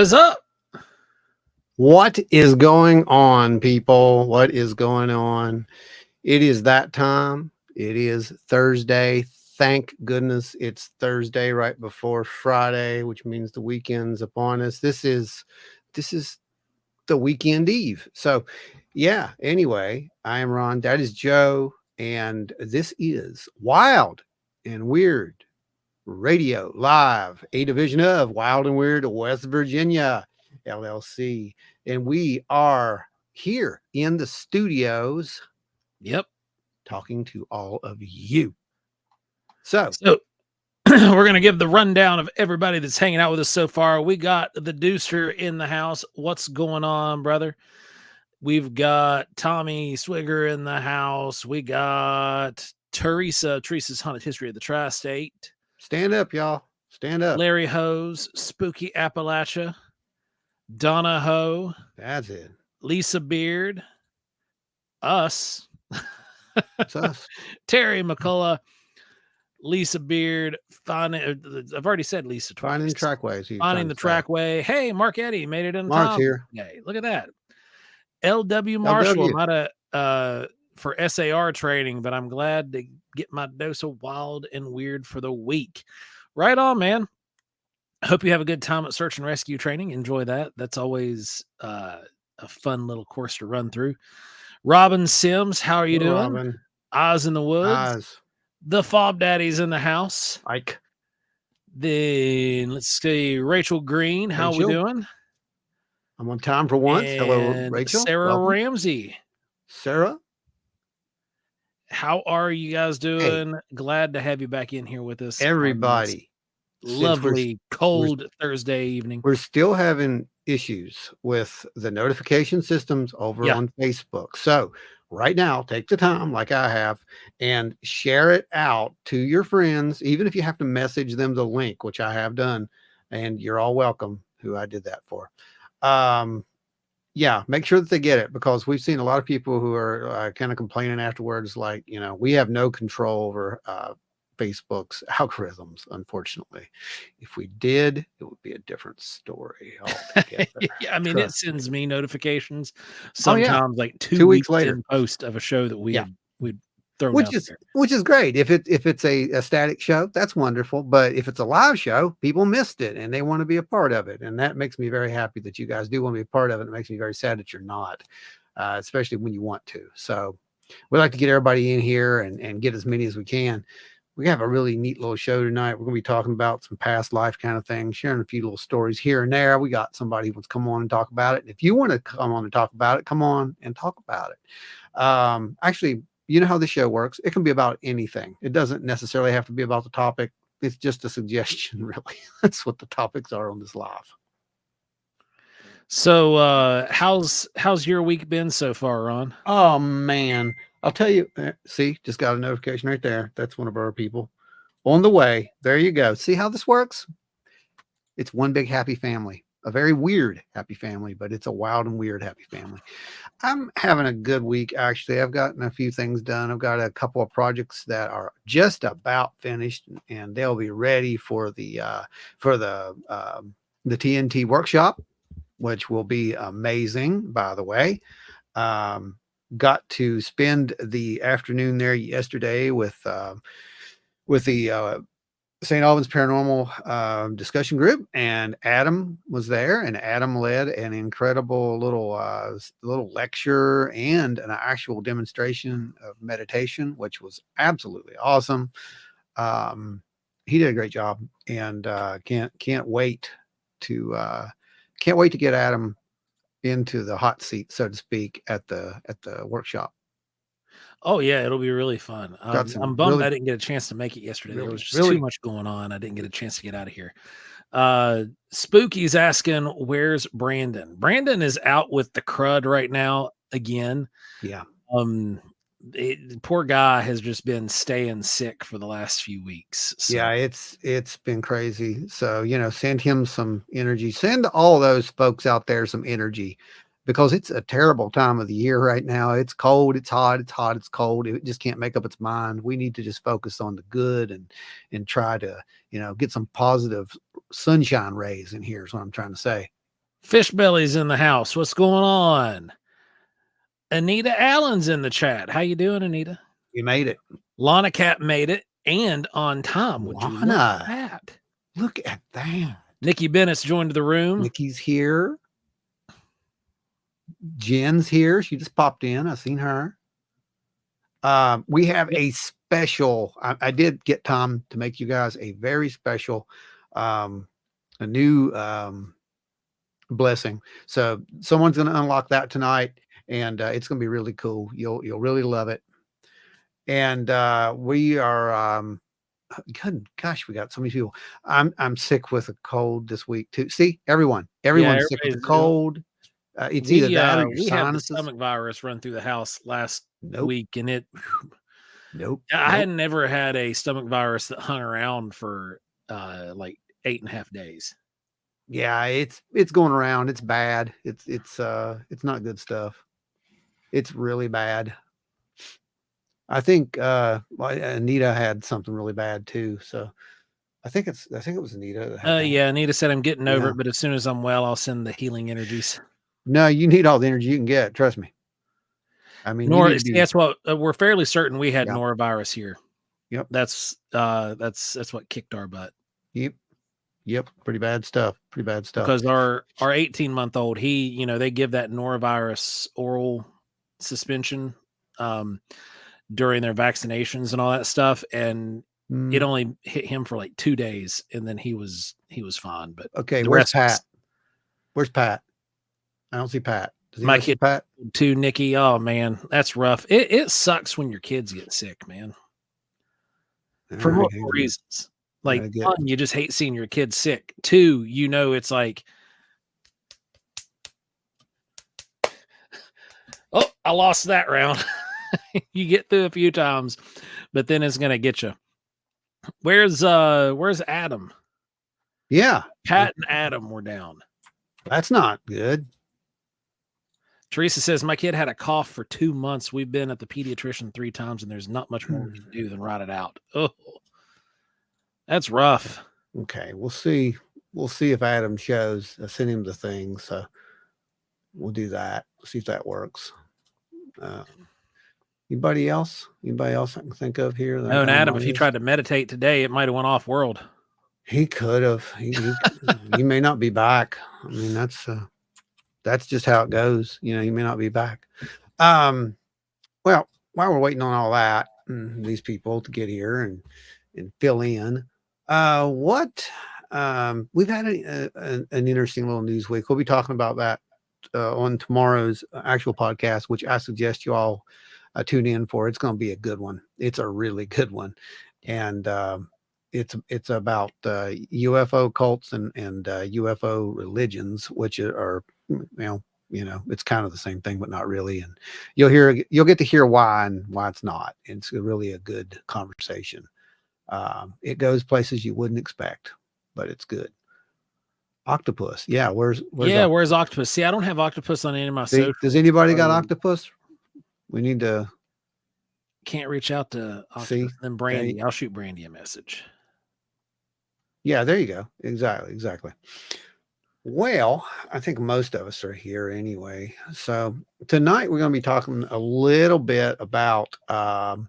What is up? What is going on, people? What is going on? It is that time. It is Thursday. Thank goodness it's Thursday right before Friday, which means the weekend's upon us. This is the weekend eve. So, yeah, anyway, I am Ron. That is Joe, and this is Wild and Weird Radio Live, a division of Wild and Weird West Virginia LLC. And we are here in the studios Yep. talking to all of you. So, We're going to give the rundown of everybody that's hanging out with us so far. We got the Deucer in the house. What's going on, brother? We've got Tommy Swigger in the house. We got Teresa's Haunted History of the Tri-State. stand up, y'all. Stand up. Larry Hose, Spooky Appalachia. Donna Ho. That's it. Lisa Beard. Us. It's us. Terry McCullough. Lisa Beard, I've already said Lisa twice. Finding the Trackways. Finding the Trackway. Hey, Mark Eddy made it in Mark's time. here. Hey, look at that. LW Marshall. I'm not for SAR training, but I'm glad to get my dose of wild and weird for the week. Right on, man. Hope you have a good time at search and rescue training. Enjoy that. That's always a fun little course to run through. Robin Sims, how are you doing? Robin. Oz in the Woods. Oz. The Fob Daddy's in the house. Ike. Then let's see, Rachel Green. How we doing? I'm on time for once. And hello, Rachel. Sarah Welcome. Ramsey. Sarah. How are you guys doing? Hey. Glad to have you back in here with us. Everybody. Lovely, cold Thursday evening. We're still having issues with the notification systems over on Facebook. So right now, take the time, like I have, and share it out to your friends, even if you have to message them the link, which I have done, and you're all welcome, who I did that for. Yeah, make sure that they get it, because we've seen a lot of people who are kind of complaining afterwards, like, we have no control over Facebook's algorithms, unfortunately. If we did, it would be a different story altogether. Yeah, I mean, it sends me notifications sometimes like two weeks later in post of a show that we'd thrown out there. Which is great. If it's a static show, that's wonderful. But if it's a live show, people missed it and they want to be a part of it. And that makes me very happy that you guys do want to be a part of it. It makes me very sad that you're not, especially when you want to. So we like to get everybody in here and get as many as we can. We have a really neat little show tonight. We're going to be talking about some past life kind of things, sharing a few little stories here and there. We got somebody who wants to come on and talk about it. And if you want to come on and talk about it, come on and talk about it. Actually, you know how the show works. It can be about anything. It doesn't necessarily have to be about the topic. It's just a suggestion, really. That's what the topics are on this live. So how's your week been so far, Ron? Oh, man. I'll tell you, see, just got a notification right there. That's one of our people on the way. There you go. See how this works? It's one big happy family, a very weird happy family, but it's a wild and weird happy family. I'm having a good week. Actually, I've gotten a few things done. I've got a couple of projects that are just about finished, and they'll be ready for the TNT workshop, which will be amazing, by the way. Got to spend the afternoon there yesterday with the St. Albans Paranormal discussion group, and Adam was there, and Adam led an incredible little lecture and an actual demonstration of meditation, which was absolutely awesome. He did a great job, and can't wait to get Adam into the hot seat, so to speak, at the workshop. Oh yeah, it'll be really fun. I'm bummed I didn't get a chance to make it yesterday. There was just too much going on. I didn't get a chance to get out of here. Spooky's asking, where's Brandon? Brandon is out with the crud right now again. Yeah. The poor guy has just been staying sick for the last few weeks. So. Yeah, it's been crazy. So, send him some energy. Send all those folks out there some energy, because it's a terrible time of the year right now. It's cold, it's hot, it's hot, it's cold. It just can't make up its mind. We need to just focus on the good and try to, get some positive sunshine rays in here is what I'm trying to say. Fishbelly's in the house. What's going on? Anita Allen's in the chat. How you doing, Anita? You made it. Lana Cat made it, and on time. Would you look at that? Look at that. Nikki Bennett's joined the room. Nikki's here. Jen's here. She just popped in. I've seen her. We have a special. I did get Tom to make you guys a very special, a new blessing. So someone's going to unlock that tonight, and it's going to be really cool. You'll really love it. And we are. Good gosh, we got so many people. I'm sick with a cold this week too. See, everyone's sick with a cold. It's either that or your we sinuses. had the stomach virus run through the house last week, and it. I had never had a stomach virus that hung around for like 8.5 days. Yeah, it's going around. It's bad. It's not good stuff. It's really bad. I think Anita had something really bad too. So I think it was Anita. Yeah, Anita said I'm getting over it, but as soon as I'm well, I'll send the healing energies. No, you need all the energy you can get. Trust me. I mean, that's what we're fairly certain we had norovirus here. Yep. That's what kicked our butt. Yep. Pretty bad stuff. Because our 18-month-old, they give that norovirus oral suspension during their vaccinations and all that stuff, and it only hit him for like 2 days, and then he was fine. But okay, where's Pat? Where's Pat? I don't see Pat. My kid Pat too, Nikki. Oh man, that's rough. It sucks when your kids get sick, man. For multiple reasons. Like one, you just hate seeing your kids sick. Two, it's like, oh, I lost that round. You get through a few times, but then it's gonna get you. Where's Adam? Yeah, Pat and Adam were down. That's not good. Teresa says, my kid had a cough for 2 months. We've been at the pediatrician 3 times, and there's not much more we can do than ride it out. Oh, that's rough. Okay, we'll see. We'll see if Adam shows. I sent him the thing, so we'll do that. See if that works. Anybody else? Anybody else I can think of here? No, and Adam, if he tried to meditate today, it might have went off world. He could have. He may not be back. I mean, that's just how it goes. He may not be back. Well, while we're waiting on all that, these people to get here and fill in, we've had an interesting little news week. We'll be talking about that on tomorrow's actual podcast, which I suggest you all tune in for. It's going to be a good one. It's a really good one. And it's about UFO cults and UFO religions, which are, it's kind of the same thing, but not really. And you'll get to hear why and why it's not. It's really a good conversation. It goes places you wouldn't expect, but it's good. Octopus. Yeah. Where's Octopus? See, I don't have Octopus on any of my socials. Does anybody got Octopus? We need to. Can't reach out to Octopus. Then Brandy. I'll shoot Brandy a message. Yeah, there you go. Exactly. Well, I think most of us are here anyway. So tonight we're going to be talking a little bit about, like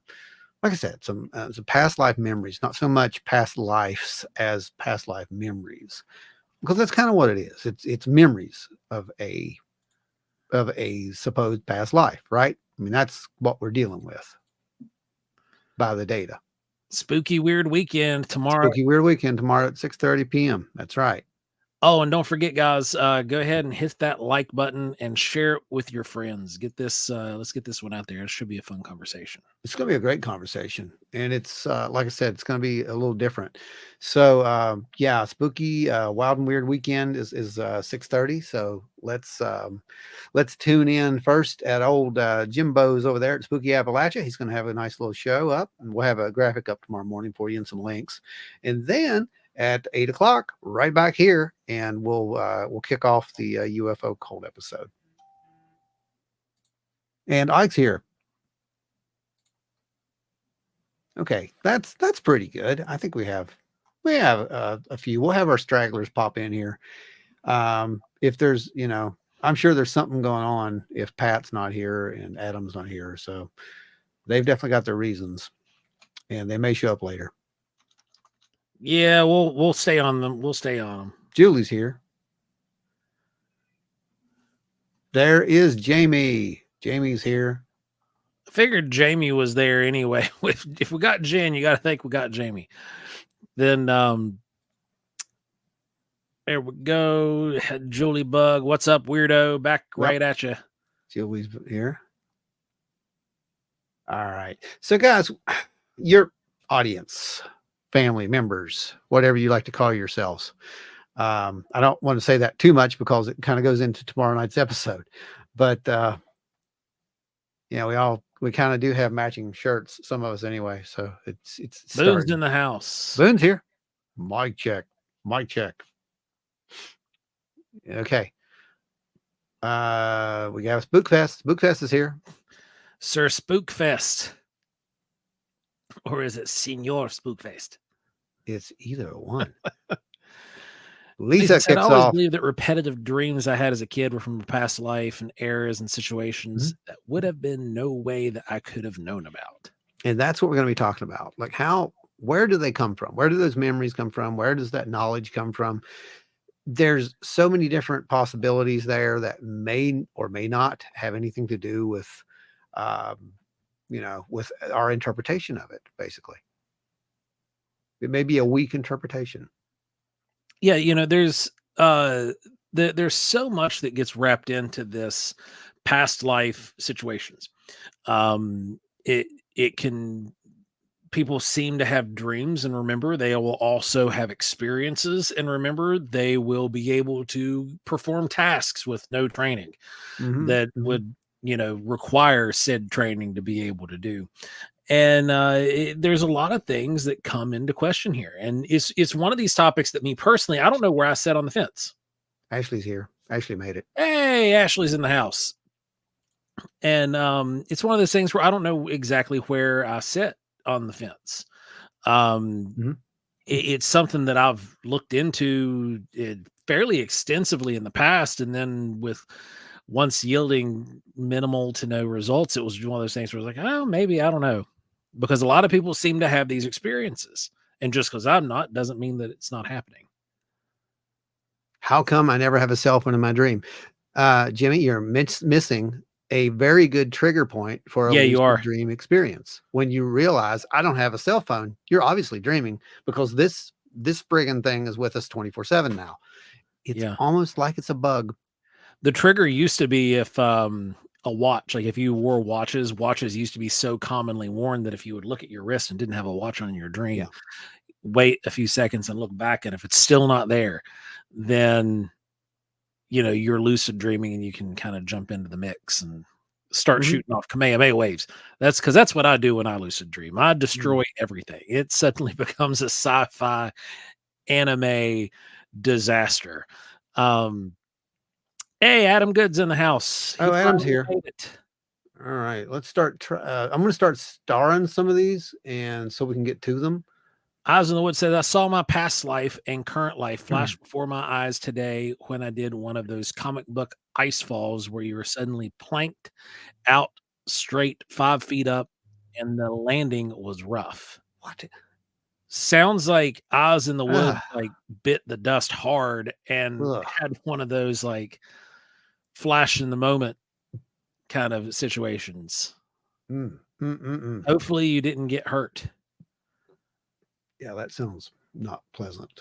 I said, some past life memories, not so much past lives as past life memories, because that's kind of what it is. It's memories of a supposed past life, right? I mean, that's what we're dealing with by the data. Spooky Weird Weekend tomorrow. Spooky Weird Weekend tomorrow at 6:30 p.m. That's right. Oh, and don't forget, guys, go ahead and hit that like button and share it with your friends. Get this, let's get this one out there. It should be a fun conversation. It's going to be a great conversation. And it's, like I said, it's going to be a little different. So, yeah, Spooky, Wild and Weird Weekend is 6:30. So let's tune in first at old Jimbo's over there at Spooky Appalachia. He's going to have a nice little show up, and we'll have a graphic up tomorrow morning for you and some links. And then at 8 o'clock, right back here, and we'll kick off the UFO cult episode. And Ike's here. Okay, that's pretty good. I think we have a few. We'll have our stragglers pop in here. If there's, I'm sure there's something going on if Pat's not here and Adam's not here. So they've definitely got their reasons, and they may show up later. Yeah, we'll stay on them. We'll stay on them. Julie's here. There is Jamie. Jamie's here. I figured Jamie was there anyway. If we got Jen, you got to think we got Jamie. Then there we go. Julie Bug, what's up, weirdo? Back right at you. Julie's here. All right. So, guys, your audience, family members, whatever you like to call yourselves. I don't want to say that too much because it kind of goes into tomorrow night's episode. But we kind of do have matching shirts, some of us anyway. So it's Boone's in the house. Boone's here. Mic check. Mic check. Okay. We got Spookfest. Spookfest is here. Sir Spookfest. Or is it Senor Spookfest? It's either one. Lisa kicks I always off. believe that repetitive dreams I had as a kid were from a past life and eras and situations that would have been no way that I could have known about. And that's what we're going to be talking about. Like where do they come from? Where do those memories come from? Where does that knowledge come from? There's so many different possibilities there that may or may not have anything to do with, with our interpretation of it, basically. It may be a weak interpretation. Yeah, there's there's so much that gets wrapped into this past life situations. It can, people seem to have dreams and remember. They will also have experiences and remember. They will be able to perform tasks with no training that would require said training to be able to do. And there's a lot of things that come into question here. And it's one of these topics that me personally, I don't know where I sat on the fence. Ashley's here. Ashley made it. Hey, Ashley's in the house. And it's one of those things where I don't know exactly where I sit on the fence. It's something that I've looked into fairly extensively in the past. And then once yielding minimal to no results, it was one of those things where I was like, oh, maybe, I don't know. Because a lot of people seem to have these experiences. And just because I'm not, doesn't mean that it's not happening. How come I never have a cell phone in my dream? Jimmy, you're missing a very good trigger point for a lucid dream experience. When you realize I don't have a cell phone, you're obviously dreaming because this friggin' thing is with us 24/7 now. It's almost like it's a bug. The trigger used to be if a watch, like if you wore watches used to be so commonly worn that if you would look at your wrist and didn't have a watch on in your dream, wait a few seconds and look back, and if it's still not there, then you're lucid dreaming and you can kind of jump into the mix and start shooting off Kamehameha waves. That's because that's what I do when I lucid dream. I destroy everything. It suddenly becomes a sci-fi anime disaster. Hey, Adam Good's in the house. Oh, Adam's here. All right, let's start. I'm going to start starring some of these, and so we can get to them. Eyes in the Woods says, I saw my past life and current life flash before my eyes today when I did one of those comic book ice falls where you were suddenly planked out straight 5 feet up, and the landing was rough. What? Sounds like Eyes in the Woods like bit the dust hard and had one of those like flash in the moment kind of situations. Hopefully you didn't get hurt. Yeah, that sounds not pleasant.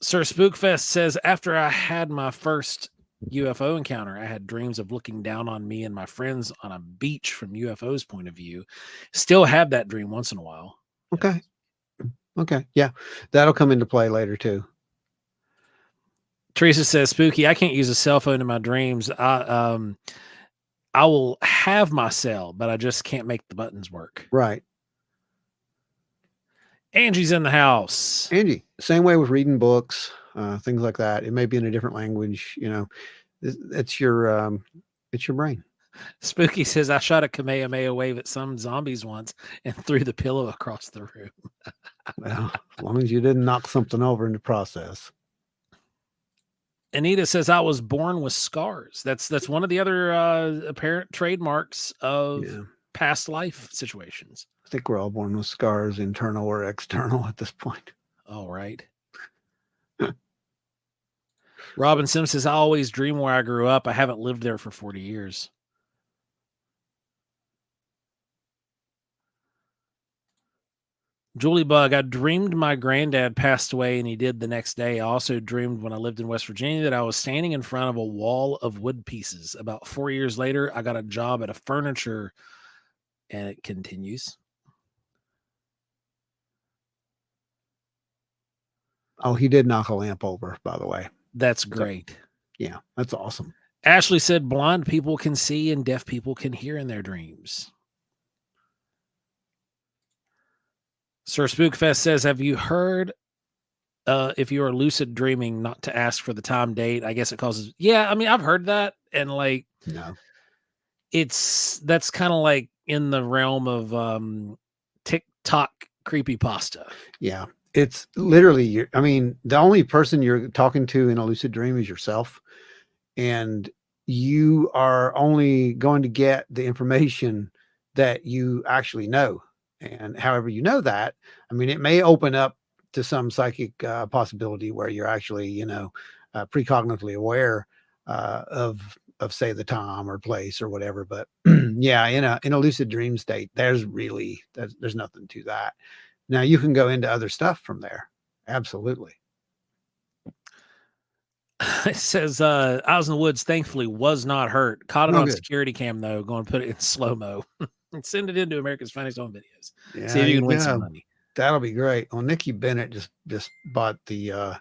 Sir Spookfest says, after I had my first UFO encounter, I had dreams of looking down on me and my friends on a beach from UFO's point of view. Still have that dream once in a while. Okay. Okay. Yeah, that'll come into play later too. Teresa says, Spooky, I can't use a cell phone in my dreams. I will have my cell, but I just can't make the buttons work. Right. Angie's in the house. Angie, same way with reading books, things like that. It may be in a different language. It's your brain. Spooky says, I shot a Kamehameha wave at some zombies once and threw the pillow across the room. Well, as long as you didn't knock something over in the process. Anita says, I was born with scars. That's one of the other apparent trademarks of past life situations. I think we're all born with scars, internal or external at this point. All right. Robin Sims says, I always dream where I grew up. I haven't lived there for 40 years. Julie Bug, I dreamed my granddad passed away and he did the next day. I also dreamed when I lived in West Virginia that I was standing in front of a wall of wood pieces. About 4 years later, I got a job at a furniture, and it continues. Oh, he did knock a lamp over, by the way. That's great. So, yeah, that's awesome. Ashley said, blind people can see and deaf people can hear in their dreams. Sir Spookfest says, have you heard if you are lucid dreaming not to ask for the time, date? I guess it causes... Yeah, I mean, I've heard that. And like, no, that's kind of like in the realm of TikTok creepypasta. Yeah, it's literally, I mean, the only person you're talking to in a lucid dream is yourself. And you are only going to get the information that you actually know. And however you know that, I mean, it may open up to some psychic possibility where you're actually, precognitively aware of say the time or place or whatever. But yeah, in a lucid dream state, there's nothing to that. Now you can go into other stuff from there. Absolutely. It says, I was in the woods, thankfully was not hurt. Caught it on security cam though. Going to put it in slow-mo and send it into America's Funniest Home Videos. Yeah, see if you can win some money. That'll be great. Well, Nikki Bennett just bought the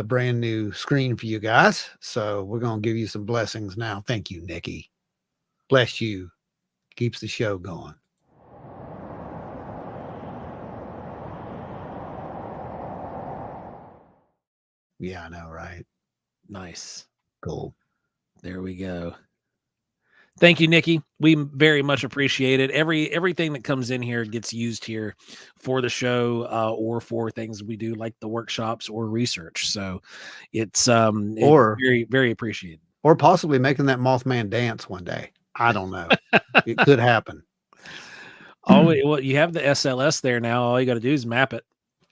brand new screen for you guys. So we're going to give you some blessings now. Thank you, Nikki. Bless you. Keeps the show going. Yeah, I know, right? Nice. Cool. There we go. Thank you, Nikki. We very much appreciate it. Everything that comes in here gets used here for the show or for things we do like the workshops or research. So it's very, very appreciated. Or possibly making that Mothman dance one day. I don't know. It could happen. Oh, well, you have the SLS there now. All you got to do is map it.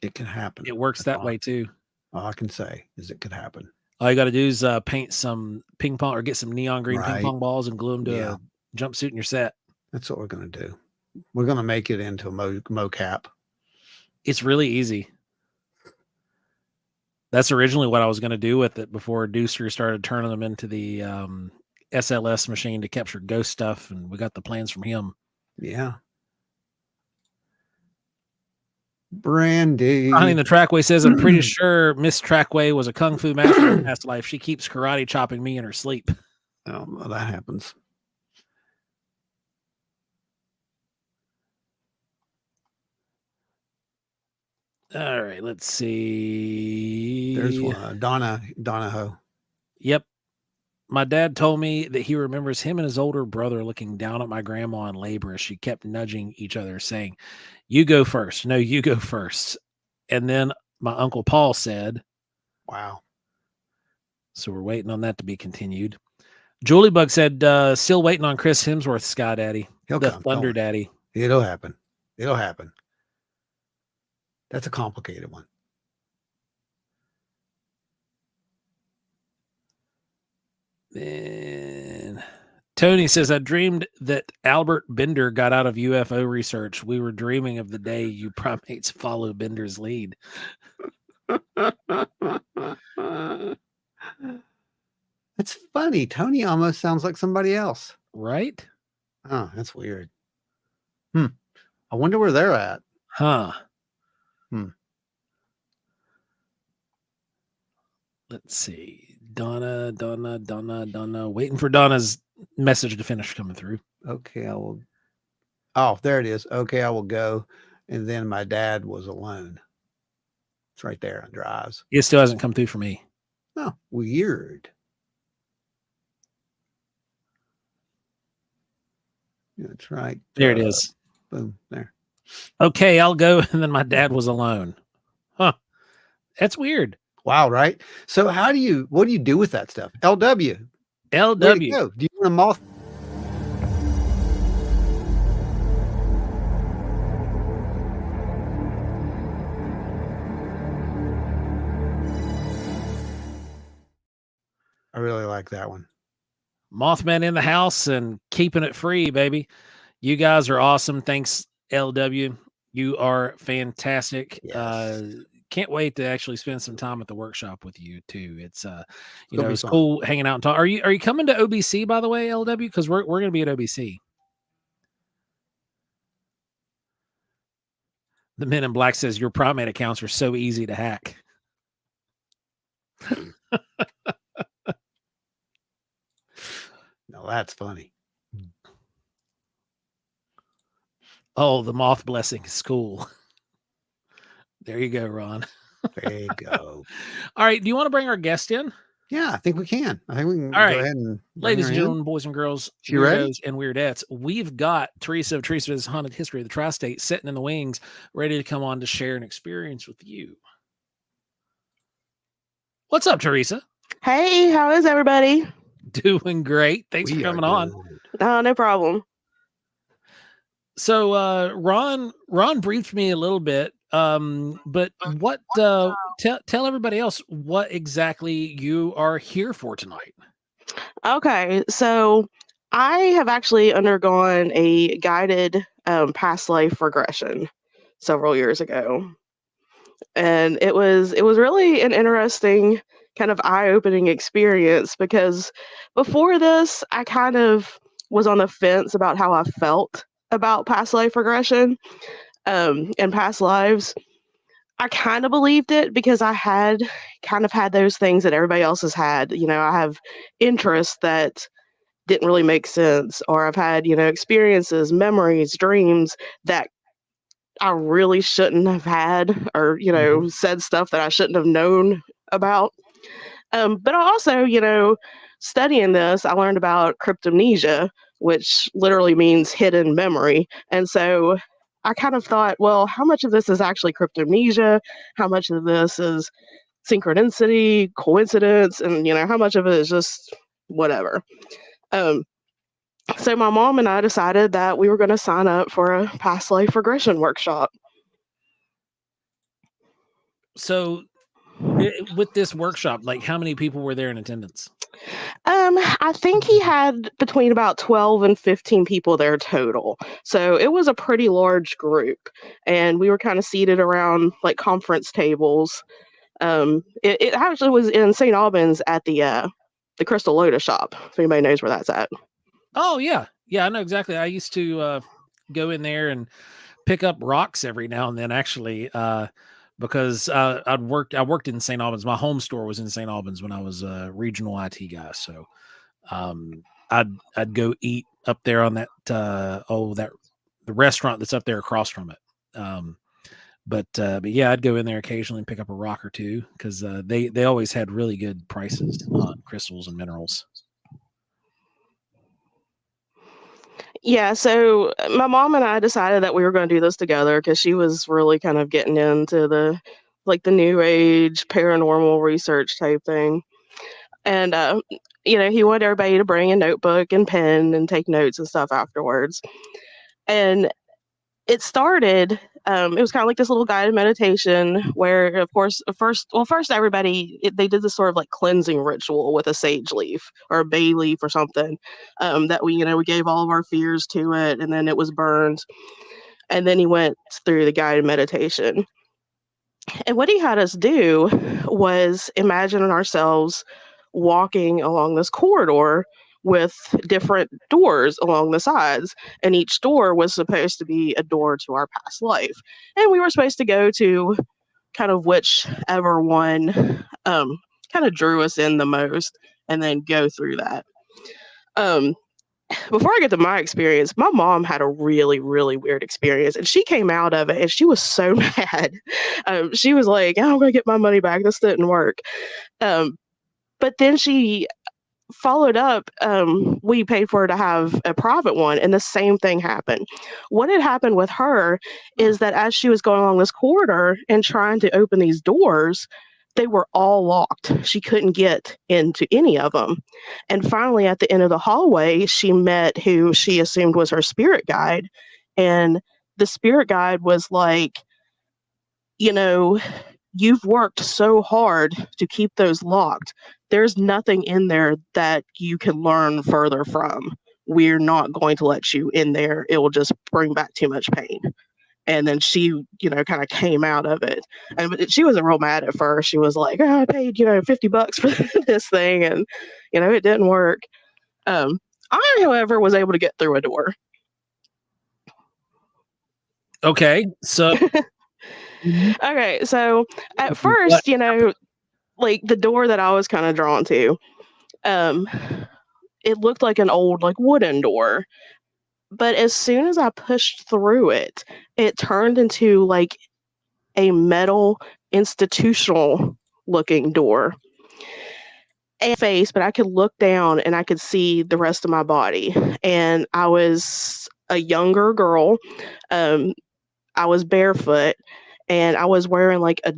It can happen. It works that way too. All I can say is it could happen. All you got to do is paint some ping pong or get some neon green ping pong balls and glue them to a jumpsuit and you're set. That's what we're going to do. We're going to make it into a mocap. It's really easy. That's originally what I was going to do with it before Deucer started turning them into the SLS machine to capture ghost stuff. And we got the plans from him. Yeah. Brandy. Honey, the Trackway says, I'm pretty sure Miss Trackway was a kung fu master in past life. She keeps karate chopping me in her sleep. Oh, well, that happens. All right, let's see. There's one. Donahoe. Yep. My dad told me that he remembers him and his older brother looking down at my grandma in labor as she kept nudging each other, saying, you go first. No, you go first. And then my Uncle Paul said, wow. So we're waiting on that to be continued. Julie Bug said, still waiting on Chris Hemsworth, Sky Daddy. He'll the come. Thunder Daddy. It'll happen. It'll happen. That's a complicated one. And Tony says, I dreamed that Albert Bender got out of UFO research. We were dreaming of the day you primates follow Bender's lead. It's funny. Tony almost sounds like somebody else. Right? Oh, that's weird. I wonder where they're at. Huh. Let's see. Donna. Waiting for Donna's message to finish coming through. Okay, I will. Oh, there it is. Okay, I will go. And then my dad was alone. It's right there under eyes. It still hasn't come through for me. Oh, weird. That's right. There it is. Boom. There. Okay, I'll go. And then my dad was alone. Huh. That's weird. Wow, right? So what do you do with that stuff? LW. LW. Way to go. Do you want a moth? I really like that one. Mothman in the house and keeping it free, baby. You guys are awesome. Thanks, LW. You are fantastic. Yes. Can't wait to actually spend some time at the workshop with you too. It's it's fun. cool hanging out and talk. Are you coming to OBC, by the way, LW? Because we're gonna be at OBC. The Men in Black says your primate accounts are so easy to hack. No, that's funny. Oh, the moth blessing is cool. There you go, Ron. There you go. All right. Do you want to bring our guest in? Yeah, I think we can. I think we can All right. go ahead and ladies and gentlemen, boys and girls, weirdos and weirdettes, we've got Teresa of Teresa's Haunted History of the Tri-State sitting in the wings, ready to come on to share an experience with you. What's up, Teresa? Hey, how is everybody? Doing great. Thanks for coming on. No problem. So Ron briefed me a little bit, but what tell everybody else what exactly you are here for tonight. Okay, so I have actually undergone a guided past life regression several years ago, and it was really an interesting kind of eye-opening experience, because before this I kind of was on the fence about how I felt about past life regression and past lives. I kind of believed it because I had kind of had those things that everybody else has had. I have interests that didn't really make sense, or I've had, experiences, memories, dreams that I really shouldn't have had, or, said stuff that I shouldn't have known about. But also, studying this, I learned about cryptomnesia, which literally means hidden memory. And so I kind of thought, well, how much of this is actually cryptomnesia? How much of this is synchronicity, coincidence, and how much of it is just whatever? So my mom and I decided that we were going to sign up for a past life regression workshop. So with this workshop, like how many people were there in attendance? I think he had between about 12 and 15 people there total. So it was a pretty large group, and we were kind of seated around like conference tables. It actually was in St. Albans at the Crystal Lotus shop, if anybody knows where that's at. Oh yeah. Yeah, I know exactly. I used to go in there and pick up rocks every now and then, actually, because I worked in St. Albans. My home store was in St. Albans when I was a regional IT guy. So I'd go eat up there on that the restaurant that's up there across from it. But yeah, I'd go in there occasionally and pick up a rock or two, because they always had really good prices on crystals and minerals. Yeah, so my mom and I decided that we were going to do this together, because she was really kind of getting into the new age paranormal research type thing. And he wanted everybody to bring a notebook and pen and take notes and stuff afterwards. And it started, it was kind of like this little guided meditation where, of course, first everybody, they did this sort of like cleansing ritual with a sage leaf or a bay leaf or something, that we gave all of our fears to it, and then it was burned. And then he went through the guided meditation. And what he had us do was imagine ourselves walking along this corridor with different doors along the sides, and each door was supposed to be a door to our past life, and we were supposed to go to kind of whichever one kind of drew us in the most, and then go through that. Before I get to my experience, my mom had a really, really weird experience, and she came out of it and she was so mad. She was like, "I'm going to get my money back. This didn't work." But then she followed up. We paid for her to have a private one, and the same thing happened. What had happened with her is that as she was going along this corridor and trying to open these doors, they were all locked. She couldn't get into any of them. And finally, at the end of the hallway, she met who she assumed was her spirit guide. And the spirit guide was like, you know, you've worked so hard to keep those locked. There's nothing in there that you can learn further from. We're not going to let you in there. It will just bring back too much pain. And then she, kind of came out of it. And she wasn't real mad at first. She was like, oh, I paid, $50 for this thing. And, it didn't work. I, however, was able to get through a door. Okay. So. Okay. So at first, like the door that I was kind of drawn to, it looked like an old, like wooden door. But as soon as I pushed through it, it turned into like a metal institutional looking door. And face, but I could look down and I could see the rest of my body. And I was a younger girl. I was barefoot and I was wearing like a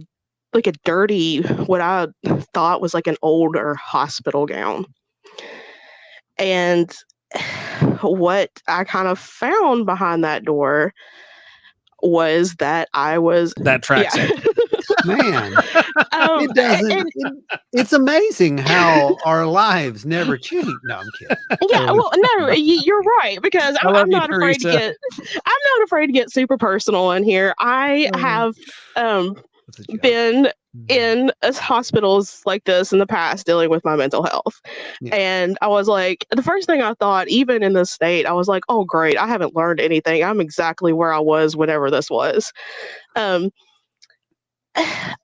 dirty, what I thought was like an older hospital gown. And what I kind of found behind that door was that I was that tracks. Yeah. Man, it doesn't. It's amazing how our lives never change. No, I'm kidding. Yeah, well, no, you're right, because I'm not afraid to get. I'm not afraid to get super personal in here. I have been in hospitals like this in the past dealing with my mental health. Yeah. And I was like, the first thing I thought, even in this state, I was like, oh, great, I haven't learned anything. I'm exactly where I was whenever this was. And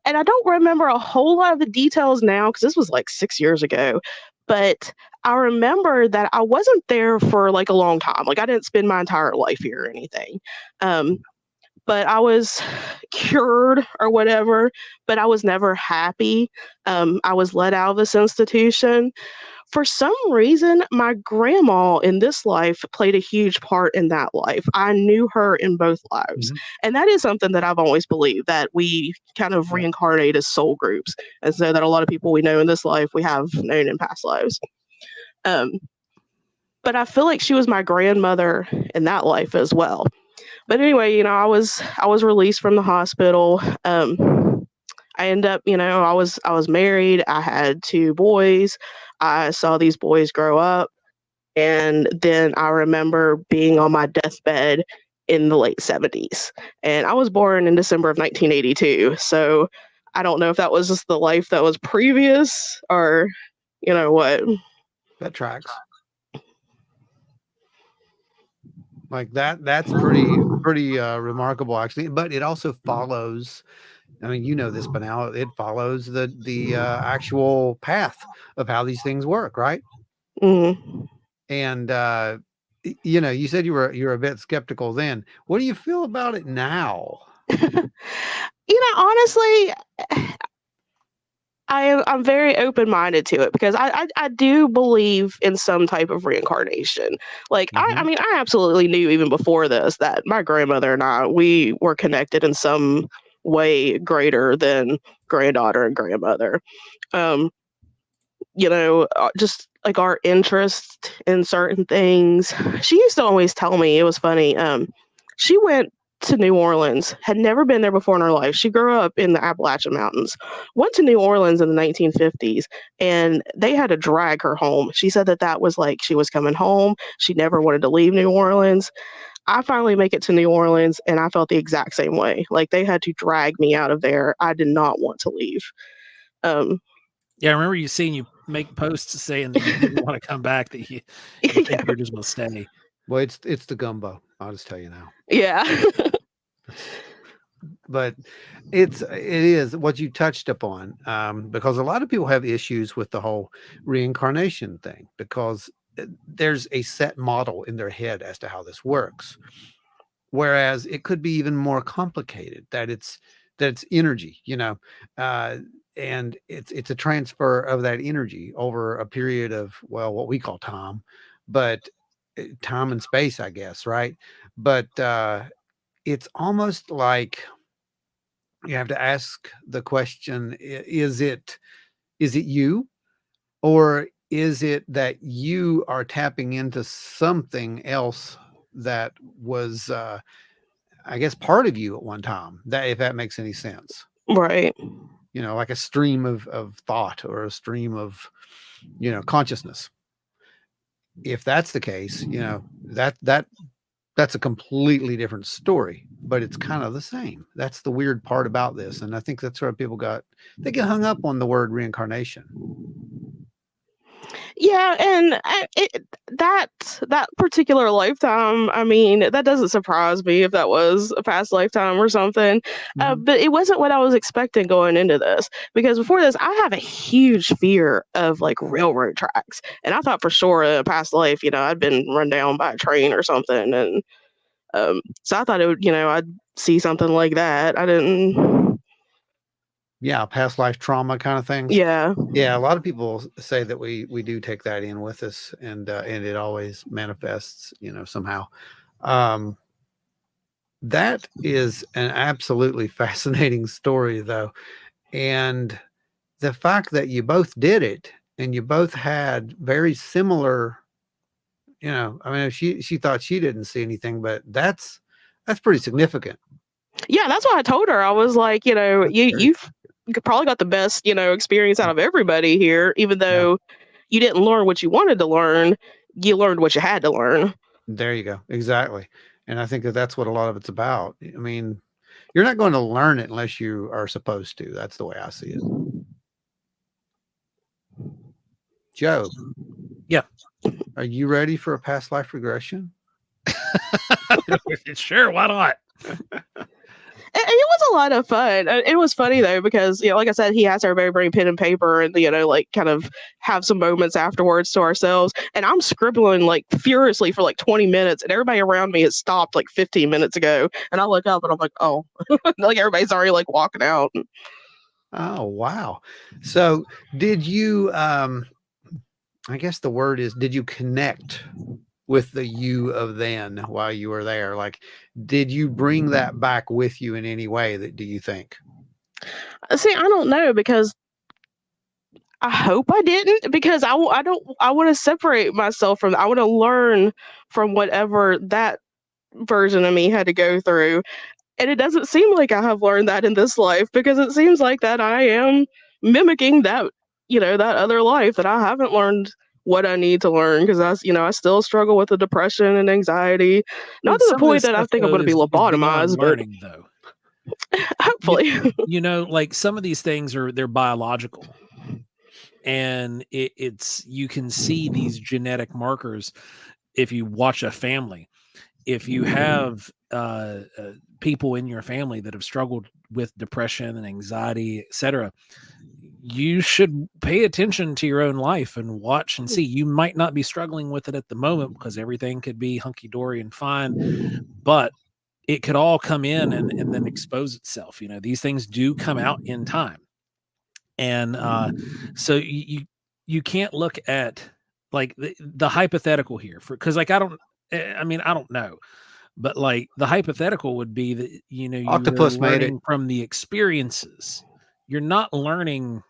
I don't remember a whole lot of the details now because this was like 6 years ago. But I remember that I wasn't there for like a long time. Like I didn't spend my entire life here or anything. But I was cured or whatever, but I was never happy. I was let out of this institution. For some reason, my grandma in this life played a huge part in that life. I knew her in both lives. Mm-hmm. And that is something that I've always believed, that we kind of reincarnate as soul groups. And so that a lot of people we know in this life, we have known in past lives. But I feel like she was my grandmother in that life as well. But anyway, I was released from the hospital. I ended up, I was married. I had 2 boys. I saw these boys grow up. And then I remember being on my deathbed in the late 70s. And I was born in December of 1982. So I don't know if that was just the life that was previous or, what. That tracks. Like that's pretty remarkable, actually. But it also follows, I mean, you know this, but now it follows the actual path of how these things work, right? Mm-hmm. And you said you were a bit skeptical then. What do you feel about it now? Honestly, I'm very open-minded to it because I do believe in some type of reincarnation. Like, mm-hmm. I mean, I absolutely knew even before this that my grandmother and I, we were connected in some way greater than granddaughter and grandmother. Just like our interest in certain things. She used to always tell me, it was funny. She went to New Orleans, had never been there before in her life. She grew up in the Appalachian Mountains, went to New Orleans in the 1950s, and they had to drag her home. She said that was like she was coming home. She never wanted to leave New Orleans. I finally make it to New Orleans, and I felt the exact same way. Like they had to drag me out of there. I did not want to leave. Yeah, I remember you make posts saying that you didn't want to come back, that you think you're just going to stay. Well, it's the gumbo. I'll just tell you now. Yeah. But it is what you touched upon, because a lot of people have issues with the whole reincarnation thing because there's a set model in their head as to how this works. Whereas it could be even more complicated, that it's energy, and it's a transfer of that energy over a period of, well, what we call time, but time and space, I guess, right? But it's almost like you have to ask the question, is it you, or is it that you are tapping into something else that was, I guess, part of you at one time, that, if that makes any sense, Right. like a stream of thought, or a stream of, consciousness. If that's the case, that's a completely different story, but it's kind of the same. That's the weird part about this. And I think that's where people they get hung up on the word reincarnation. Yeah, and that particular lifetime, I mean, that doesn't surprise me if that was a past lifetime or something. But it wasn't what I was expecting going into this, because before this, I have a huge fear of like railroad tracks, and I thought for sure in a past life, I'd been run down by a train or something, and so I thought it would, I'd see something like that. I didn't. Yeah, past life trauma kind of things. Yeah. Yeah, a lot of people say that we do take that in with us, and it always manifests, somehow. That is an absolutely fascinating story, though, and the fact that you both did it, and you both had very similar, I mean, she thought she didn't see anything, but that's pretty significant. Yeah, that's why I told her. I was like, you've probably got the best, experience out of everybody here, even though you didn't learn what you wanted to learn, you learned what you had to learn. There you go. Exactly. And I think that that's what a lot of it's about. I mean, you're not going to learn it unless you are supposed to. That's the way I see it. Joe. Yeah. Are you ready for a past life regression? Sure, why not? It was a lot of fun. It was funny though, because like I said, he asked everybody to bring pen and paper, and like kind of have some moments afterwards to ourselves. And I'm scribbling like furiously for like 20 minutes, and everybody around me has stopped like 15 minutes ago. And I look up and I'm like, oh, like everybody's already like walking out. Oh wow! So did you? I guess the word is, did you connect with the you of then while you were there? Like, did you bring that back with you in any way? Do you think? See, I don't know, because I hope I didn't, because I want to separate myself from, I want to learn from whatever that version of me had to go through. And it doesn't seem like I have learned that in this life, because it seems like that I am mimicking that, that other life, that I haven't learned what I need to learn, because I still struggle with the depression and anxiety. Not to the point that I think I'm going to be lobotomized, but learning, though. Hopefully. Like some of these things they're biological, and it's you can see these genetic markers if you watch a family. If you have people in your family that have struggled with depression and anxiety, etc., you should pay attention to your own life and watch and see. You might not be struggling with it at the moment because everything could be hunky-dory and fine, but it could all come in and then expose itself. These things do come out in time. And so you can't look at like the hypothetical here, because like I don't know, but like the hypothetical would be that you're learning from the experiences. You're not learning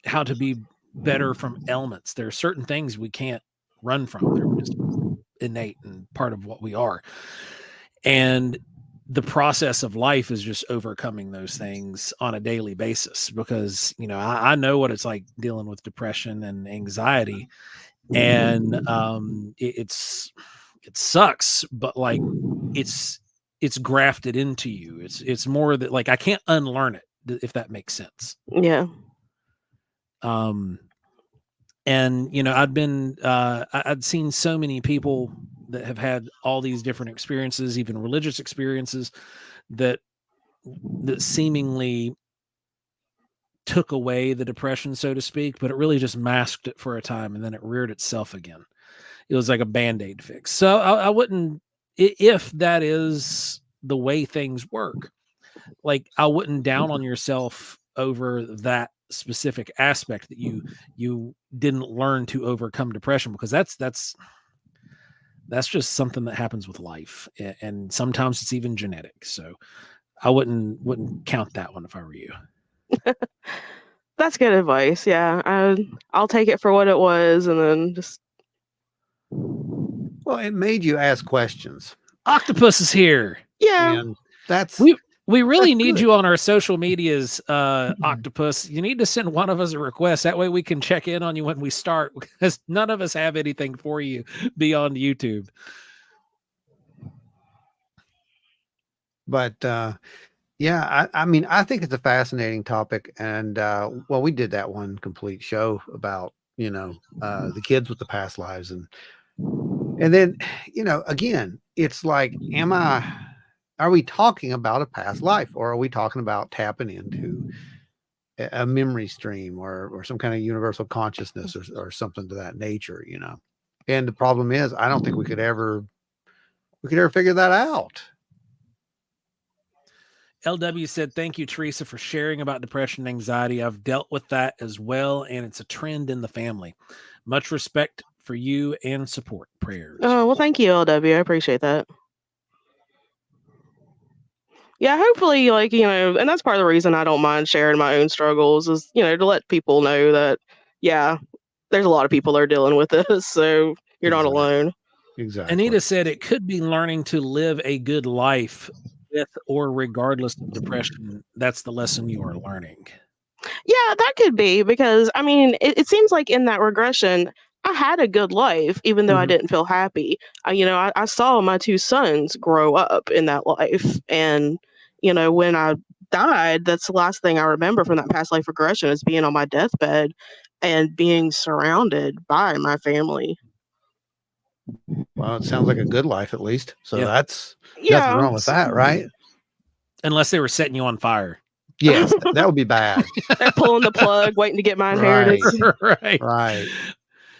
how to be better from ailments. There are certain things we can't run from. They're just innate and part of what we are. And the process of life is just overcoming those things on a daily basis, because I know what it's like dealing with depression and anxiety, and it sucks, but like it's grafted into you. It's more that like I can't unlearn it, if that makes sense. Yeah. And I'd seen so many people that have had all these different experiences, even religious experiences, that seemingly took away the depression, so to speak, but it really just masked it for a time, and then it reared itself again. It was like a Band-Aid fix. So I wouldn't, if that is the way things work, like I wouldn't down on yourself over that specific aspect that you didn't learn to overcome depression, because that's just something that happens with life, and sometimes it's even genetic. So I wouldn't count that one if I were you. That's good advice. Yeah, I'll take it for what it was, and then just. Well, it made you ask questions. Octopus is here. Yeah, and that's we really need good. you on our social medias, Octopus. You need to send one of us a request. That way we can check in on you when we start, because none of us have anything for you beyond YouTube. But yeah, I mean, I think it's a fascinating topic. And well, we did that one complete show about, the kids with the past lives. And then, again, it's like, are we talking about a past life, or are we talking about tapping into a memory stream or some kind of universal consciousness or something to that nature, And the problem is, I don't think we could ever figure that out. LW said, thank you, Teresa, for sharing about depression and anxiety. I've dealt with that as well, and it's a trend in the family. Much respect for you and support. Prayers. Oh, well, thank you, LW. I appreciate that. Yeah, hopefully, and that's part of the reason I don't mind sharing my own struggles is, to let people know that, yeah, there's a lot of people that are dealing with this, so you're not alone. Exactly. Anita said it could be learning to live a good life with or regardless of depression. That's the lesson you are learning. Yeah, that could be, because I mean, it seems like in that regression, I had a good life, even though I didn't feel happy. I saw my two sons grow up in that life, and when I died, that's the last thing I remember from that past life regression is being on my deathbed and being surrounded by my family. Well, it sounds like a good life, at least. So Yeah. that's nothing wrong with that, right? Unless they were setting you on fire. Yes, that would be bad. They're pulling the plug, waiting to get my inheritance. Right.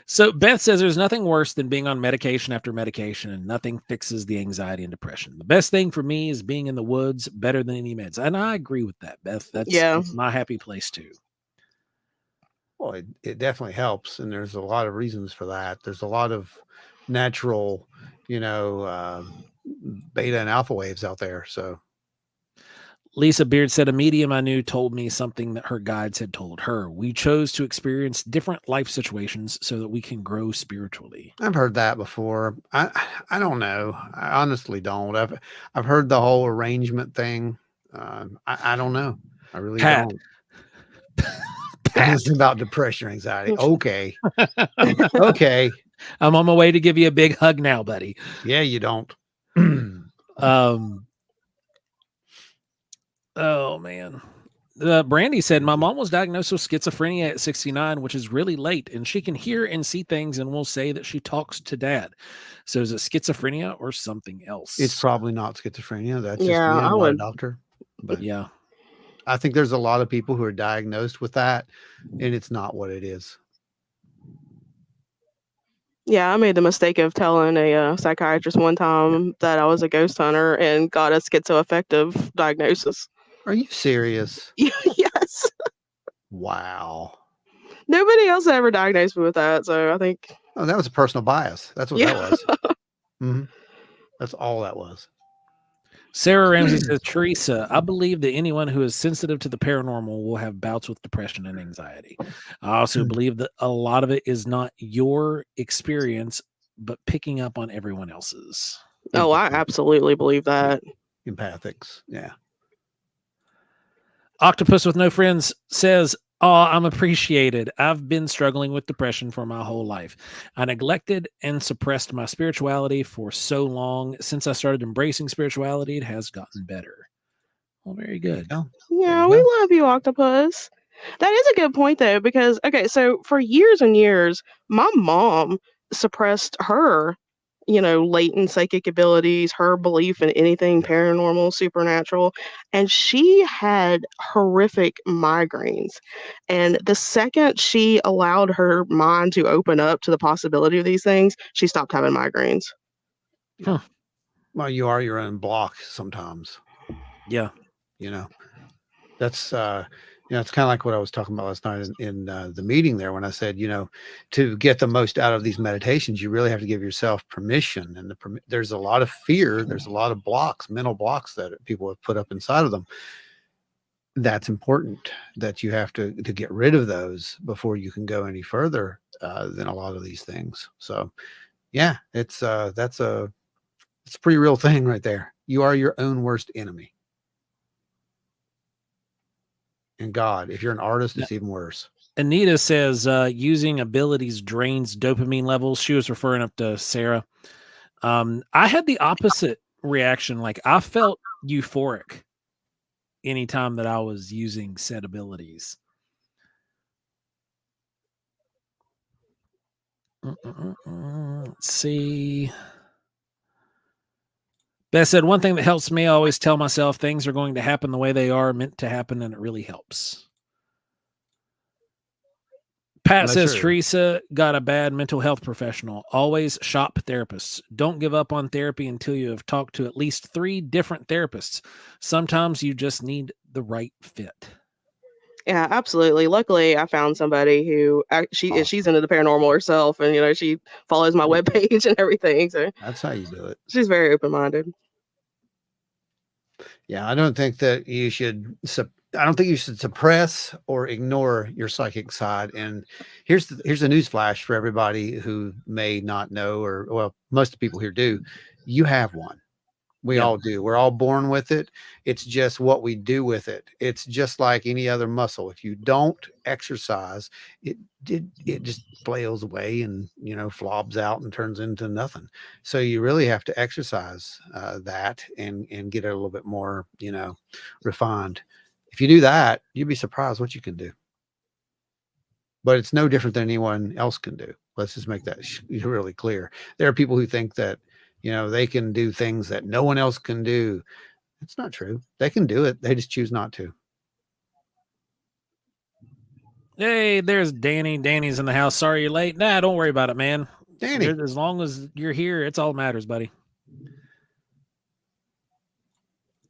So Beth says there's nothing worse than being on medication after medication, and nothing fixes the anxiety and depression. The best thing for me is being in the woods, better than any meds. And I agree with that, Beth. That's my happy place too. Well, it definitely helps. And there's a lot of reasons for that. There's a lot of natural, beta and alpha waves out there. So Lisa Beard said, a medium I knew told me something that her guides had told her. We chose to experience different life situations so that we can grow spiritually. I've heard that before. I don't know. I honestly don't. I've heard the whole arrangement thing. I don't know. I really don't. It's about depression or anxiety. Okay. Okay. I'm on my way to give you a big hug now, buddy. Yeah, you don't. Oh man. Brandy said, my mom was diagnosed with schizophrenia at 69, which is really late, and she can hear and see things and will say that she talks to dad. So is it schizophrenia or something else? It's probably not schizophrenia. That's just me. I'm not a doctor. But yeah, I think there's a lot of people who are diagnosed with that, and it's not what it is. Yeah, I made the mistake of telling a psychiatrist one time that I was a ghost hunter and got a schizoaffective diagnosis. Are you serious? Yes. Wow. Nobody else ever diagnosed me with that, so I think. Oh, that was a personal bias. That's what that was. That's all that was. Sarah Ramsey says, Teresa, I believe that anyone who is sensitive to the paranormal will have bouts with depression and anxiety. I also believe that a lot of it is not your experience, but picking up on everyone else's. Oh, I absolutely believe that. Empathics. Yeah. Octopus with No Friends says, oh, I'm appreciated. I've been struggling with depression for my whole life. I neglected and suppressed my spirituality for so long. Since I started embracing spirituality, it has gotten better. Well, very good. Yeah, we love you, Octopus. That is a good point, though, because, okay, so for years and years, my mom suppressed her latent psychic abilities, her belief in anything paranormal, supernatural. And she had horrific migraines. And the second she allowed her mind to open up to the possibility of these things, she stopped having migraines. Huh. Well, you are your own block sometimes. Yeah. That's It's kind of like what I was talking about last night in the meeting there when I said, to get the most out of these meditations, you really have to give yourself permission. And there's a lot of fear. There's a lot of blocks, mental blocks that people have put up inside of them. That's important that you have to get rid of those before you can go any further than a lot of these things. So, yeah, that's a pretty real thing right there. You are your own worst enemy. And God, if you're an artist, it's even worse. Anita says using abilities drains dopamine levels. She was referring up to Sarah. I had the opposite reaction. Like I felt euphoric anytime that I was using said abilities. Let's see. Beth said, one thing that helps me, I always tell myself things are going to happen the way they are meant to happen, and it really helps. Pat says, Teresa got a bad mental health professional. Always shop therapists. Don't give up on therapy until you have talked to at least 3 different therapists. Sometimes you just need the right fit. Yeah, absolutely. Luckily, I found somebody who she's into the paranormal herself, and she follows my webpage and everything. So that's how you do it. She's very open-minded. Yeah, I don't think that you should. I don't think you should suppress or ignore your psychic side. And here's a news flash for everybody who may not know, or well, most of the people here do. You have one. We all do. We're all born with it. It's just what we do with it. It's just like any other muscle. If you don't exercise, it just flails away and flobs out and turns into nothing. So you really have to exercise that and get it a little bit more refined. If you do that, you'd be surprised what you can do. But it's no different than anyone else can do. Let's just make that really clear. There are people who think that they can do things that no one else can do. It's not true. They can do it. They just choose not to. Hey, there's Danny. Danny's in the house. Sorry you're late. Nah, don't worry about it, man. Danny. As long as you're here, it's all that matters, buddy.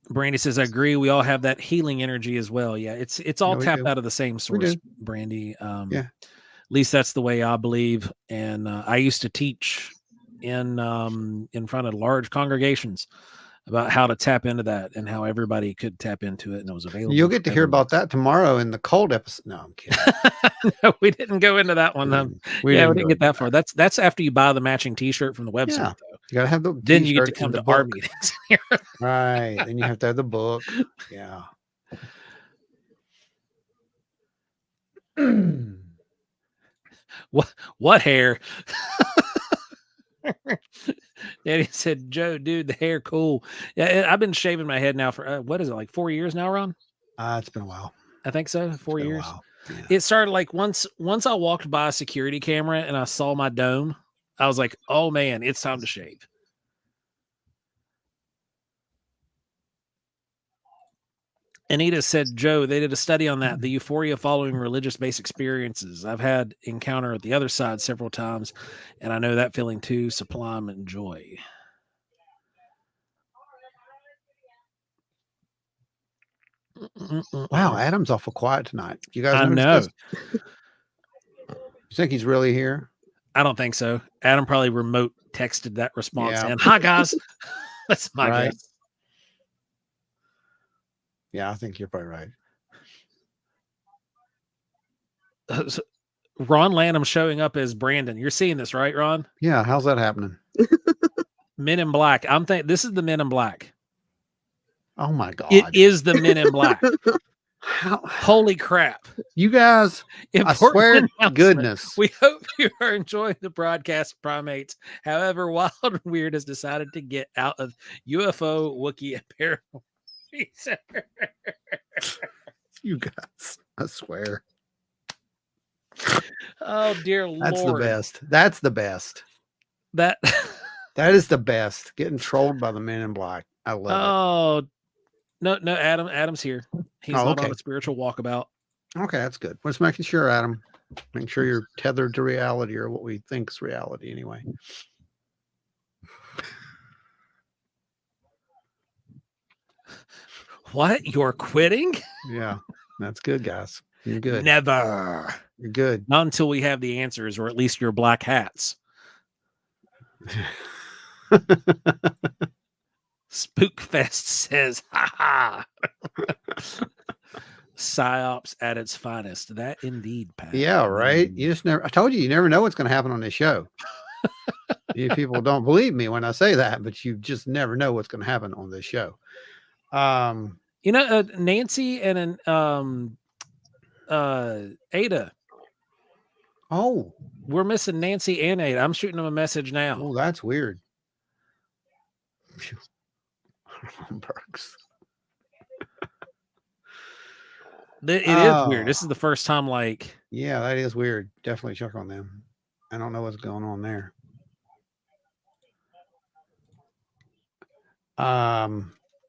Brandy says, I agree. We all have that healing energy as well. Yeah, it's all tapped out of the same source, Brandy. Yeah. At least that's the way I believe. And I used to teach in front of large congregations about how to tap into that and how everybody could tap into it, and it was available. You'll get to hear about that tomorrow in the cold episode. No, I'm kidding. No, we didn't go into that one. We didn't get that far. That's after you buy the matching T-shirt from the website. Yeah. Though. You gotta have the. Then you get to come to our meetings. Right. Then you have to have the book. Yeah. What hair? Daddy said, Joe, dude, the hair cool. Yeah, I've been shaving my head now for what is it, like 4 years now, Ron? It's been a while. I think so. 4 years. Yeah. It started like once I walked by a security camera and I saw my dome, I was like, oh man, it's time to shave. Anita said, Joe, they did a study on that, the euphoria following religious-based experiences. I've had encounter at the other side several times, and I know that feeling too, sublime and joy. Wow, Adam's awful quiet tonight. You guys I know. You think he's really here? I don't think so. Adam probably remote texted that response in. Hi, guys. That's my guess. Yeah, I think you're probably right. Ron Lanham showing up as Brandon. You're seeing this, right, Ron? Yeah. How's that happening? Men in Black. I'm thinking this is the Men in Black. Oh my God. It is the Men in Black. Holy crap. You guys, I swear to goodness. We hope you are enjoying the broadcast, primates. However, Wild and Weird has decided to get out of UFO, Wookiee, and paranormal. You guys, I swear. Oh dear Lord. That's the best. That's the best. That is the best. Getting trolled by the Men in Black. I love it. No, Adam's here. He's not on a spiritual walkabout. Okay, that's good. Just making sure, Adam. Making sure you're tethered to reality, or what we think is reality anyway. What? You're quitting? Yeah. That's good, guys. You're good. Never. You're good. Not until we have the answers, or at least your black hats. Spookfest says, ha ha. Psyops at its finest. That indeed, Pat. Yeah, right. You just never, I told you never know what's going to happen on this show. You people don't believe me when I say that, but you just never know what's going to happen on this show. You know, Nancy and Ada. Oh, we're missing Nancy and Ada. I'm shooting them a message now. Oh, that's weird. Burks. It is weird. This is the first time, like. Yeah, that is weird. Definitely check on them. I don't know what's going on there.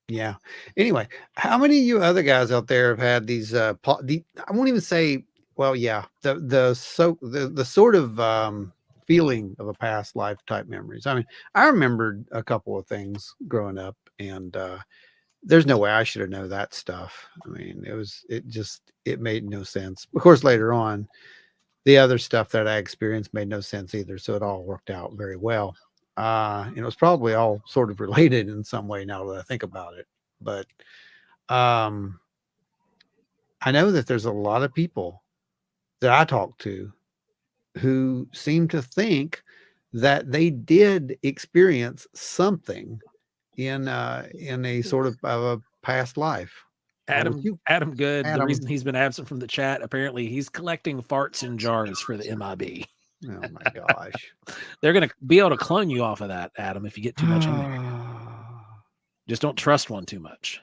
Yeah. Anyway, how many of you other guys out there have had these? I won't even say. Well, yeah, the sort of feeling of a past life type memories. I mean, I remembered a couple of things growing up, and there's no way I should have known that stuff. I mean, it made no sense. Of course, later on, the other stuff that I experienced made no sense either. So it all worked out very well. And it was probably all sort of related in some way now that I think about it. But I know that there's a lot of people that I talk to who seem to think that they did experience something in a sort of a past life. Adam Good. The reason he's been absent from the chat, apparently he's collecting farts in jars for the MIB. Oh my gosh. They're going to be able to clone you off of that, Adam, if you get too much in there. Just don't trust one too much.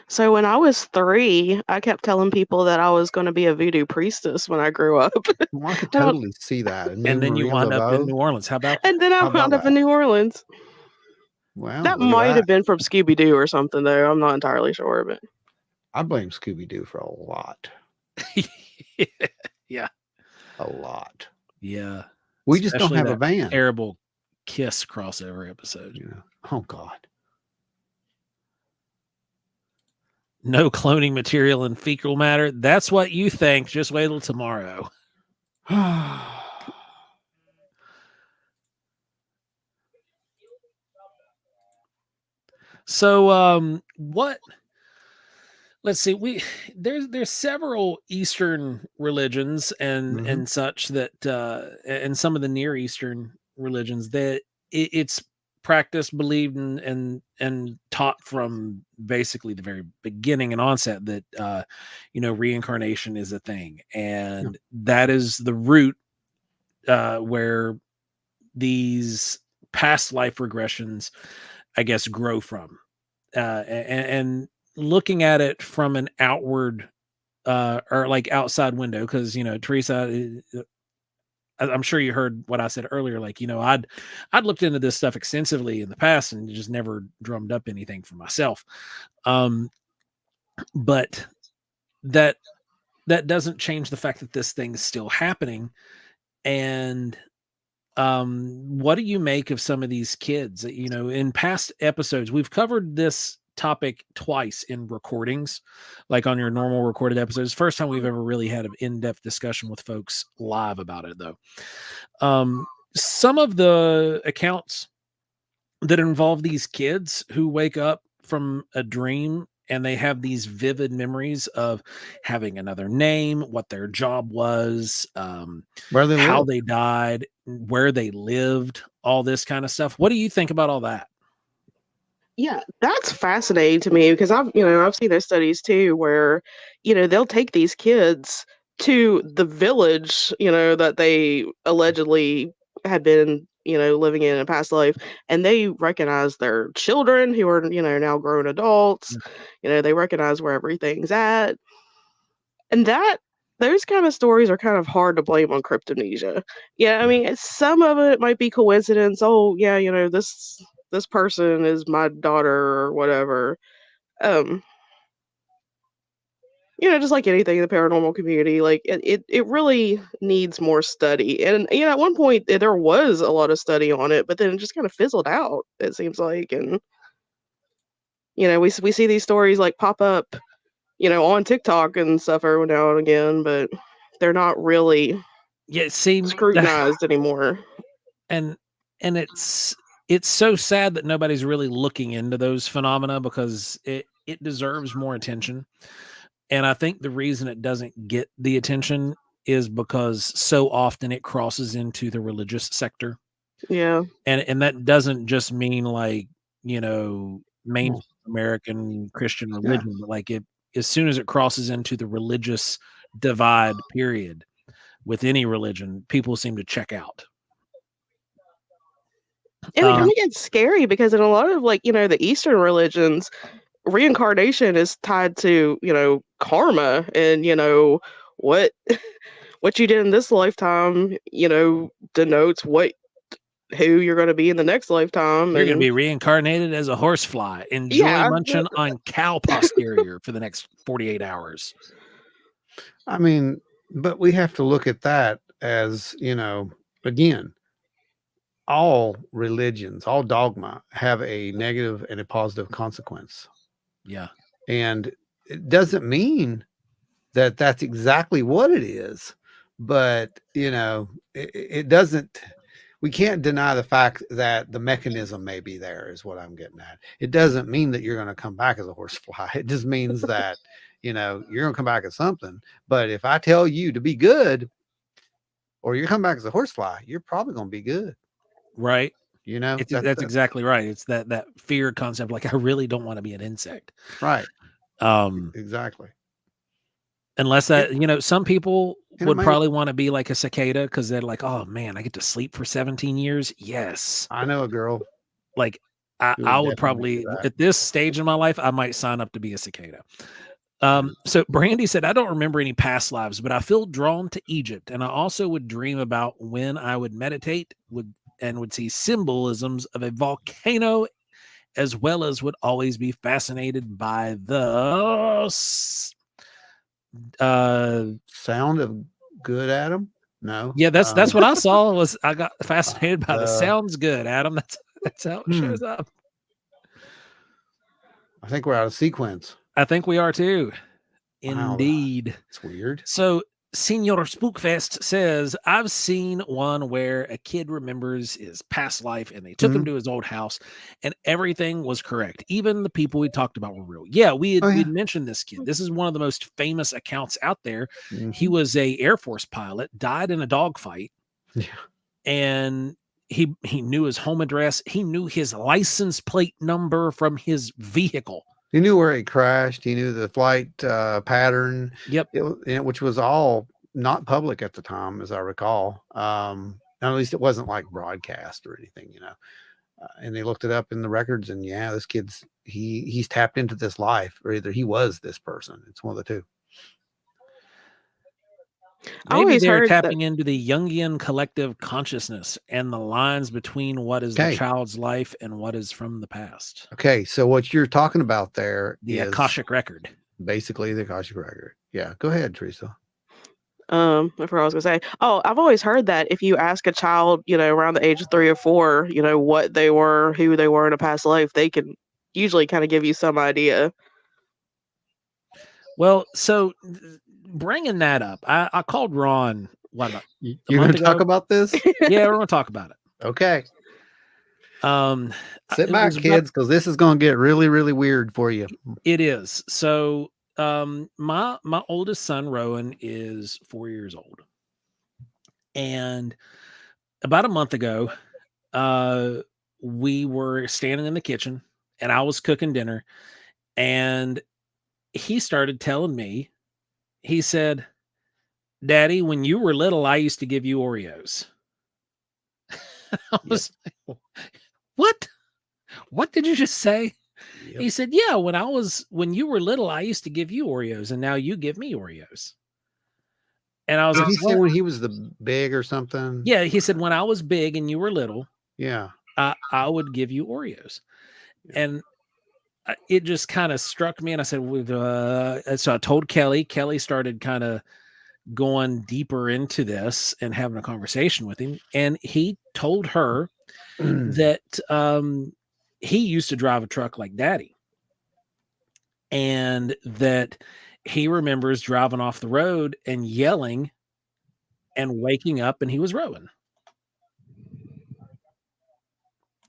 So when I was 3, I kept telling people that I was going to be a voodoo priestess when I grew up. Well, I could totally see that. And then you wound up in New Orleans. How about that? And then I wound up in New Orleans. Well, that might have been from Scooby-Doo or something, though. I'm not entirely sure, but I blame Scooby-Doo for a lot. Yeah. A lot. Yeah. We just don't have a van. Terrible Kiss crossover episode. Yeah. Oh, God. No cloning material in fecal matter. That's what you think. Just wait till tomorrow. So what, let's see, there's several Eastern religions and such that and some of the Near Eastern religions that it's practiced, believed, and taught from basically the very beginning and onset that reincarnation is a thing, and that is the root where these past life regressions, I guess, grow from, and looking at it from an outward or like outside window, because Teresa, I'm sure you heard what I said earlier. Like, I'd looked into this stuff extensively in the past and just never drummed up anything for myself. But that doesn't change the fact that this thing is still happening. And what do you make of some of these kids? In past episodes, we've covered this topic twice in recordings, like on your normal recorded episodes. First time we've ever really had an in-depth discussion with folks live about it, though. Some of the accounts that involve these kids who wake up from a dream and they have these vivid memories of having another name, what their job was, how they died, where they lived, all this kind of stuff. What do you think about all that? Yeah, that's fascinating to me because I've seen those studies too where, they'll take these kids to the village, that they allegedly had been, living in a past life, and they recognize their children who are, now grown adults. They recognize where everything's at. And those kind of stories are kind of hard to blame on cryptomnesia. Yeah, I mean, some of it might be coincidence. Oh, yeah, this person is my daughter or whatever. just like anything in the paranormal community, like it really needs more study. And at one point there was a lot of study on it, but then it just kind of fizzled out, it seems like. And we see these stories like pop up, on TikTok and stuff every now and again, but they're not really scrutinized anymore. And it's so sad that nobody's really looking into those phenomena, because it deserves more attention. And I think the reason it doesn't get the attention is because so often it crosses into the religious sector. Yeah. And that doesn't just mean like, main American Christian religion, but like as soon as it crosses into the religious divide period with any religion, people seem to check out. And it kind of gets scary because in a lot of the Eastern religions, reincarnation is tied to, karma and, what you did in this lifetime, denotes who you're going to be in the next lifetime. You're going to be reincarnated as a horsefly. Enjoy munching on cow posterior for the next 48 hours. I mean, but we have to look at that as, again, all religions, all dogma have a negative and a positive consequence. Yeah. And it doesn't mean that that's exactly what it is, but it doesn't, we can't deny the fact that the mechanism may be there, is what I'm getting at. It doesn't mean that you're going to come back as a horsefly. It just means that, you're going to come back as something. But if I tell you to be good, or you come back as a horsefly, you're probably going to be good. Right. That's exactly right. It's that fear concept. Like, I really don't want to be an insect. Right. Exactly. Unless that, some people would probably want to be like a cicada, because they're like, oh man, I get to sleep for 17 years. Yes. I know a girl. Like I would probably, at this stage in my life, I might sign up to be a cicada. So Brandy said, I don't remember any past lives, but I feel drawn to Egypt. And I also would dream about when I would meditate would see symbolisms of a volcano, as well as would always be fascinated by the sound of good, Adam. No. Yeah, that's what I saw. I got fascinated by the sounds good, Adam. That's how it shows up. I think we're out of sequence. I think we are too. Indeed. Wow, it's weird. So Senior Spookfest says, I've seen one where a kid remembers his past life and they took him to his old house and everything was correct. Even the people we talked about were real. Yeah, we'd mentioned this kid. This is one of the most famous accounts out there. He was a Air Force pilot, died in a dogfight. Yeah. And he knew his home address. He knew his license plate number from his vehicle. He knew where he crashed. He knew the flight pattern. Yep. Which was all not public at the time, as I recall. At least it wasn't like broadcast or anything, and they looked it up in the records, and yeah, this kid's he's tapped into this life, or either he was this person. It's one of the two. Maybe they're tapping into the Jungian collective consciousness and the lines between what is the child's life and what is from the past. Okay, so what you're talking about there is the Akashic record. Basically, the Akashic record. Yeah, go ahead, Teresa. I forgot what I was gonna say. Oh, I've always heard that if you ask a child, around the age of 3 or 4, what they were, who they were in a past life, they can usually kind of give you some idea. Well, so bringing that up, I called Ron. What about you're going to talk about this? Yeah, we're going to talk about it. Okay. Sit back, kids, because this is going to get really, really weird for you. It is. So, my oldest son Rowan is 4 years old, and about a month ago, we were standing in the kitchen, and I was cooking dinner, and he started telling me. He said, Daddy, when you were little, I used to give you Oreos. I was like, what? What did you just say? Yep. He said, yeah, when you were little, I used to give you Oreos and now you give me Oreos. And I was like, he said when he was the big or something. Yeah. He said, when I was big and you were little, yeah, I would give you Oreos. Yeah. And it just kind of struck me, and I said, so I told Kelly. Kelly started kind of going deeper into this and having a conversation with him, and he told her that he used to drive a truck like Daddy, and that he remembers driving off the road and yelling and waking up, and he was rowing.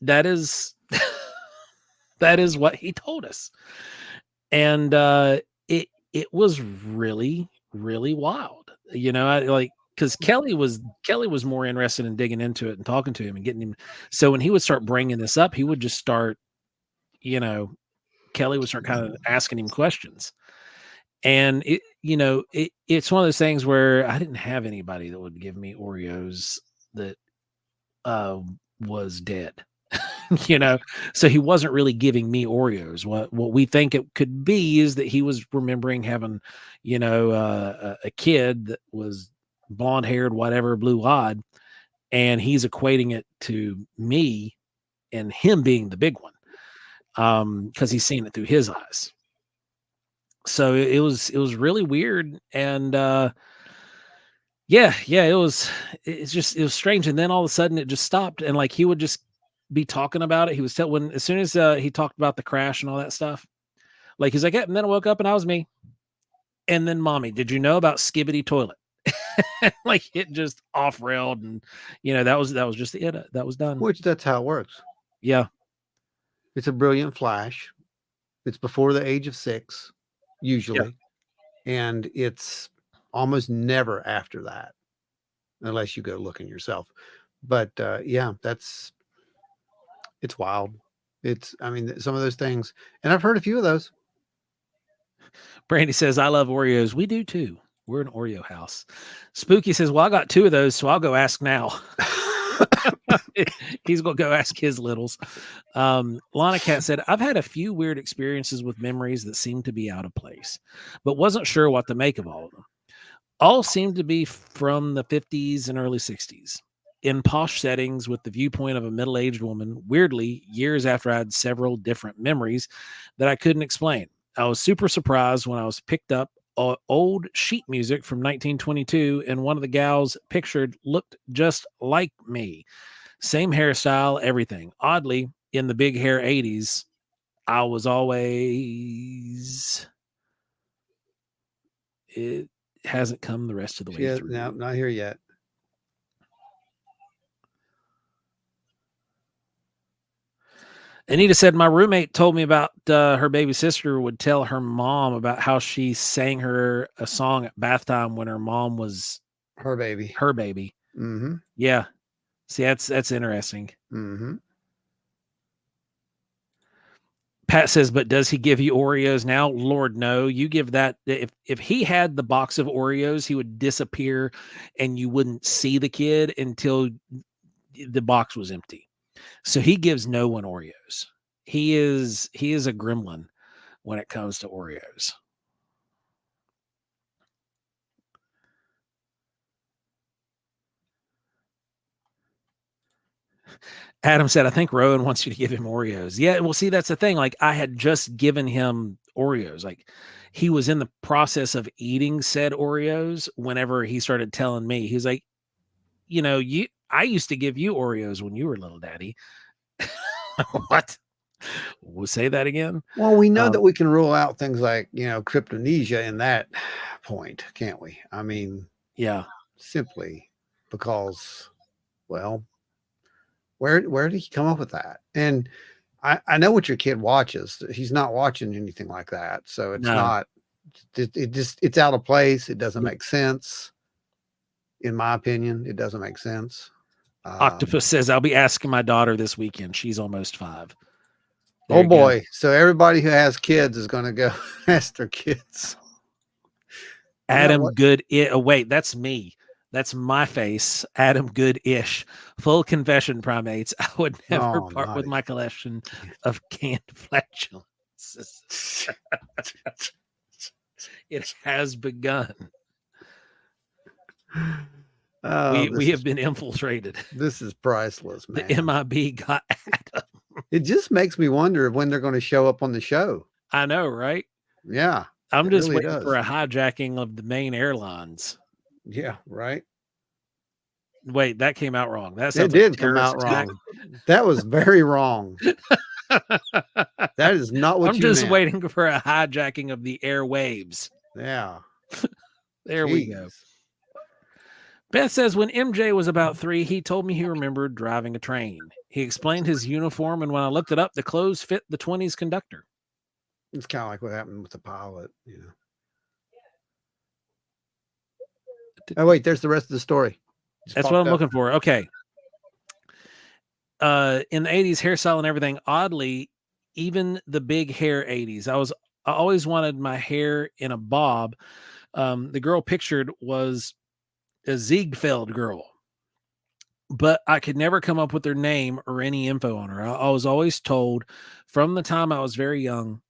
That is that is what he told us. And it was really, really wild. Because Kelly was more interested in digging into it and talking to him and getting him. So when he would start bringing this up, he would just start, Kelly would start kind of asking him questions. And it's one of those things where I didn't have anybody that would give me Oreos that was dead. So he wasn't really giving me Oreos. What we think it could be is that he was remembering having, a kid that was blonde haired, whatever, blue eyed, and he's equating it to me and him being the big one, because he's seeing it through his eyes. So it was really weird, and it was strange. And then all of a sudden it just stopped, and like he would just be talking about it. He was as soon as he talked about the crash and all that stuff, like he's like, yeah, and then I woke up and I was me. And then, Mommy, did you know about Skibbity Toilet? Like it just off railed, and that was just it. That was done. Which that's how it works. Yeah, it's a brilliant flash. It's before the age of 6, usually, and it's almost never after that, unless you go looking yourself. But it's wild. Some of those things, and I've heard a few of those. Brandy says, I love Oreos. We do too. We're an Oreo house. Spooky says, well, I got 2 of those, so I'll go ask now. He's going to go ask his littles. Lana Cat said, I've had a few weird experiences with memories that seem to be out of place, but wasn't sure what to make of all of them. All seem to be from the 50s and early 60s. In posh settings with the viewpoint of a middle-aged woman, weirdly, years after I had several different memories that I couldn't explain. I was super surprised when I was picked up old sheet music from 1922, and one of the gals pictured looked just like me. Same hairstyle, everything. Oddly, in the big hair 80s, I was always... It hasn't come the rest of the way through. No, not here yet. Anita said, my roommate told me about her baby sister would tell her mom about how she sang her a song at bath time when her mom was her baby. Mm-hmm. Yeah. See, that's interesting. Mm-hmm. Pat says, but does he give you Oreos now? Lord, no. You give that. If he had the box of Oreos, he would disappear and you wouldn't see the kid until the box was empty. So he gives no one Oreos. He is a gremlin when it comes to Oreos. Adam said, I think Rowan wants you to give him Oreos. Yeah, well, see, that's the thing. Like, I had just given him Oreos. Like, he was in the process of eating said Oreos whenever he started telling me. He's like, I used to give you Oreos when you were little, Daddy. What? We'll say that again. Well, we know that we can rule out things like, cryptomnesia in that point, can't we? I mean, yeah, simply because, well, where did he come up with that? And I know what your kid watches. He's not watching anything like that. So it's not, it's out of place. It doesn't make sense. In my opinion, it doesn't make sense. Octopus says, I'll be asking my daughter this weekend. She's almost 5. Oh boy. Go. So everybody who has kids is going to go ask their kids. Adam Good. Wait, that's me. That's my face. Adam Good-ish. Full confession, primates. I would never part with my collection of canned flatulences. It has begun. We have been infiltrated. This is priceless, man. The MIB got Adam. It just makes me wonder when they're going to show up on the show. I know, right? Yeah. I'm just really waiting for does. a hijacking of the main airlines. Yeah, right. Wait, that came out wrong. That It sounds like a did come terrorist out attack. wrong. That was very wrong. That is not what I'm you just meant. waiting for a hijacking of the airwaves. Yeah. There we go. Beth says, when MJ was about 3, he told me he remembered driving a train. He explained his uniform, and when I looked it up, the clothes fit the 20s conductor. It's kind of like what happened with the pilot, you know. Oh, wait, there's the rest of the story. That's what I'm looking for. Okay. In the 80s, hairstyle and everything, oddly, even the big hair 80s, I always wanted my hair in a bob. The girl pictured was a Ziegfeld girl, but I could never come up with her name or any info on her. I was always told from the time I was very young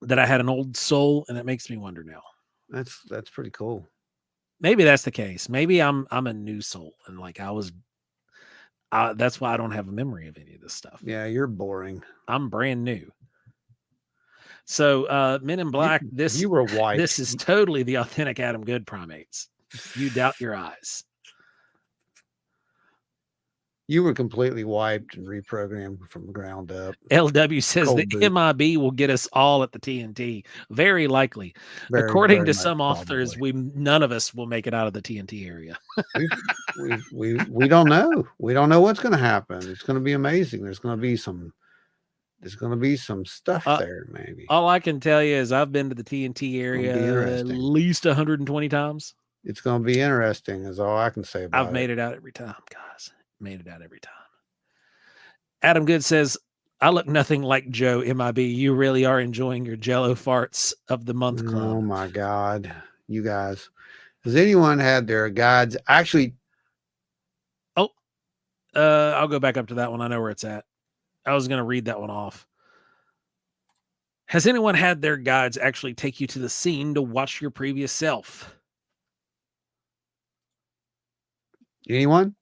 that I had an old soul, and it makes me wonder now. That's pretty cool. Maybe that's the case. Maybe I'm a new soul, and like that's why I don't have a memory of any of this stuff. Yeah, you're boring. I'm brand new. So Men in Black, you were white. This is totally the authentic Adam Good primates. You doubt your eyes. You were completely wiped and reprogrammed from the ground up. LW says Cold the boot. MIB will get us all at the TNT. Very likely. According to some authors, none of us will make it out of the TNT area. we don't know. We don't know what's going to happen. It's going to be amazing. There's going to be some stuff there, maybe. All I can tell you is I've been to the TNT area at least 120 times. It's going to be interesting, is all I can say about it. I've made it out every time, guys. Made it out every time. Adam Good says, I look nothing like Joe MIB. You really are enjoying your Jello farts of the month club. Oh my God. You guys. Has anyone had their guides? Actually. I'll go back up to that one. I know where it's at. I was going to read that one off. Has anyone had their guides actually take you to the scene to watch your previous self? Anyone?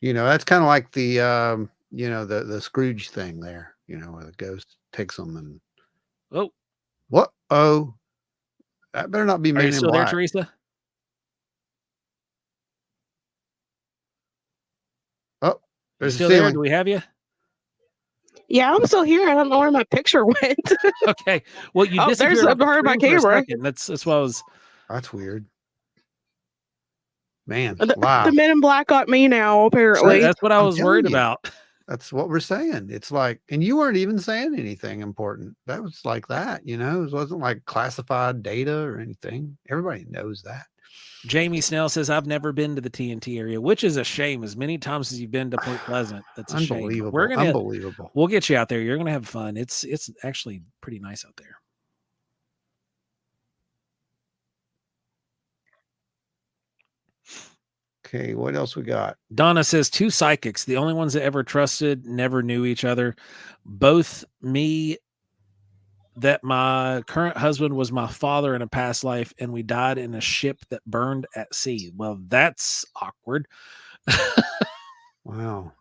You know, that's kind of like the the Scrooge thing there, you know, where the ghost takes them and that better not be Men in Black. Are you still there, Teresa? Oh, there's still there? Do we have you? Yeah, I'm still here. I don't know where my picture went. Okay. Well, you disappeared. There's behind my camera. That's what I was. That's weird. Man, the Men in Black got me now, apparently. So that's what I was worried about. That's what we're saying. It's like, and you weren't even saying anything important. That was like that, you know, it wasn't like classified data or anything. Everybody knows that. Jamie Snell says, I've never been to the TNT area, which is a shame. As many times as you've been to Point Pleasant, that's a shame. Unbelievable. We'll get you out there. You're going to have fun. It's actually pretty nice out there. Okay, what else we got? Donna says 2 psychics, the only ones that ever trusted, never knew each other. Both me, that my current husband was my father in a past life, and we died in a ship that burned at sea. Well, that's awkward. Wow.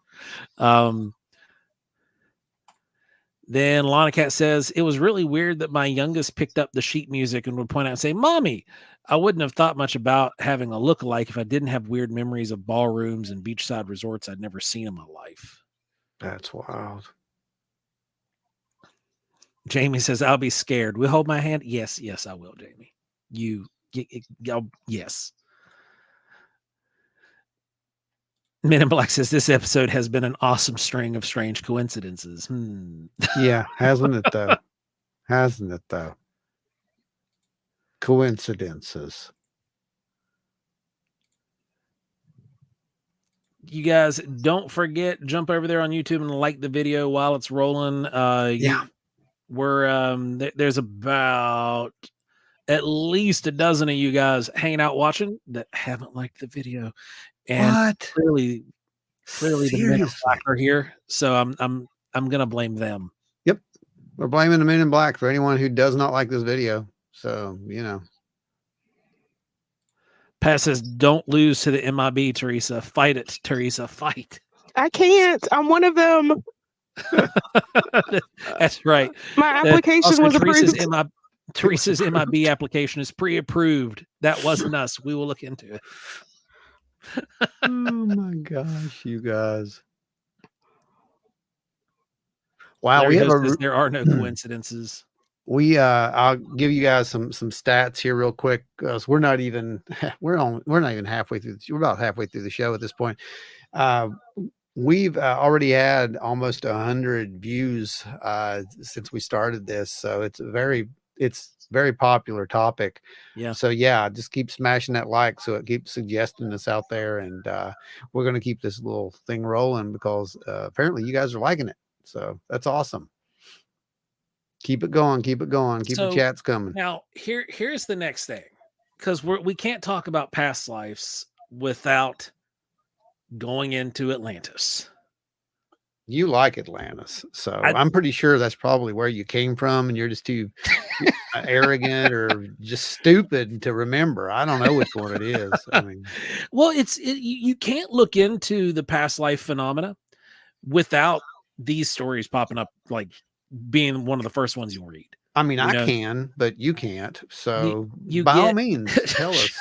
Then Lana Cat says, it was really weird that my youngest picked up the sheet music and would point out and say, Mommy, I wouldn't have thought much about having a lookalike if I didn't have weird memories of ballrooms and beachside resorts I'd never seen in my life. That's wild. Jamie says, I'll be scared. Will you hold my hand? Yes, I will, Jamie. Yes. Men in Black says, this episode has been an awesome string of strange coincidences. Yeah, hasn't it though? Coincidences. You guys don't forget, jump over there on YouTube and like the video while it's rolling. There's about at least a dozen of you guys hanging out watching that haven't liked the video. And clearly the Men in Black are here. So I'm gonna blame them. Yep. We're blaming the Men in Black for anyone who does not like this video. So, you know. Pat says, don't lose to the MIB, Teresa. Fight it, Teresa. Fight. I can't. I'm one of them. That's right. My application was approved. Teresa's MIB application is pre-approved. That wasn't us. We will look into it. Oh my gosh, you guys. Wow, there are no coincidences. I'll give you guys some stats here real quick, because we're not even halfway through. We're about halfway through the show at this point. We've already had almost 100 views since we started this, so it's very popular topic. Yeah. So yeah, just keep smashing that like, so it keeps suggesting us out there, and we're going to keep this little thing rolling, because apparently you guys are liking it. So that's awesome. Keep it going. Keep it going. Keep the chats coming. Now here's the next thing, because we can't talk about past lives without going into Atlantis. You like Atlantis, so I'm pretty sure that's probably where you came from, and you're just too arrogant or just stupid to remember. I don't know which one it is. I mean, well, you can't look into the past life phenomena without these stories popping up, like being one of the first ones you'll read. I mean, I can, but you can't. So by all means, tell us.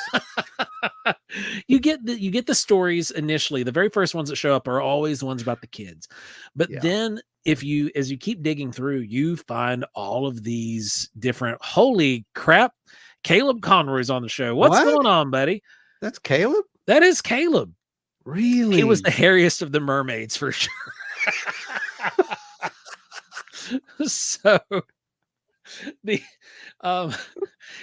You get the stories initially. The very first ones that show up are always the ones about the kids, but then as you keep digging through, you find all of these different. Holy crap! Caleb Conroy's on the show. What's going on, buddy? That's Caleb. That is Caleb. Really? He was the hairiest of the mermaids for sure. So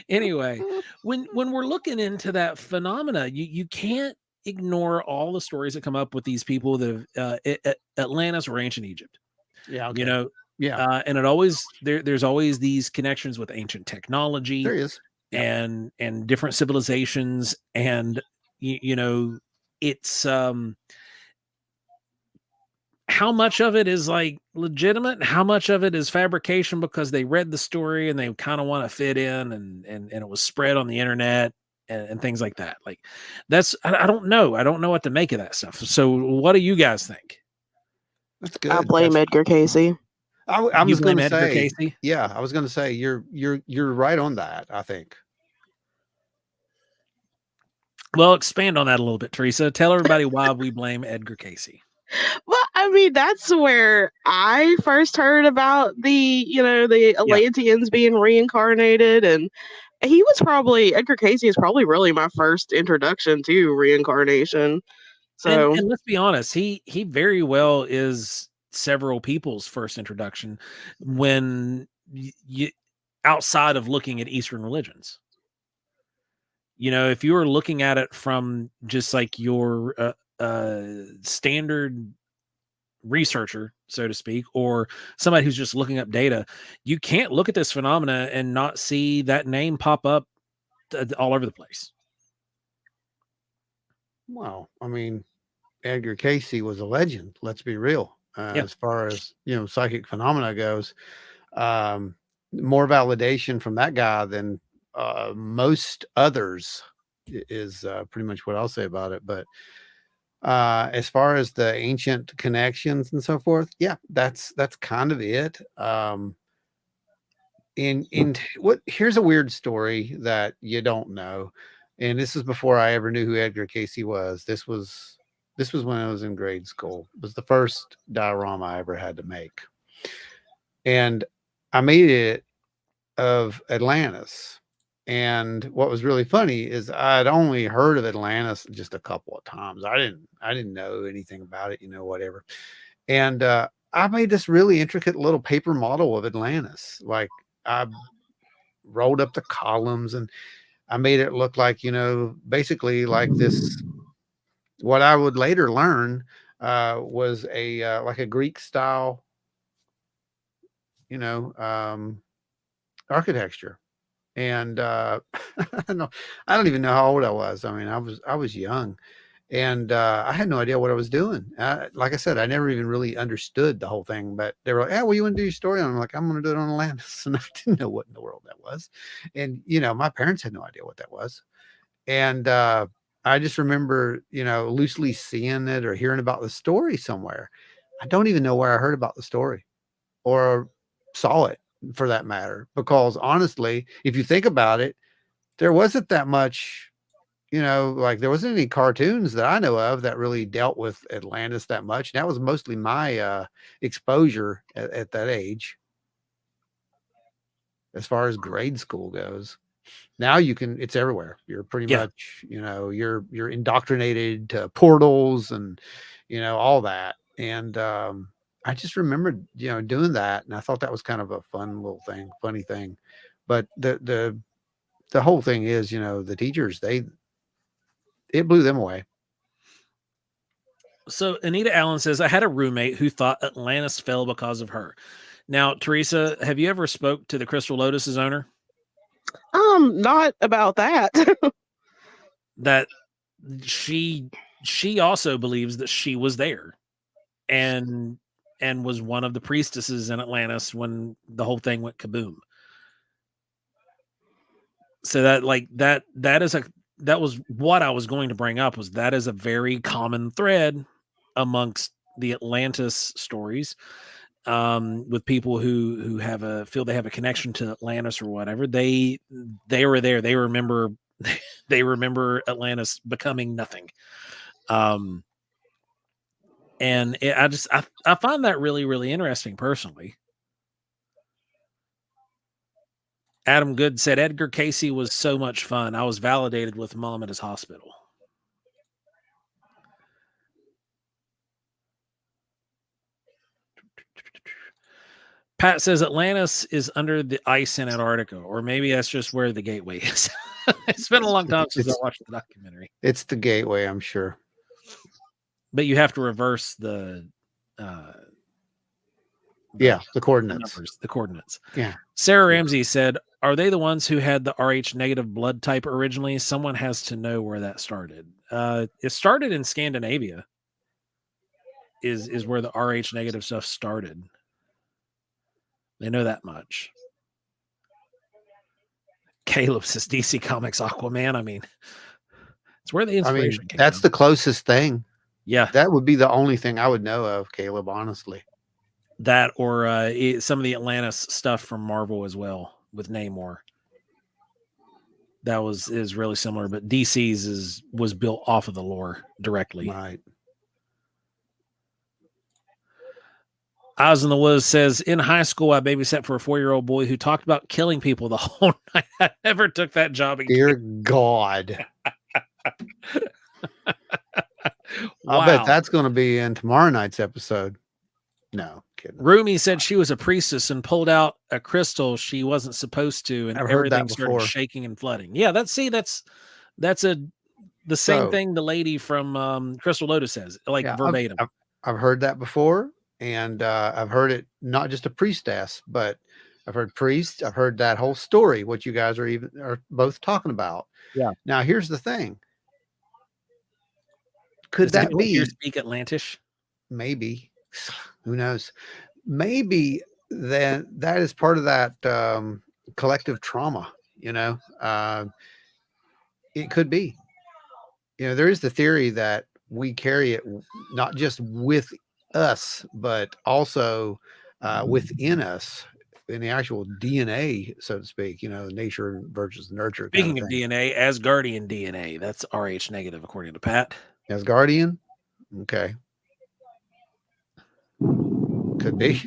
anyway, when we're looking into that phenomena, you can't ignore all the stories that come up with these people that have Atlantis or ancient Egypt. Yeah, okay. You know, and there's always these connections with ancient technology. There is. And different civilizations, and it's how much of it is like legitimate and how much of it is fabrication because they read the story and they kind of want to fit in, and it was spread on the internet and things like that. Like I don't know. I don't know what to make of that stuff. So what do you guys think? That's good. I blame Edgar Cayce. I was going to say, Cayce? Yeah, I was going to say you're right on that, I think. Well, expand on that a little bit, Teresa. Tell everybody why we blame Edgar Cayce. Well, I mean, that's where I first heard about the Atlanteans being reincarnated, and Edgar Cayce is probably really my first introduction to reincarnation. So, and let's be honest, he very well is several people's first introduction when you outside of looking at Eastern religions. If you were looking at it from just like your standard researcher, so to speak, or somebody who's just looking up data, you can't look at this phenomena and not see that name pop up all over the place. Well, I mean, Edgar Cayce was a legend. Let's be real. As far as psychic phenomena goes, more validation from that guy than most others is pretty much what I'll say about it. But as far as the ancient connections and so forth, that's kind of it. Here's a weird story that you don't know, and this is before I ever knew who Edgar Cayce was. This was when I was in grade school. It was the first diorama I ever had to make, and I made it of Atlantis. And what was really funny is I'd only heard of Atlantis just a couple of times. I didn't know anything about it, whatever. And I made this really intricate little paper model of Atlantis. Like I rolled up the columns and I made it look like, basically like this. What I would later learn was like a Greek style, architecture. And I don't even know how old I was. I mean, I was young, and I had no idea what I was doing. Like I said, I never even really understood the whole thing. But they were like, "Yeah, well, you want to do your story?" And I'm like, "I'm going to do it on Atlantis," and I didn't know what in the world that was. And my parents had no idea what that was. And I just remember, loosely seeing it or hearing about the story somewhere. I don't even know where I heard about the story or saw it for that matter, because honestly, if you think about it, there wasn't that much, like there wasn't any cartoons that I know of that really dealt with Atlantis that much. That was mostly my exposure at that age as far as grade school goes. Now it's everywhere. You're pretty much, you're indoctrinated to portals and, all that. And I just remembered, doing that. And I thought that was kind of a fun little thing, funny thing. But the whole thing is, the teachers, it blew them away. So Anita Allen says, I had a roommate who thought Atlantis fell because of her. Now, Teresa, have you ever spoke to the Crystal Lotus's owner? Not about that. That she also believes that she was there and was one of the priestesses in Atlantis when the whole thing went kaboom. So that was what I was going to bring up, was that is a very common thread amongst the Atlantis stories, with people who feel they have a connection to Atlantis or whatever. They were there. They remember Atlantis becoming nothing. And I find that really, really interesting personally. Adam Good said, Edgar Casey was so much fun. I was validated with Mom at his hospital. Pat says Atlantis is under the ice in Antarctica, or maybe that's just where the gateway is. It's been a long time since I watched the documentary. It's the gateway, I'm sure. But you have to reverse the coordinates. The coordinates. Yeah. Sarah Ramsey said, are they the ones who had the Rh negative blood type originally? Someone has to know where that started. It started in Scandinavia. Is where the Rh negative stuff started. They know that much. Caleb says DC Comics Aquaman. I mean, it's where the inspiration came that's from. The closest thing. Yeah. That would be the only thing I would know of, Caleb, honestly. That or some of the Atlantis stuff from Marvel as well with Namor. That is really similar, but DC's was built off of the lore directly. Right. Oz in the Woods says, in high school, I babysat for a 4-year-old boy who talked about killing people the whole night. I never took that job again. Dear God. Wow. I bet that's going to be in tomorrow night's episode. No, kidding. Rumi said she was a priestess and pulled out a crystal she wasn't supposed to, and everything started shaking and flooding. Yeah, the same thing the lady from Crystal Lotus says, verbatim. I've heard that before, and I've heard it not just a priestess, but I've heard priests. I've heard that whole story, what you guys are both talking about. Yeah. Now, here's the thing. Could that be? You speak Atlantish? Maybe. Who knows? Maybe that is part of that collective trauma. It could be. There is the theory that we carry it not just with us, but also within us in the actual DNA, so to speak. Nature versus nurture. Speaking of DNA, Asgardian DNA, that's Rh negative, according to Pat. Asgardian? Okay. Could be.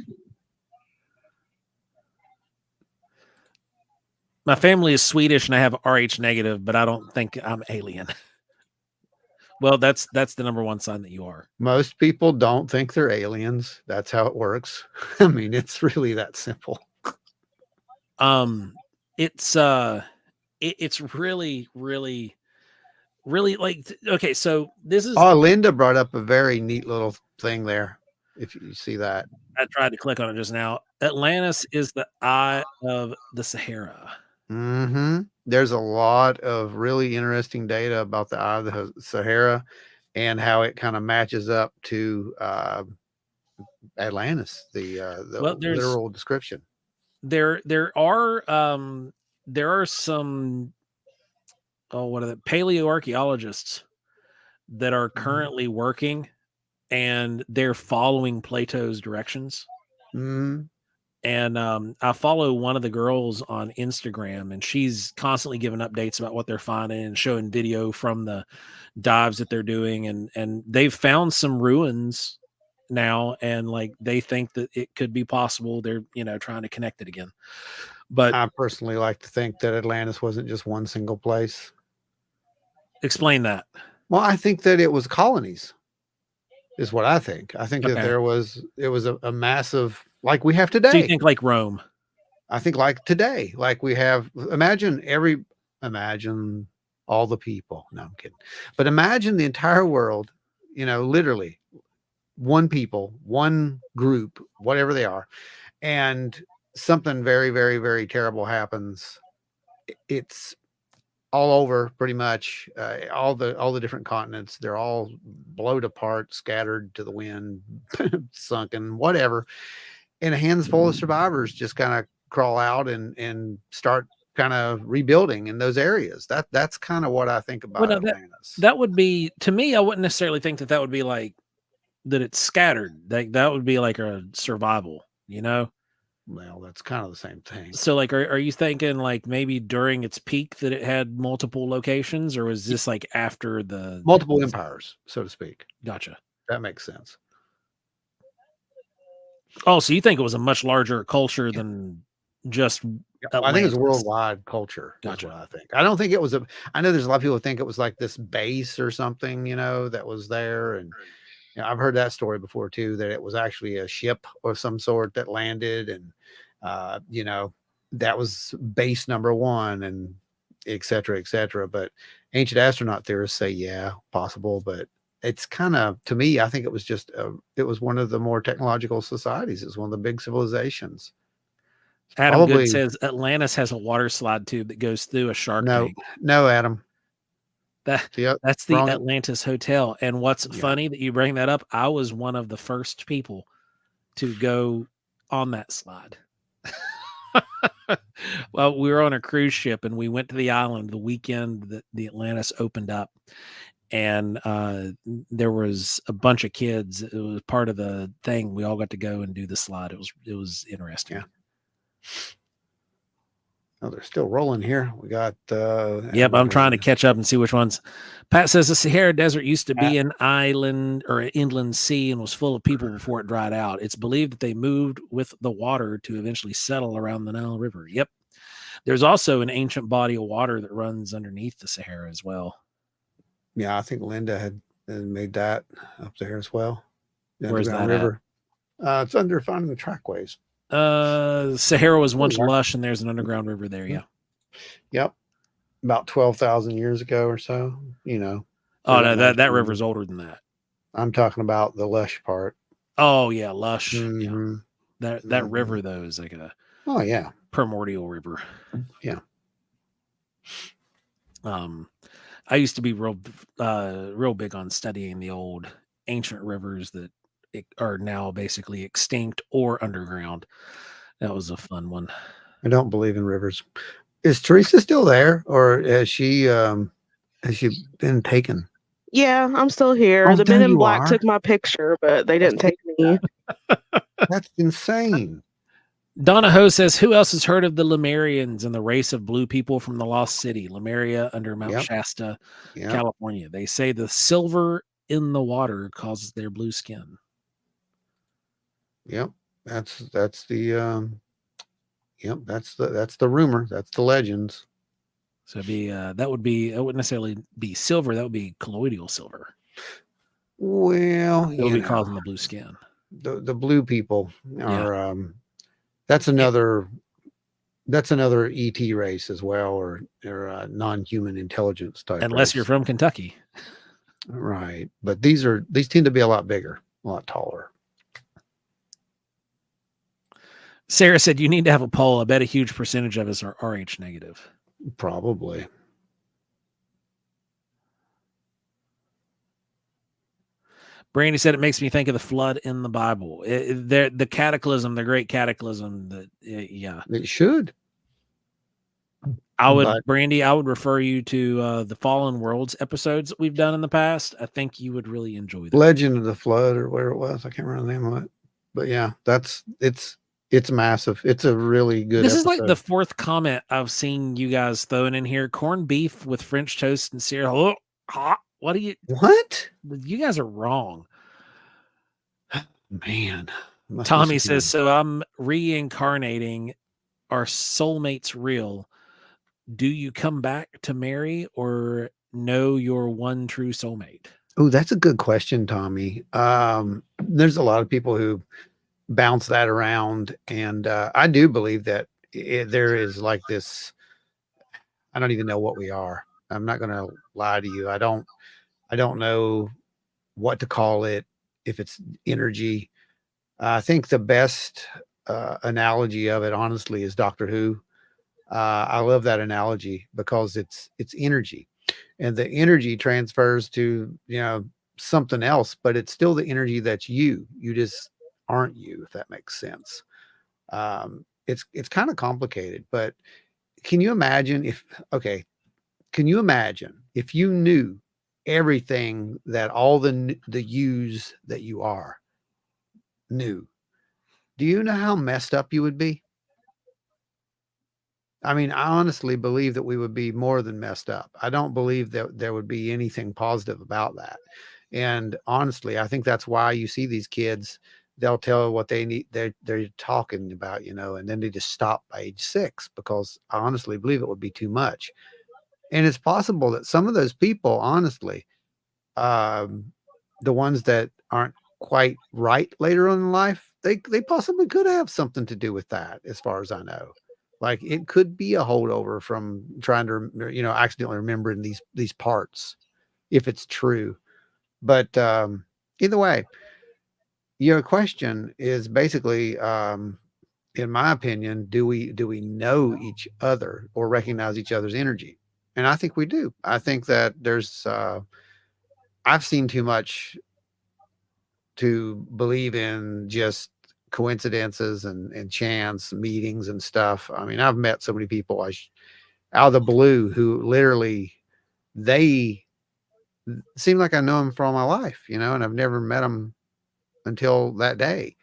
My family is Swedish and I have Rh negative, but I don't think I'm alien. Well, that's the number one sign that you are. Most people don't think they're aliens. That's how it works. I mean, it's really that simple. It's really, really, really like, okay, so this is... Oh, Linda brought up a very neat little thing there. If you see that. I tried to click on it just now. Atlantis is the eye of the Sahara. Mm-hmm. There's a lot of really interesting data about the eye of the Sahara and how it kind of matches up to Atlantis, the literal description. There are some what are the paleoarchaeologists that are currently working, and they're following Plato's directions. Mm. And I follow one of the girls on Instagram, and she's constantly giving updates about what they're finding and showing video from the dives that they're doing. And they've found some ruins now, and like they think that it could be possible. They're, trying to connect it again. But I personally like to think that Atlantis wasn't just one single place. Explain that. Well, I think that it was colonies, is what I think. I think that it was a massive, like we have today. So you think like Rome? I think like today, like we have, imagine all the people. No, I'm kidding. But imagine the entire world, literally one people, one group, whatever they are, and something very, very, very terrible happens. It's all over pretty much, all the different continents. They're all blown apart, scattered to the wind, sunken, whatever. And a handful of survivors just kind of crawl out and start kind of rebuilding in those areas. That's kind of what I think about Atlantis. That would be, to me, I wouldn't necessarily think that would be like that it's scattered. That would be like a survival, Well, that's kind of the same thing. So like, are you thinking like maybe during its peak that it had multiple locations, or was this like after the multiple empires, so to speak? Gotcha. That makes sense. Oh, so you think it was a much larger culture than just Atlantis? I think it's a worldwide culture. Gotcha. That's what I think. I don't think it was I know there's a lot of people who think it was like this base or something, that was there. And I've heard that story before too, that it was actually a ship of some sort that landed, and that was base number one, and et cetera, et cetera. But ancient astronaut theorists say, yeah, possible, but it's kind of, to me, I think it was just it was one of the more technological societies. It's one of the big civilizations. Adam Good says Atlantis has a water slide tube that goes through a shark tank. No, Adam. That's the Atlantis Hotel. And what's funny that you bring that up, I was one of the first people to go on that slide. Well, we were on a cruise ship, and we went to the island the weekend that the Atlantis opened up. And there was a bunch of kids. It was part of the thing. We all got to go and do the slide. It was interesting. Yeah. Oh, they're still rolling here. We got yep, I'm trying to catch up and see which ones. Pat says the Sahara Desert used to be an island or an inland sea and was full of people before it dried out. It's believed that they moved with the water to eventually settle around the Nile River. Yep. There's also an ancient body of water that runs underneath the Sahara as well. Yeah, I think Linda had made that up there as well. Where's that river? It's under Finding the Trackways. Sahara was once lush, and there's an underground river there. Yeah. Yep. About 12,000 years ago or so. Oh no, that river's older than that. I'm talking about the lush part. Oh yeah, lush. Mm-hmm. Yeah. That river though is like a primordial river. Yeah. I used to be real big on studying the old ancient rivers that are now basically extinct or underground. That was a fun one. I don't believe in rivers. Is Teresa still there, or has she been taken? Yeah, I'm still here. Oh, the Men in Black took my picture, but they didn't take me. That's insane. Donna Ho says, who else has heard of the Lemurians and the race of blue people from the Lost City, Lemuria under Mount Shasta, California? They say the silver in the water causes their blue skin. Yep. That's the that's the rumor. That's the legends. So that wouldn't necessarily be silver. That would be colloidal silver. Well, it would be causing the blue skin. The blue people are that's another ET race as well, or non-human intelligence type. Unless you're from Kentucky. Right. But these tend to be a lot bigger, a lot taller. Sarah said, you need to have a poll. I bet a huge percentage of us are RH negative. Probably. Brandy said, it makes me think of the flood in the Bible. The cataclysm, the great cataclysm. It should. Brandy, I would refer you to the Fallen Worlds episodes that we've done in the past. I think you would really enjoy them. Legend of the Flood or whatever it was. I can't remember the name of it. But yeah, it's massive. It's a really good This episode. is like the fourth comment I've seen you guys throwing in here. Corned beef with French toast and cereal. Oh, what do you? What? You guys are wrong. Man. Tommy says, so I'm reincarnating. Are soulmates real? Do you come back to marry or know your one true soulmate? Oh, that's a good question, Tommy. There's a lot of people who bounce that around, and I do believe that there is like this. I don't even know what we are. I'm not going to lie to you. I don't know what to call it. If it's energy, I think the best analogy of it, honestly, is Doctor Who. I love that analogy because it's energy, and the energy transfers to something else, but it's still the energy that's you. You just aren't you, if that makes sense. It's kind of complicated, but can you imagine can you imagine if you knew everything that all the yous that you are knew? Do you know how messed up you would be? I mean, I honestly believe that we would be more than messed up. I don't believe that there would be anything positive about that. And honestly, I think that's why you see these kids, they'll tell what they need, they're talking about, and then they just stop by age 6, because I honestly believe it would be too much. And it's possible that some of those people, honestly, the ones that aren't quite right later on in life, they possibly could have something to do with that, as far as I know. Like it could be a holdover from trying to, accidentally remembering these parts, if it's true. But either way, your question is basically, in my opinion, do we know each other or recognize each other's energy? And I think we do. I think that there's, I've seen too much to believe in just coincidences and chance meetings and stuff. I mean, I've met so many people out of the blue who literally, they seem like I know them for all my life, and I've never met them until that day.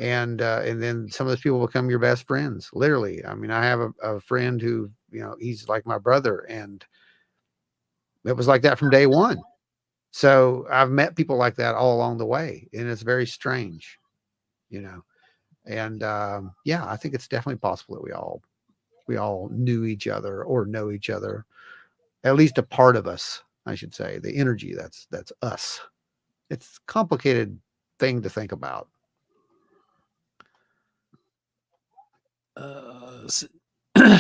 And then some of those people become your best friends, literally. I mean, I have a friend who, he's like my brother, and it was like that from day one. So I've met people like that all along the way, and it's very strange, and yeah, I think it's definitely possible that we all knew each other or know each other, at least a part of us, I should say, the energy that's us. It's a complicated thing to think about.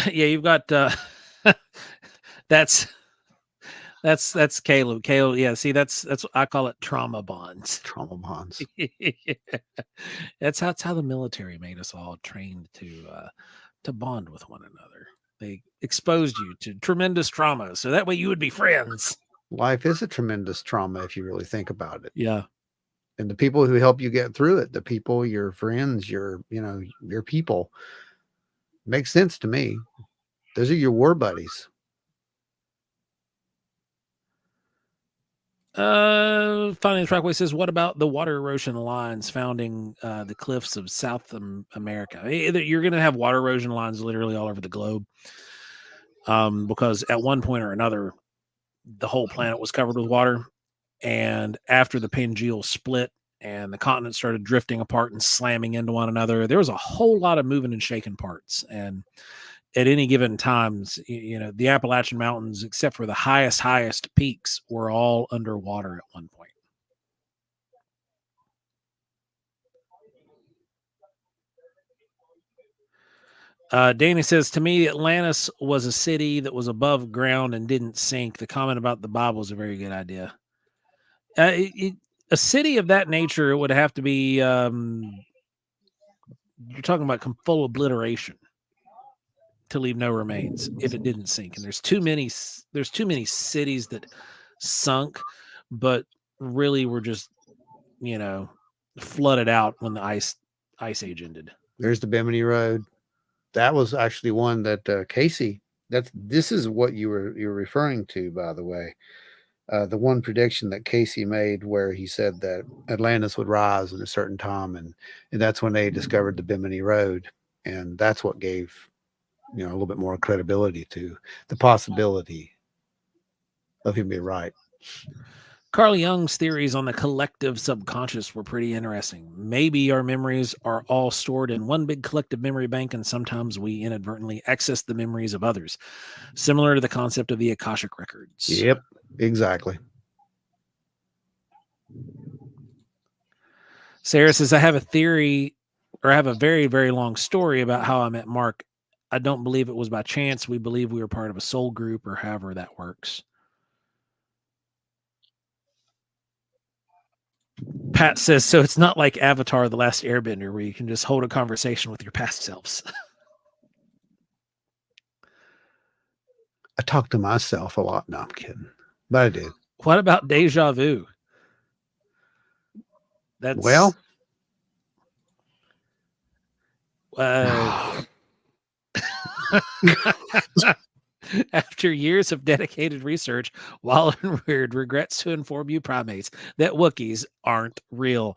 Yeah, you've got that's Caleb. Yeah, see, that's I call it trauma bonds. Trauma bonds. That's how the military made us all trained to bond with one another. They exposed you to tremendous trauma, so that way you would be friends. Life is a tremendous trauma if you really think about it. Yeah. And the people who help you get through it, the people, your friends, your people, makes sense to me. Those are your war buddies. Finding Trackway says, what about the water erosion lines founding the cliffs of South America? You're going to have water erosion lines literally all over the globe, because at one point or another, the whole planet was covered with water. And after the Pangea split and the continents started drifting apart and slamming into one another, there was a whole lot of moving and shaking parts. And at any given times, the Appalachian Mountains, except for the highest peaks, were all underwater at one point. Danny says, to me, Atlantis was a city that was above ground and didn't sink. The comment about the Bible is a very good idea. A city of that nature would have to be, you're talking about full obliteration to leave no remains if it didn't sink. And there's too many cities that sunk, but really were just, flooded out when the ice age ended. There's the Bimini Road. That was actually one that Casey this is what you're referring to, by the way. The one prediction that Casey made, where he said that Atlantis would rise at a certain time, and that's when they discovered the Bimini Road, and that's what gave a little bit more credibility to the possibility of him being right. Carl Jung's theories on the collective subconscious were pretty interesting. Maybe our memories are all stored in one big collective memory bank, and sometimes we inadvertently access the memories of others, similar to the concept of the Akashic records. Yep, exactly. Sarah says, I have a theory, or I have a very, very long story about how I met Mark. I don't believe it was by chance. We believe we were part of a soul group, or however that works. Pat says, so it's not like Avatar: The Last Airbender, where you can just hold a conversation with your past selves. I talk to myself a lot. No, I'm kidding. But I do. What about deja vu? That's well. After years of dedicated research, Wild and Weird regrets to inform you primates that Wookiees aren't real.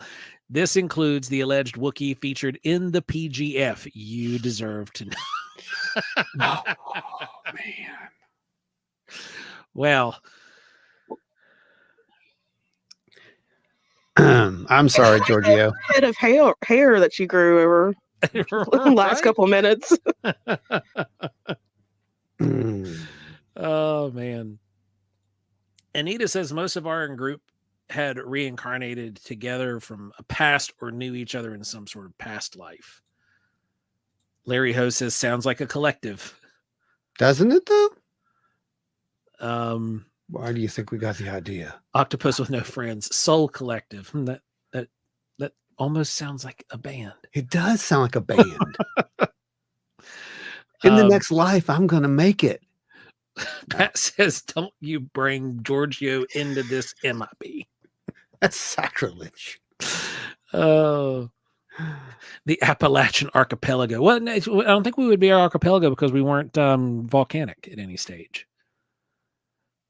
This includes the alleged Wookiee featured in the PGF. You deserve to know. Oh, man. Well, I'm sorry, Giorgio. Head of hair that you grew over the last couple of minutes. Oh, man. Anita says most of our group had reincarnated together from a past or knew each other in some sort of past life. Larry Ho says sounds like a collective. Doesn't it, though? Why do you think we got the idea? Octopus with No Friends, Soul Collective. That almost sounds like a band. It does sound like a band. In the next life, I'm going to make it. Pat says, don't you bring Giorgio into this MIB. That's sacrilege. Oh, the Appalachian Archipelago. Well, I don't think we would be our archipelago because we weren't volcanic at any stage.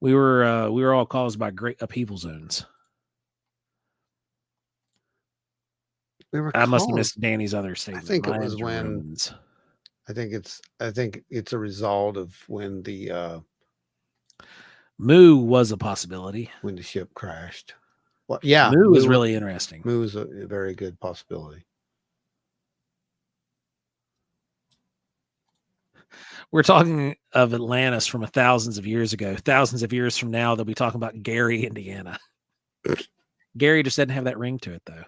We were all caused by great upheaval zones. I must have missed Danny's other statement. I think it was when. I think it's a result of when the Mu was a possibility. When the ship crashed. Well, yeah, Mu was really interesting. Mu was a very good possibility. We're talking of Atlantis from thousands of years ago. Thousands of years from now, they'll be talking about Gary, Indiana. Gary just doesn't have that ring to it, though.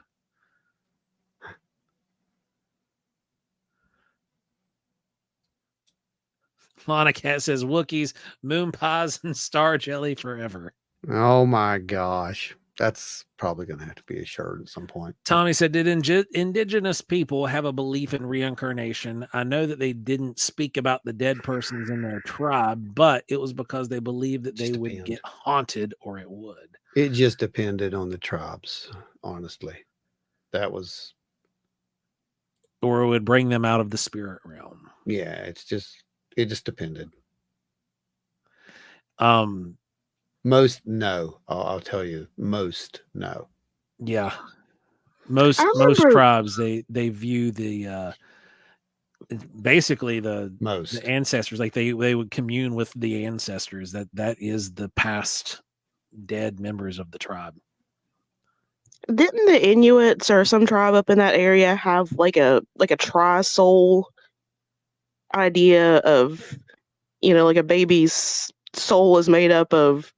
Monica says Wookiees, moon pies, and star jelly forever. Oh my gosh. That's probably going to have to be a shirt at some point. Tommy said, did indigenous people have a belief in reincarnation? I know that they didn't speak about the dead persons in their tribe, but it was because they believed that they would get haunted or it would. It just depended on the tribes, honestly. That was. Or it would bring them out of the spirit realm. Yeah, it just depended. Most no. I'll tell you, most no. Yeah, most tribes they view the basically the ancestors, like they would commune with the ancestors. That is the past dead members of the tribe. Didn't the Inuits or some tribe up in that area have like a tri-soul idea of, like a baby's soul is made up of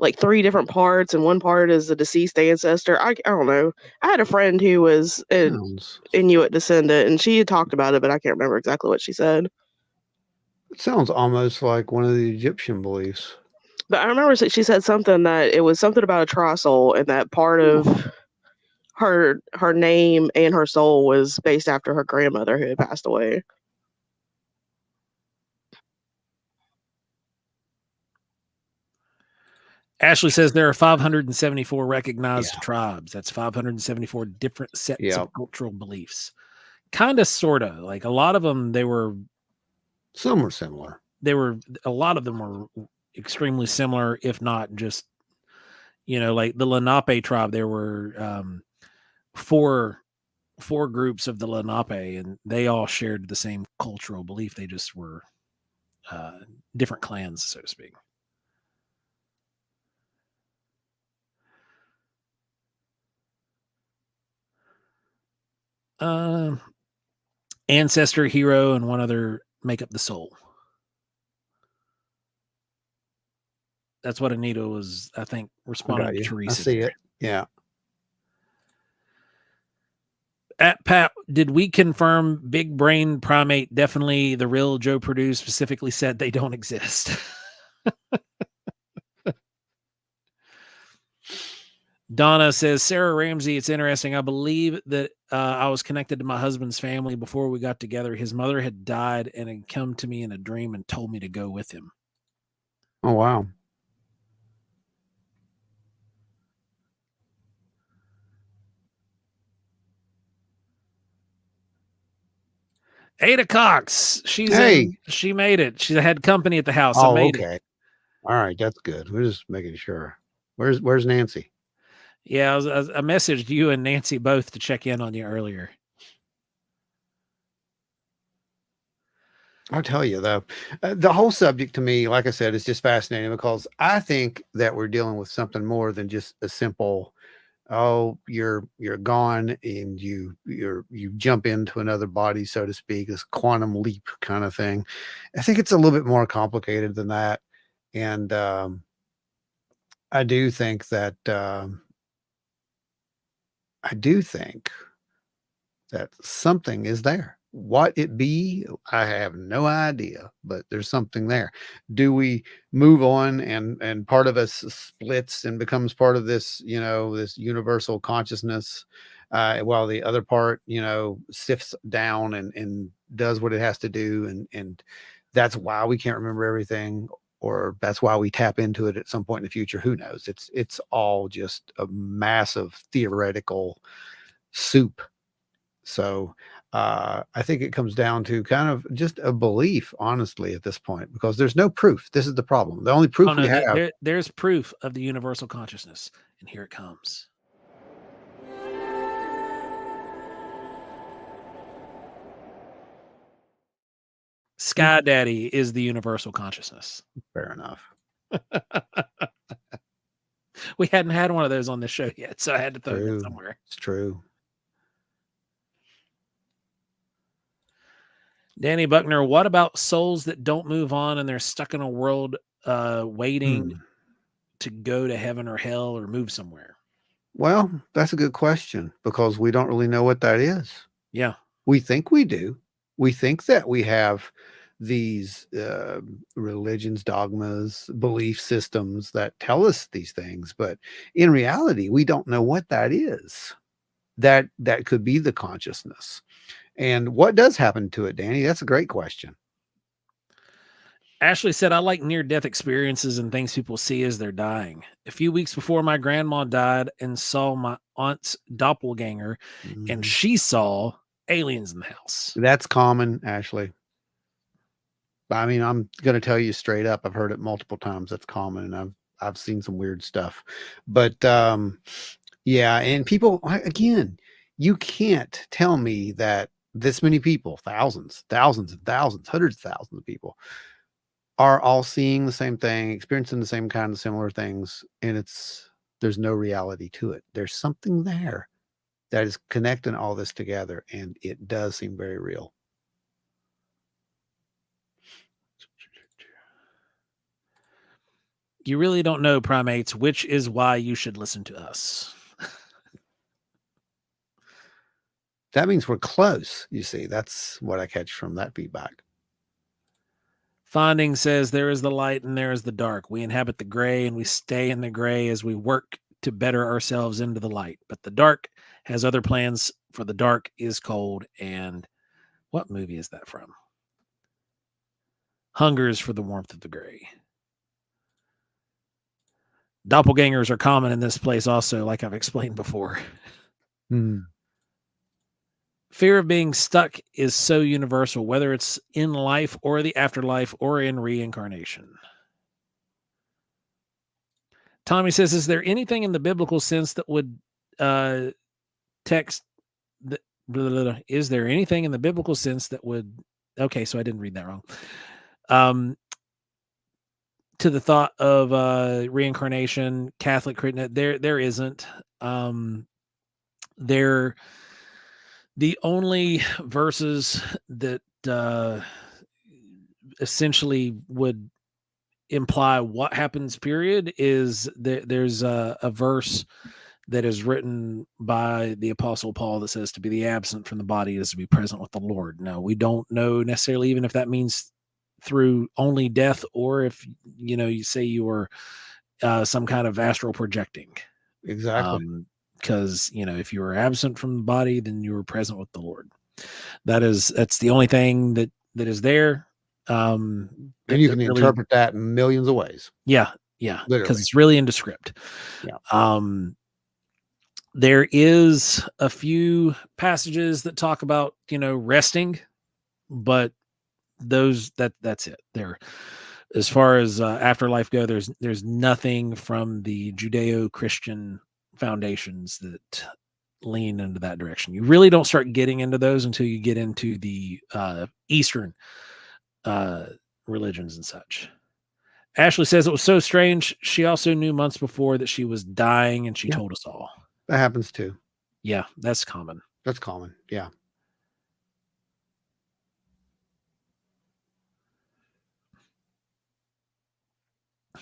like 3 different parts, and one part is a deceased ancestor. I don't know. I had a friend who was an Inuit descendant, and she had talked about it, but I can't remember exactly what she said. It sounds almost like one of the Egyptian beliefs. But I remember she said something that it was something about a tri-soul, and that part of her name and her soul was based after her grandmother who had passed away. Ashley says there are 574 recognized tribes. That's 574 different sets of cultural beliefs. Kind of, sort of. Like a lot of them, some were similar. a lot of them were extremely similar, if not just, like the Lenape tribe. There were four groups of the Lenape, and they all shared the same cultural belief. They just were different clans, so to speak. Ancestor, hero, and one other make up the soul. That's what Anita was, I think, responding to Teresa. I see it. Yeah. At Pat, did we confirm Big Brain Primate definitely the real Joe Purdue specifically said they don't exist? Donna says, Sarah Ramsey, it's interesting. I believe that I was connected to my husband's family before we got together. His mother had died and had come to me in a dream and told me to go with him. Oh, wow. Ada Cox, she made it. She had company at the house. Oh, I made okay. it. All right, that's good. We're just making sure. Where's Nancy? Yeah, I messaged you and Nancy both to check in on you earlier. I'll tell you though, the whole subject to me, like I said, is just fascinating because I think that we're dealing with something more than just a simple, oh, you're gone and you jump into another body, so to speak, this quantum leap kind of thing. I think it's a little bit more complicated than that, and I do think that something is there. What it be, I have no idea, but there's something there. Do we move on and part of us splits and becomes part of this, this universal consciousness, while the other part, sifts down and does what it has to do. And that's why we can't remember everything, or that's why we tap into it at some point in the future. Who knows? It's all just a massive theoretical soup. So I think it comes down to kind of just a belief, honestly, at this point, because there's no proof. This is the problem. The only proof we have. There's proof of the universal consciousness, and here it comes. Sky Daddy is the universal consciousness. Fair enough. We hadn't had one of those on the show yet, so I had to throw it somewhere. It's true. Danny Buckner, what about souls that don't move on and they're stuck in a world waiting to go to heaven or hell or move somewhere? Well, that's a good question because we don't really know what that is. Yeah. We think we do. We think that we have these religions, dogmas, belief systems that tell us these things, but in reality, we don't know what that is. That could be the consciousness. And what does happen to it, Danny? That's a great question. Ashley said, I like near-death experiences and things people see as they're dying. A few weeks before my grandma died and saw my aunt's doppelganger, and she saw aliens in the house. That's common, Ashley. I mean, I'm going to tell you straight up. I've heard it multiple times. That's common, and I've seen some weird stuff. But yeah, and people, again, you can't tell me that this many people, thousands and thousands, hundreds of thousands of people are all seeing the same thing, experiencing the same kind of similar things, and there's no reality to it. There's something there that is connecting all this together, and it does seem very real. You really don't know, primates, which is why you should listen to us. That means we're close. You see, that's what I catch from that feedback. Finding says there is the light and there is the dark. We inhabit the gray and we stay in the gray as we work to better ourselves into the light. But the dark has other plans, for the dark is cold. And what movie is that from? Hungers for the warmth of the gray. Doppelgangers are common in this place also, like I've explained before. Fear of being stuck is so universal, whether it's in life or the afterlife or in reincarnation. Tommy says, is there anything in the biblical sense that would text that? Is there anything in the biblical sense that would? Okay, so I didn't read that wrong. To the thought of reincarnation, Catholic Christian, there isn't. There, the only verses that essentially would imply what happens, period, is there's a verse that is written by the Apostle Paul that says to be the absent from the body is to be present with the Lord. Now, we don't know necessarily even if that means through only death, or if you say you were some kind of astral projecting. Exactly. Because if you were absent from the body, then you were present with the Lord. That's the only thing that is there. And you can interpret that in millions of ways. Yeah, because it's really indescript. Yeah. There is a few passages that talk about resting, but that's it. There, as far as afterlife go, there's nothing from the Judeo-Christian foundations that lean into that direction. You really don't start getting into those until you get into the Eastern religions and such. Ashley says it was so strange. She also knew months before that she was dying, and she told us all. That happens too. Yeah, that's common. That's common. Yeah.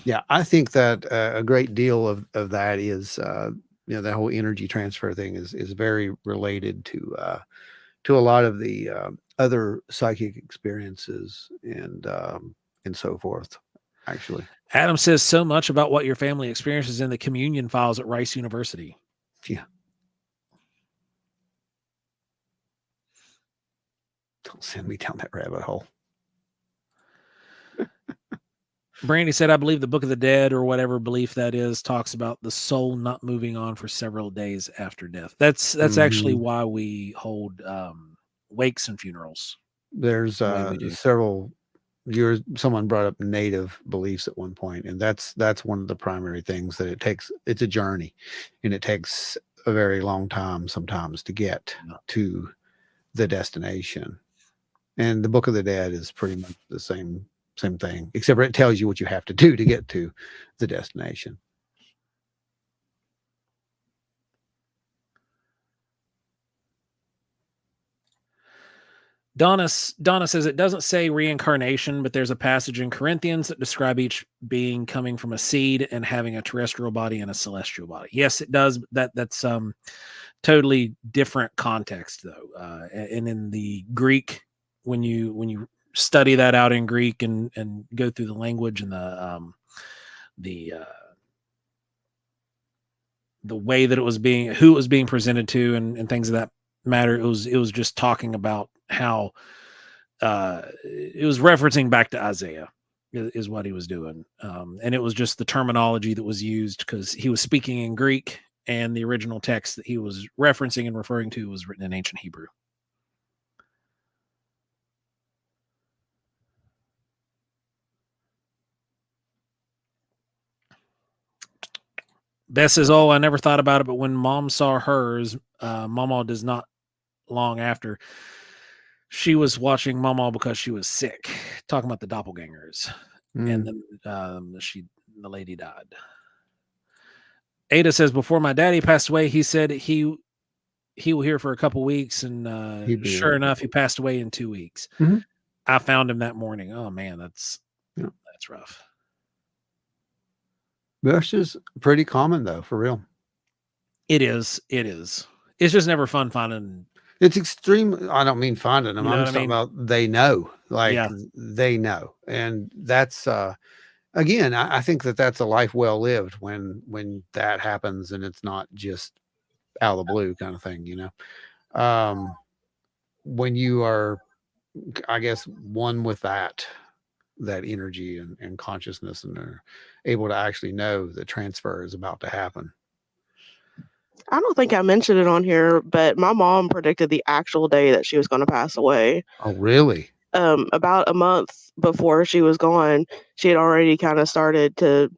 Yeah, I think that a great deal of that is that whole energy transfer thing is very related to a lot of the other psychic experiences and so forth. Actually, Adam says so much about what your family experiences in the communion files at Rice University. Yeah. Don't send me down that rabbit hole. Brandy said, I believe the Book of the Dead, or whatever belief that is, talks about the soul not moving on for several days after death. That's actually why we hold wakes and funerals. There's several years. Someone brought up native beliefs at one point, and that's one of the primary things that it takes. It's a journey, and it takes a very long time sometimes to get to the destination. And the Book of the Dead is pretty much the same thing, except it tells you what you have to do to get to the destination. Donna says it doesn't say reincarnation, but there's a passage in Corinthians that describe each being coming from a seed and having a terrestrial body and a celestial body. Yes, it does. That's totally different context though. And in the Greek, when you study that out in Greek and go through the language and the way that who it was being presented to and things of that matter, it was just talking about how it was referencing back to Isaiah is what he was doing. And it was just the terminology that was used because he was speaking in Greek, and the original text that he was referencing and referring to was written in ancient Hebrew. Beth says, oh, I never thought about it, but when mom saw hers, Mama does not long after, she was watching Mama because she was sick, talking about the doppelgangers. And then the lady died. Ada says, before my daddy passed away, he said he will here for a couple weeks, and sure enough, he passed away in 2 weeks. Mm-hmm. I found him that morning. Oh man, that's rough. That's just pretty common though, for real. It is. It's just never fun finding. It's extreme. I don't mean finding them. I'm talking about they know, they know, and that's again. I think that's a life well lived when that happens, and it's not just out of the blue kind of thing, when you are, I guess, one with that energy and consciousness, and are able to actually know the transfer is about to happen. I don't think I mentioned it on here, but my mom predicted the actual day that she was going to pass away. Oh, really? About a month before she was gone, she had already kind of started to,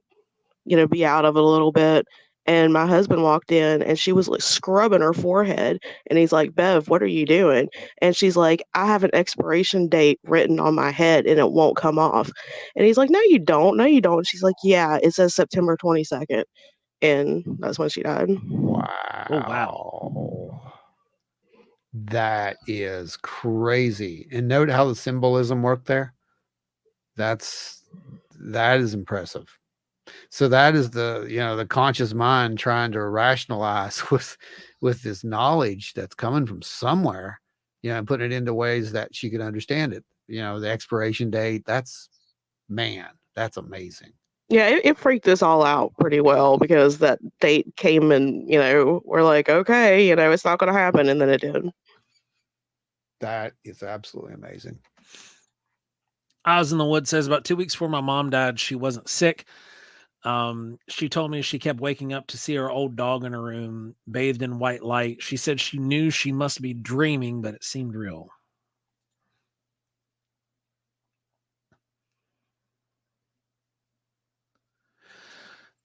be out of it a little bit. And my husband walked in and she was like scrubbing her forehead. And he's like, Bev, what are you doing? And she's like, I have an expiration date written on my head and it won't come off. And he's like, no, you don't. No, you don't. She's like, yeah, it says September 22nd. And that's when she died. Oh, wow. Wow. That is crazy. And note how the symbolism worked there. That is impressive. So that is the conscious mind trying to rationalize with this knowledge that's coming from somewhere, and putting it into ways that she could understand it. The expiration date, that's amazing. Yeah, it freaked us all out pretty well because that date came and, we're like, okay, it's not going to happen. And then it did. That is absolutely amazing. Oz in the Woods says about 2 weeks before my mom died, she wasn't sick. She told me she kept waking up to see her old dog in her room, bathed in white light. She said she knew she must be dreaming, but it seemed real.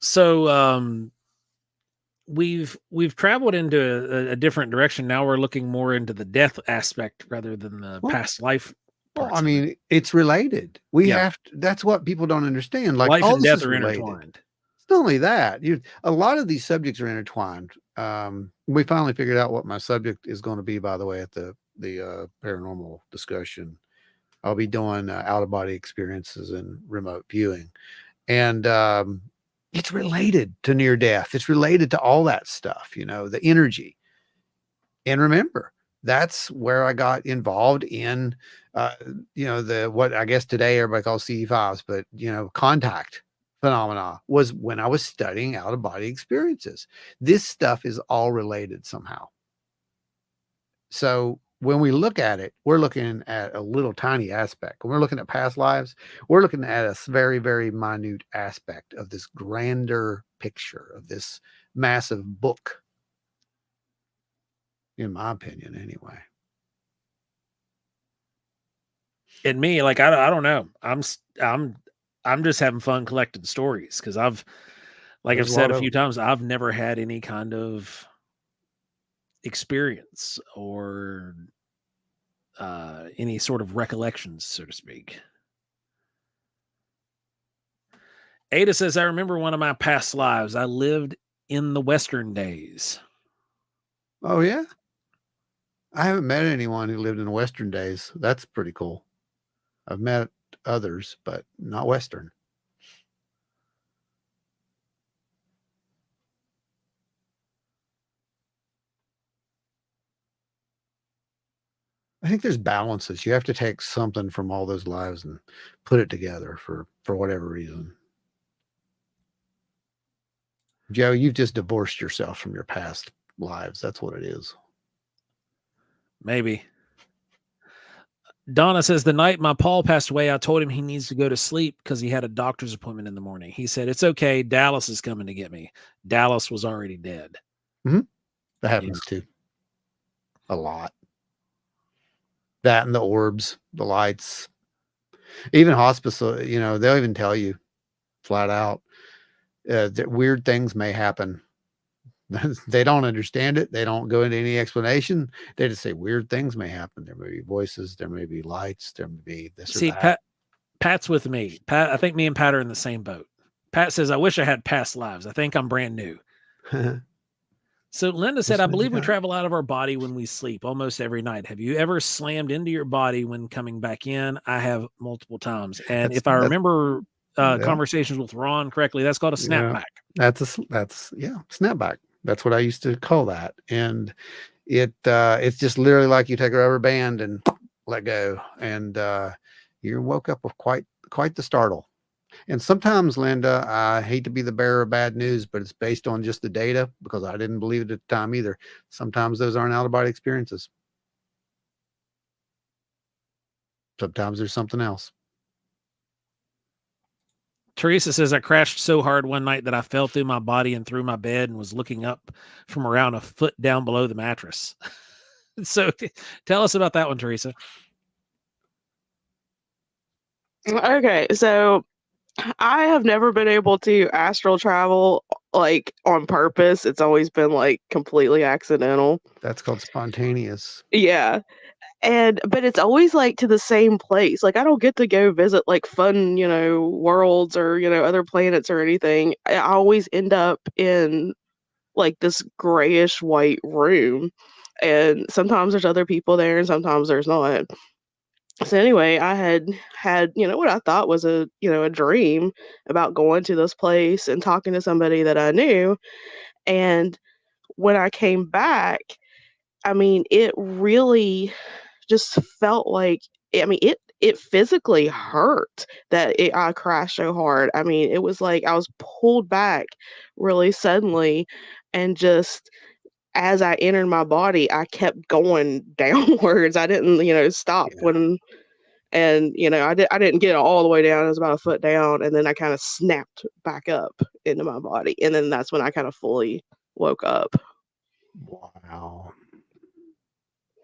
So we've traveled into a different direction. Now we're looking more into the death aspect rather than the past life. Well, I mean, it's related. That's what people don't understand. Like, life all and this death is are related. intertwined. It's not only that, a lot of these subjects are intertwined. We finally figured out what my subject is going to be, by the way, at the paranormal discussion. I'll be doing out of body experiences and remote viewing, and it's related to near death. It's related to all that stuff, the energy. And remember, that's where I got involved in, what I guess today everybody calls CE5s, but contact phenomena was when I was studying out of body experiences. This stuff is all related somehow. So when we look at it, we're looking at a little tiny aspect. When we're looking at past lives, we're looking at a very, very minute aspect of this grander picture of this massive book. In my opinion, anyway. And me, like, I don't know. I'm just having fun collecting stories because I've said a few times, I've never had any kind of experience or any sort of recollections, so to speak. Ada says, I remember one of my past lives. I lived in the Western days. Oh, yeah? I haven't met anyone who lived in the Western days. That's pretty cool. I've met others, but not Western. I think there's balances. You have to take something from all those lives and put it together for whatever reason. Joe, you've just divorced yourself from your past lives. That's what it is. Maybe. Donna says, the night my Paul passed away, I told him he needs to go to sleep because he had a doctor's appointment in the morning. He said, it's okay. Dallas is coming to get me. Dallas was already dead. Mm-hmm. That happens too. A lot. That and the orbs, the lights, even hospice, they'll even tell you flat out that weird things may happen. They don't understand it. They don't go into any explanation. They just say weird things may happen. There may be voices. There may be lights. There may be this or that. Pat's with me. Pat, I think me and Pat are in the same boat. Pat says, I wish I had past lives. I think I'm brand new. So Linda said, I believe we travel out of our body when we sleep almost every night. Have you ever slammed into your body when coming back in? I have multiple times. And if I remember conversations with Ron correctly, that's called a snapback. That's snapback. That's what I used to call that. And it's just literally like you take a rubber band and let go. And you woke up with quite the startle. And sometimes, Linda, I hate to be the bearer of bad news, but it's based on just the data because I didn't believe it at the time either. Sometimes those aren't out-of-body experiences. Sometimes there's something else. Teresa says, I crashed so hard one night that I fell through my body and through my bed and was looking up from around a foot down below the mattress. So tell us about that one, Teresa. Okay, so I have never been able to astral travel like on purpose. It's always been like completely accidental. That's called spontaneous. Yeah. But it's always like to the same place. Like I don't get to go visit like fun, worlds or, other planets or anything. I always end up in like this grayish white room. And sometimes there's other people there and sometimes there's not. So anyway, I had what I thought was a dream about going to this place and talking to somebody that I knew. And when I came back, I mean, it really just felt like, I mean, it physically hurt that I crashed so hard. I mean, it was like I was pulled back really suddenly, and just as I entered my body, I kept going downwards. I didn't, stop Yeah. when, and I didn't get all the way down. It was about a foot down, and then I kind of snapped back up into my body, and then that's when I kind of fully woke up. Wow.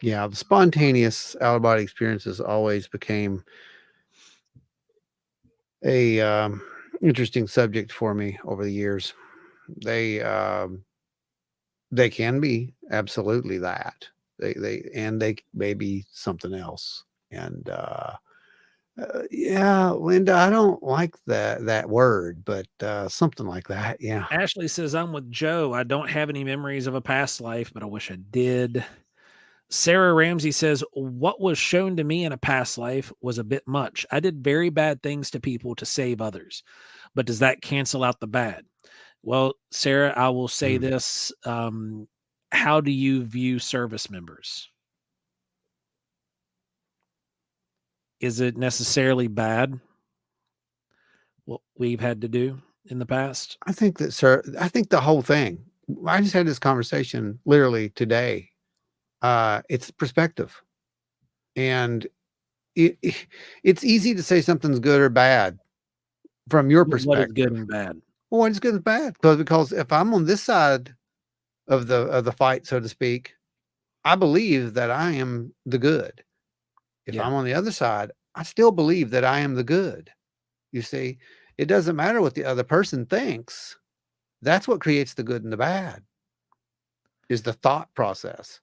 Yeah, the spontaneous out of body experiences always became a interesting subject for me over the years. They can be absolutely that. They may be something else. And yeah, Linda, I don't like that word, but something like that. Yeah. Ashley says, I'm with Joe. I don't have any memories of a past life, but I wish I did. Sarah Ramsey says, what was shown to me in a past life was a bit much. I did very bad things to people to save others, but does that cancel out the bad? Well, Sarah, I will say this. How do you view service members? Is it necessarily bad what we've had to do in the past? I think that, sir, I think the whole thing, I just had this conversation literally today. It's perspective. And it's easy to say something's good or bad from your perspective. What is good and bad? Well, what is good and bad? Because if I'm on this side of the fight, so to speak, I believe that I am the good. If I'm on the other side, I still believe that I am the good. You see, it doesn't matter what the other person thinks. That's what creates the good and the bad, is the thought process.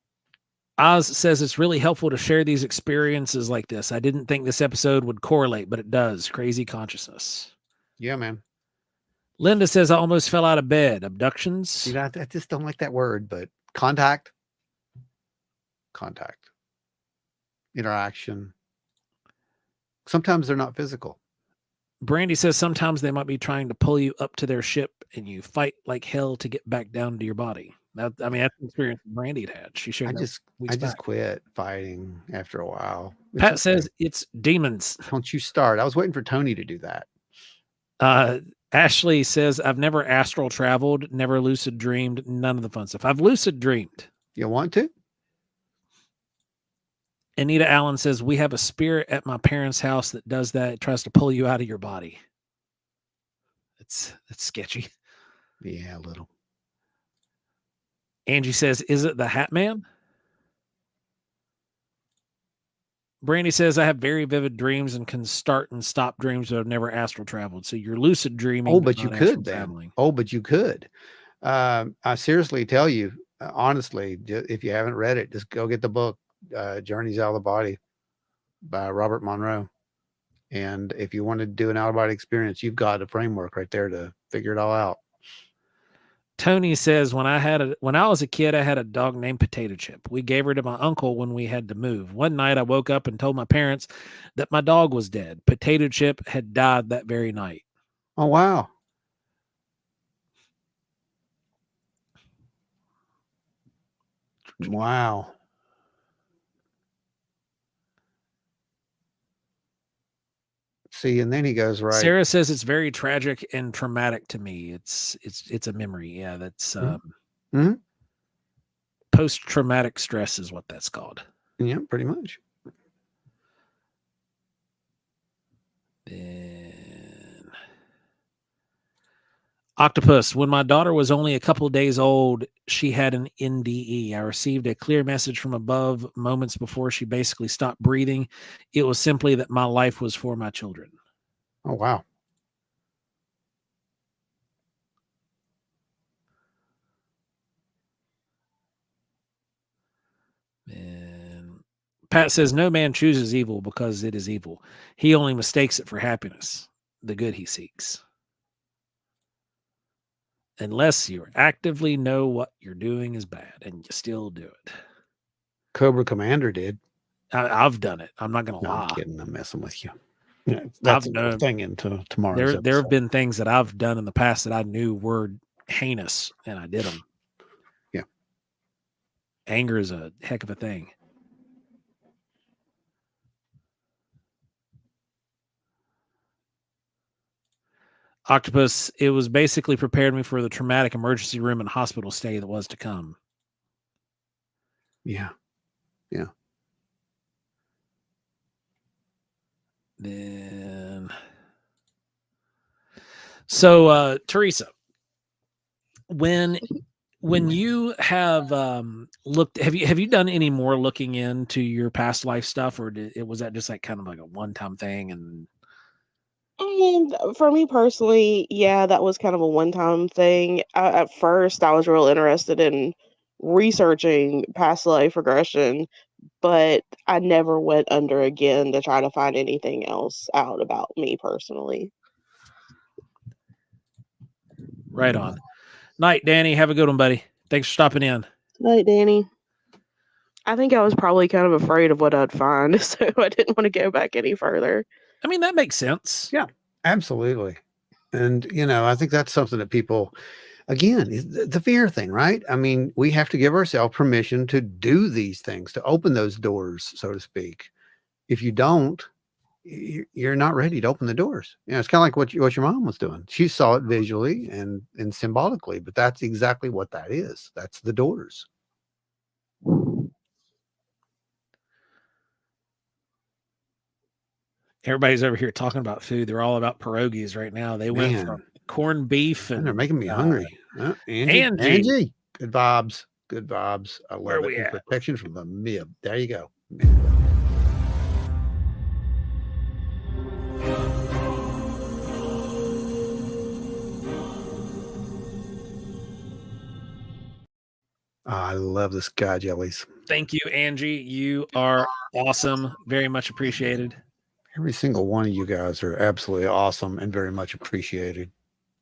Oz says it's really helpful to share these experiences like this. I didn't think this episode would correlate, but it does. Crazy consciousness. Yeah, man. Linda says, I almost fell out of bed. Abductions? See, I just don't like that word, but contact, interaction. Sometimes they're not physical. Brandy says sometimes they might be trying to pull you up to their ship and you fight like hell to get back down to your body. That's the experience Brandy had. She shared. I just quit fighting after a while. Pat says it's demons. Don't you start. I was waiting for Tony to do that. Ashley says, I've never astral traveled, never lucid dreamed, none of the fun stuff. I've lucid dreamed. You want to? Anita Allen says, we have a spirit at my parents' house that does that. It tries to pull you out of your body. It's sketchy. Yeah, a little. Angie says, is it the Hat Man? Brandy says, I have very vivid dreams and can start and stop dreams, but I've never astral traveled. So you're lucid dreaming. Oh, but you could then. Oh, but you could. I seriously tell you, honestly, if you haven't read it, just go get the book, Journeys Out of the Body by Robert Monroe. And if you want to do an out-of-body experience, you've got a framework right there to figure it all out. Tony says, when I was a kid, I had a dog named Potato Chip. We gave her to my uncle when we had to move. One night I woke up and told my parents that my dog was dead. Potato Chip had died that very night. Oh, wow. Wow. See, and then he goes, right. Sarah says it's very tragic and traumatic to me. It's a memory. Yeah, that's post-traumatic stress is what that's called. Yeah, pretty much. Then Octopus, when my daughter was only a couple days old, she had an NDE. I received a clear message from above moments before she basically stopped breathing. It was simply that my life was for my children. Oh, wow. And Pat says, no man chooses evil because it is evil. He only mistakes it for happiness, the good he seeks. Unless you actively know what you're doing is bad and you still do it. Cobra Commander did. I've done it. I'm not going to lie. I'm kidding. I'm messing with you. Yeah, that's a thing into tomorrow's There have been things that I've done in the past that I knew were heinous, and I did them. Yeah. Anger is a heck of a thing. Octopus, it was basically prepared me for the traumatic emergency room and hospital stay that was to come. Yeah. Yeah. Then, so Teresa, when you have looked, have you done any more looking into your past life stuff, or was that just like kind of like a one-time thing? And For me personally, yeah, that was kind of a one-time thing. At first, I was real interested in researching past life regression, but I never went under again to try to find anything else out about me personally. right on. Night, Danny. Have a good one, buddy. Thanks for stopping in. Night, Danny. I think I was probably kind of afraid of what I'd find, so I didn't want to go back any further. I mean, that makes sense. Yeah, absolutely. And, I think that's something that people, again, the fear thing, right? I mean, we have to give ourselves permission to do these things, to open those doors, so to speak. If you don't, you're not ready to open the doors. It's kind of like what your mom was doing. She saw it visually and symbolically, but that's exactly what that is. That's the doors. Everybody's over here talking about food. They're all about pierogies right now. They went from corned beef and they're making me hungry. Angie, good vibes. Good vibes. I love it. Protection from the MIB. There you go. I love the Sky Jellies. Thank you, Angie. You are awesome. Very much appreciated. Every single one of you guys are absolutely awesome and very much appreciated.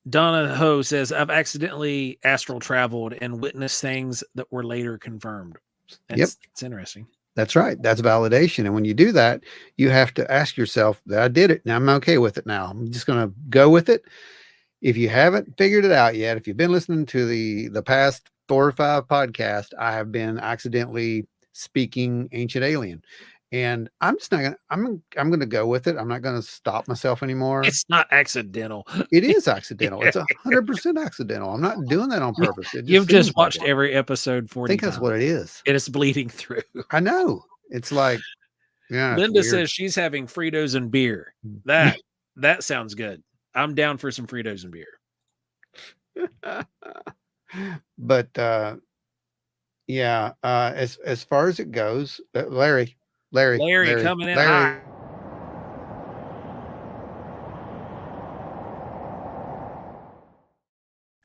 Donna Ho says, I've accidentally astral traveled and witnessed things that were later confirmed. It's interesting. That's right. That's validation. And when you do that, you have to ask yourself that I did it. Now I'm okay with it now. I'm just going to go with it. If you haven't figured it out yet, if you've been listening to the past 4 or 5 podcasts, I have been accidentally speaking Ancient Alien. And I'm just not gonna, I'm going to go with it. I'm not going to stop myself anymore. It's not accidental. It is accidental. It's 100% accidental. I'm not doing that on purpose. You've just watched every episode 40 I think that's what it is. It is bleeding through. I know. It's like, yeah. Linda says she's having Fritos and beer. That sounds good. I'm down for some Fritos and beer. But yeah, as far as it goes, Larry coming in high.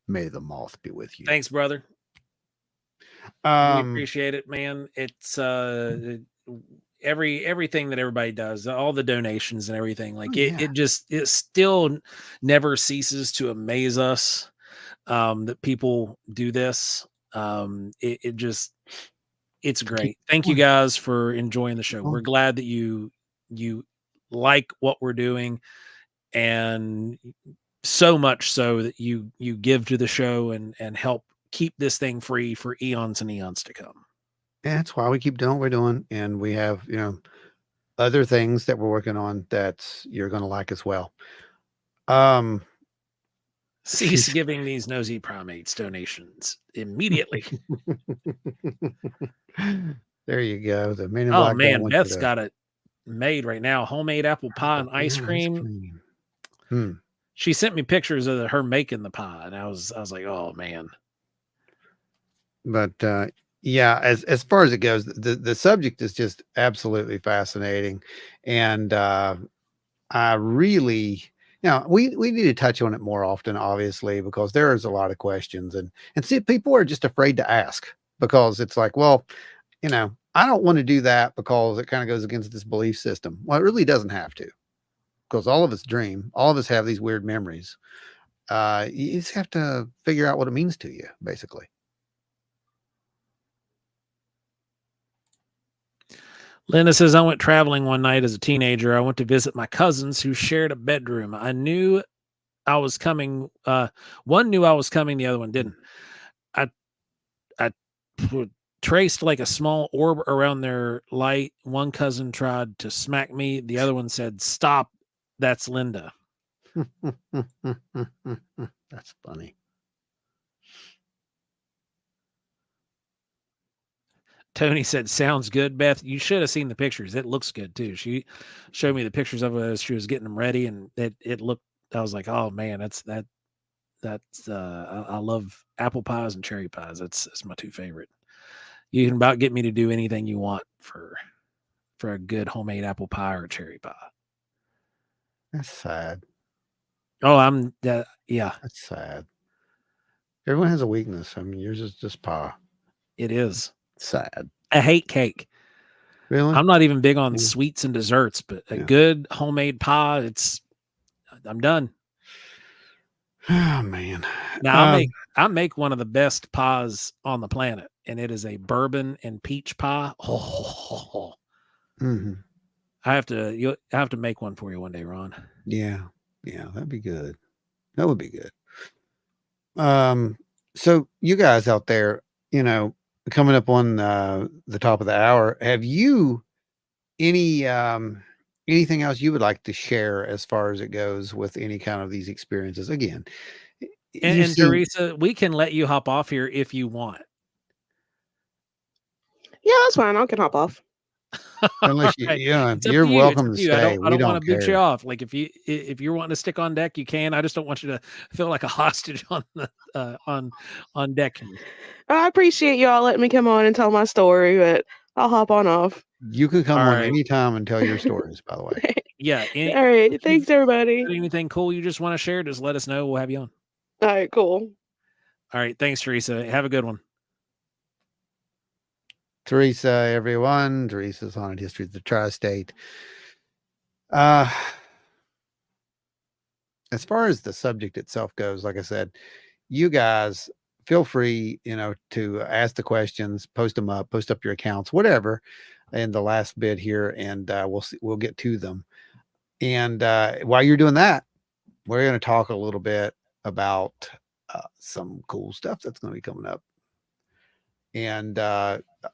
May the moth be with you. Thanks, brother. We appreciate it, man. It's everything that everybody does, all the donations and everything. Like it still never ceases to amaze us that people do this. It's great. Thank you guys for enjoying the show. We're glad that you like what we're doing, and so much so that you give to the show and help keep this thing free for eons and eons to come. And that's why we keep doing what we're doing. And we have, other things that we're working on that you're going to like as well. Cease giving these nosy primates donations immediately. There you go. The Man in Oh Black man, Beth's got it made right now. Homemade apple pie and ice cream. She sent me pictures of her making the pie, and I was like, oh man. But yeah, as far as it goes, the subject is just absolutely fascinating, and I really, we need to touch on it more often, obviously, because there is a lot of questions, and see, people are just afraid to ask because it's like, well, I don't want to do that because it kind of goes against this belief system. Well, it really doesn't have to, because all of us dream, all of us have these weird memories. You just have to figure out what it means to you, basically. Linda says, I went traveling one night as a teenager. I went to visit my cousins who shared a bedroom. I knew I was coming. One knew I was coming. The other one didn't. I traced like a small orb around their light. One cousin tried to smack me. The other one said, stop. That's Linda. That's funny. Tony said, sounds good, Beth. You should have seen the pictures. It looks good too. She showed me the pictures of it as she was getting them ready, and it looked, I was like, oh man, I love apple pies and cherry pies. That's my two favorite. You can about get me to do anything you want for a good homemade apple pie or cherry pie. That's sad. Oh, yeah. That's sad. Everyone has a weakness. I mean, yours is just pie. It is. Sad. I hate cake. Really? I'm not even big on sweets and desserts, but a good homemade pie, I'm done. Oh man. Now I make one of the best pies on the planet, and it is a bourbon and peach pie. Oh. Mm-hmm. I have to make one for you one day, Ron. Yeah, that'd be good. That would be good. So you guys out there, coming up on the top of the hour, have you anything else you would like to share as far as it goes with any kind of these experiences? Again, and Teresa, we can let you hop off here if you want. Yeah, that's fine. I can hop off. Unless you're welcome to stay. I don't want to boot you off. Like if you're wanting to stick on deck, you can. I just don't want you to feel like a hostage on the on deck. I appreciate y'all letting me come on and tell my story, but I'll hop on off. You can come on anytime and tell your stories, by the way. Yeah. All right. Thanks, everybody. Anything cool you just want to share, just let us know. We'll have you on. All right, cool. All right. Thanks, Teresa. Have a good one. Teresa, everyone. Teresa's Haunted History of the Tri-State. As far as the subject itself goes, like I said, you guys feel free, to ask the questions, post up your accounts, whatever, in the last bit here, and we'll get to them. And while you're doing that, we're going to talk a little bit about some cool stuff that's going to be coming up. And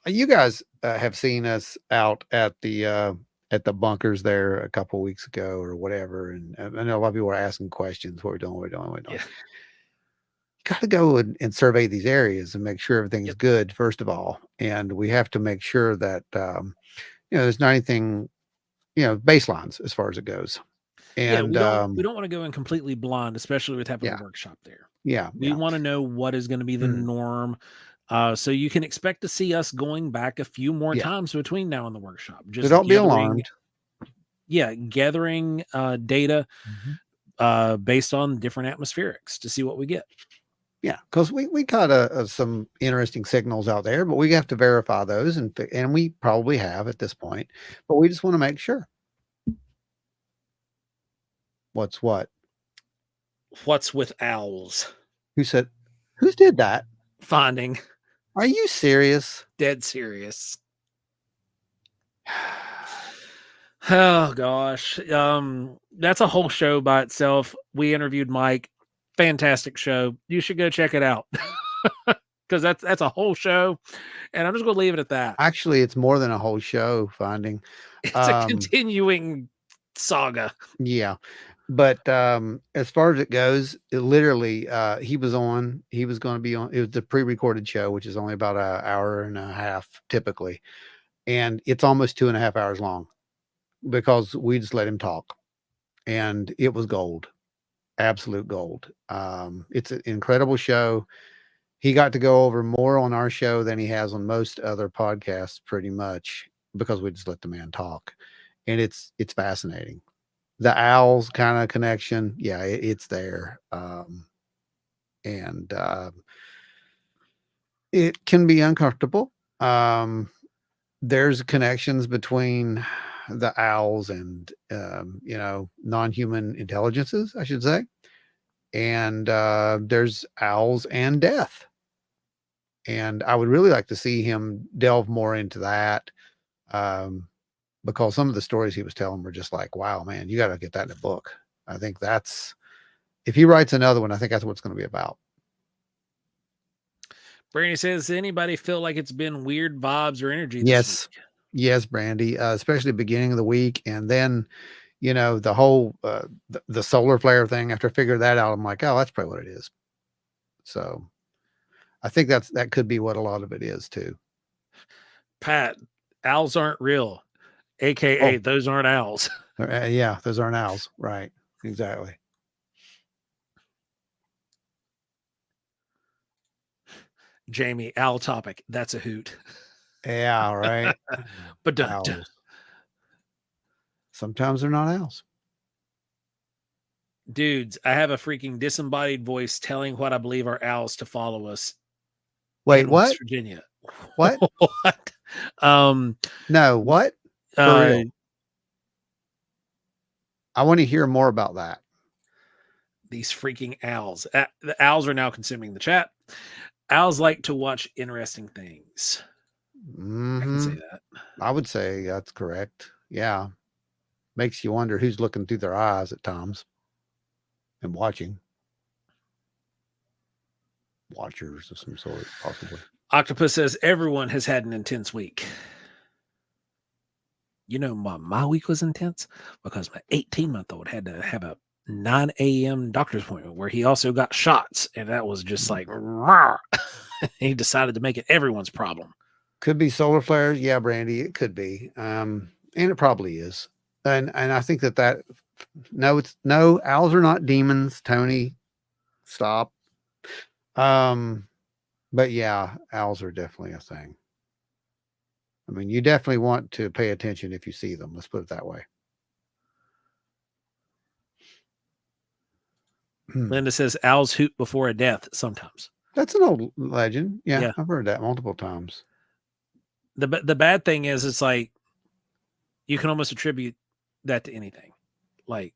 you guys have seen us out at the bunkers there a couple of weeks ago or whatever, and I know a lot of people are asking questions. What we're doing. Yeah. Got to go and survey these areas and make sure everything is good, first of all, and we have to make sure that there's not anything, baselines as far as it goes. And we don't want to go in completely blind, especially with having a workshop there. Yeah, we want to know what is going to be the norm. So you can expect to see us going back a few more times between now and the workshop. Just don't be alarmed. Yeah, gathering data based on different atmospherics to see what we get. Yeah, because we caught some interesting signals out there, but we have to verify those, and we probably have at this point. But we just want to make sure. What's what? What's with owls? Who did that? Finding. Are you serious? Dead serious. Oh gosh. That's a whole show by itself. We interviewed Mike. Fantastic show. You should go check it out. Because that's a whole show. And I'm just gonna leave it at that. Actually, it's more than a whole show, Finding. It's a continuing saga. Yeah. But as far as it goes, it literally he was going to be on. It was the pre-recorded show, which is only about an hour and a half typically, and it's almost 2.5 hours long because we just let him talk, and it was gold. absolute gold. It's an incredible show. He got to go over more on our show than he has on most other podcasts, pretty much, because we just let the man talk. And it's fascinating. The owls kind of connection, yeah, it's there. And it can be uncomfortable. There's connections between the owls and non-human intelligences, I should say. And there's owls and death. And I would really like to see him delve more into that. Because some of the stories he was telling were just like, wow, man, you got to get that in a book. I think if he writes another one, I think that's what it's going to be about. Brandy says, anybody feel like it's been weird vibes or energy this week? Yes, Brandy, especially the beginning of the week. And then, the whole, the solar flare thing, after I figured that out, I'm like, oh, that's probably what it is. So I think that could be what a lot of it is too. Pat, owls aren't real. AKA those aren't owls. Yeah, those aren't owls. Right. Exactly. Jamie, owl topic. That's a hoot. Yeah, right. But owls. Sometimes they're not owls. Dudes, I have a freaking disembodied voice telling what I believe are owls to follow us. Wait, what? West Virginia. What? What? No, what? I want to hear more about that. These freaking owls. The owls are now consuming the chat. Owls like to watch interesting things. Mm-hmm. I can say that. I would say that's correct. Yeah. Makes you wonder who's looking through their eyes at times and watching. Watchers of some sort, possibly. Octopus says everyone has had an intense week. My week was intense because my 18-month-old had to have a 9 a.m. doctor's appointment where he also got shots. And that was just like, he decided to make it everyone's problem. Could be solar flares. Yeah, Brandy, it could be. And it probably is. And I think no, owls are not demons. Tony, stop. But yeah, owls are definitely a thing. I mean, you definitely want to pay attention if you see them. Let's put it that way. Linda says owls hoot before a death sometimes. That's an old legend. Yeah. I've heard that multiple times. The bad thing is it's like you can almost attribute that to anything. Like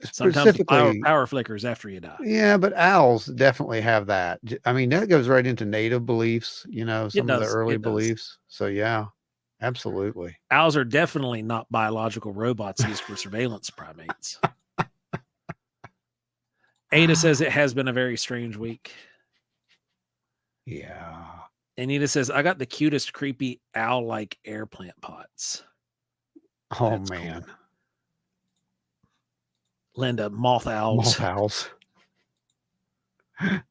sometimes power flickers after you die. Yeah, but owls definitely have that. I mean, that goes right into native beliefs, some of the early beliefs. So yeah, absolutely. Owls are definitely not biological robots used for surveillance primates. Ada says it has been a very strange week. Yeah. Anita says, I got the cutest, creepy owl-like air plant pots. Oh, that's man. Cool. Linda, moth owls. Moth owls.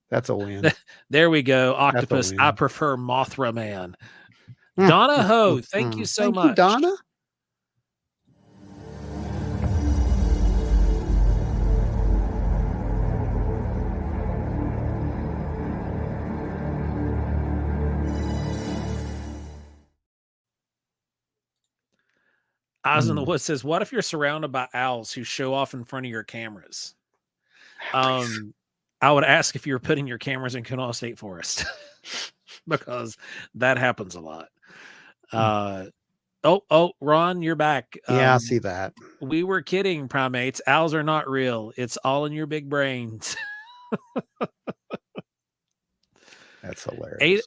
That's a win. There we go. Octopus. I prefer Mothra Man. Donna Ho, thank you so much. You, Donna. Eyes in the Woods says, what if you're surrounded by owls who show off in front of your cameras? I would ask if you were putting your cameras in Kanawha State Forest because that happens a lot. Ron, you're back. Yeah, I see that. We were kidding, primates. Owls are not real. It's all in your big brains. That's hilarious.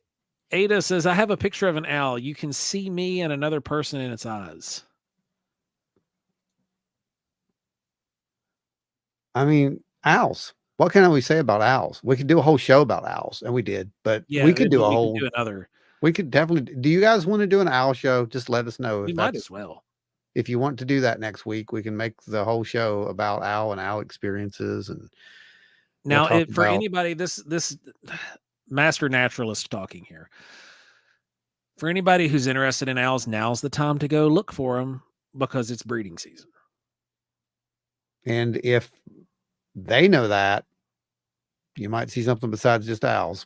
Ada says, I have a picture of an owl. You can see me and another person in its eyes. I mean, owls. What can we say about owls? We could do a whole show about owls, and we did, but we could do a whole. We could definitely. Do you guys want to do an owl show? Just let us know. We might as well. If you want to do that next week, we can make the whole show about owl and owl experiences. And now, for anybody, this master naturalist talking here. For anybody who's interested in owls, now's the time to go look for them because it's breeding season. And if they know that. You might see something besides just owls.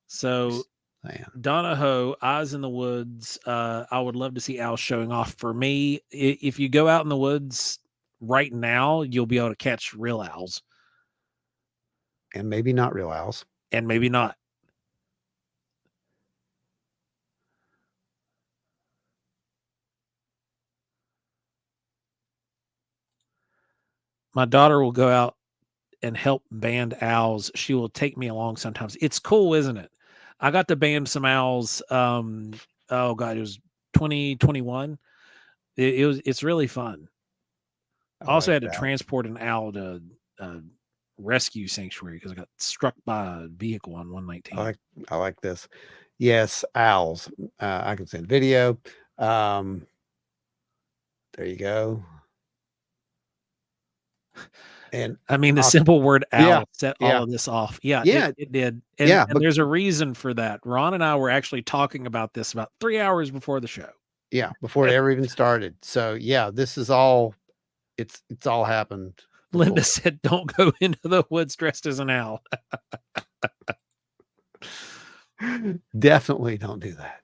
So Man. Donahoe, Eyes in the Woods. I would love to see owls showing off. For me, if you go out in the woods right now, you'll be able to catch real owls. And maybe not real owls. And maybe not. My daughter will go out and help band owls. She will take me along sometimes. It's cool, isn't it? I got to band some owls. Oh God, it was 2021. It's really fun. I also had to transport an owl to rescue sanctuary because I got struck by a vehicle on 119. I like this. Yes, owls. I can send video. There you go. And I mean, the simple word owl set all of this off. Yeah, it did. And there's a reason for that. Ron and I were actually talking about this about 3 hours before the show. Yeah, before it ever even started. So yeah, this is all it's all happened. Linda said, "Don't go into the woods dressed as an owl." Definitely don't do that.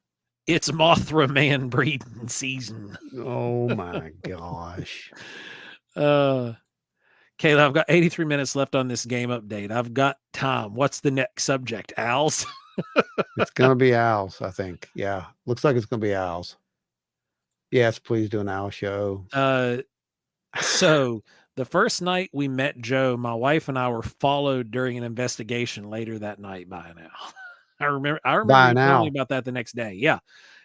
It's Mothra man breeding season. Oh my gosh. Kayla, I've got 83 minutes left on this game update. I've got time. What's the next subject? Owls? It's gonna be owls, I think. Yeah. Looks like it's gonna be owls. Yes, please do an owl show. So the first night we met Joe, my wife and I were followed during an investigation later that night by an owl. I remember you telling me about that the next day. Yeah.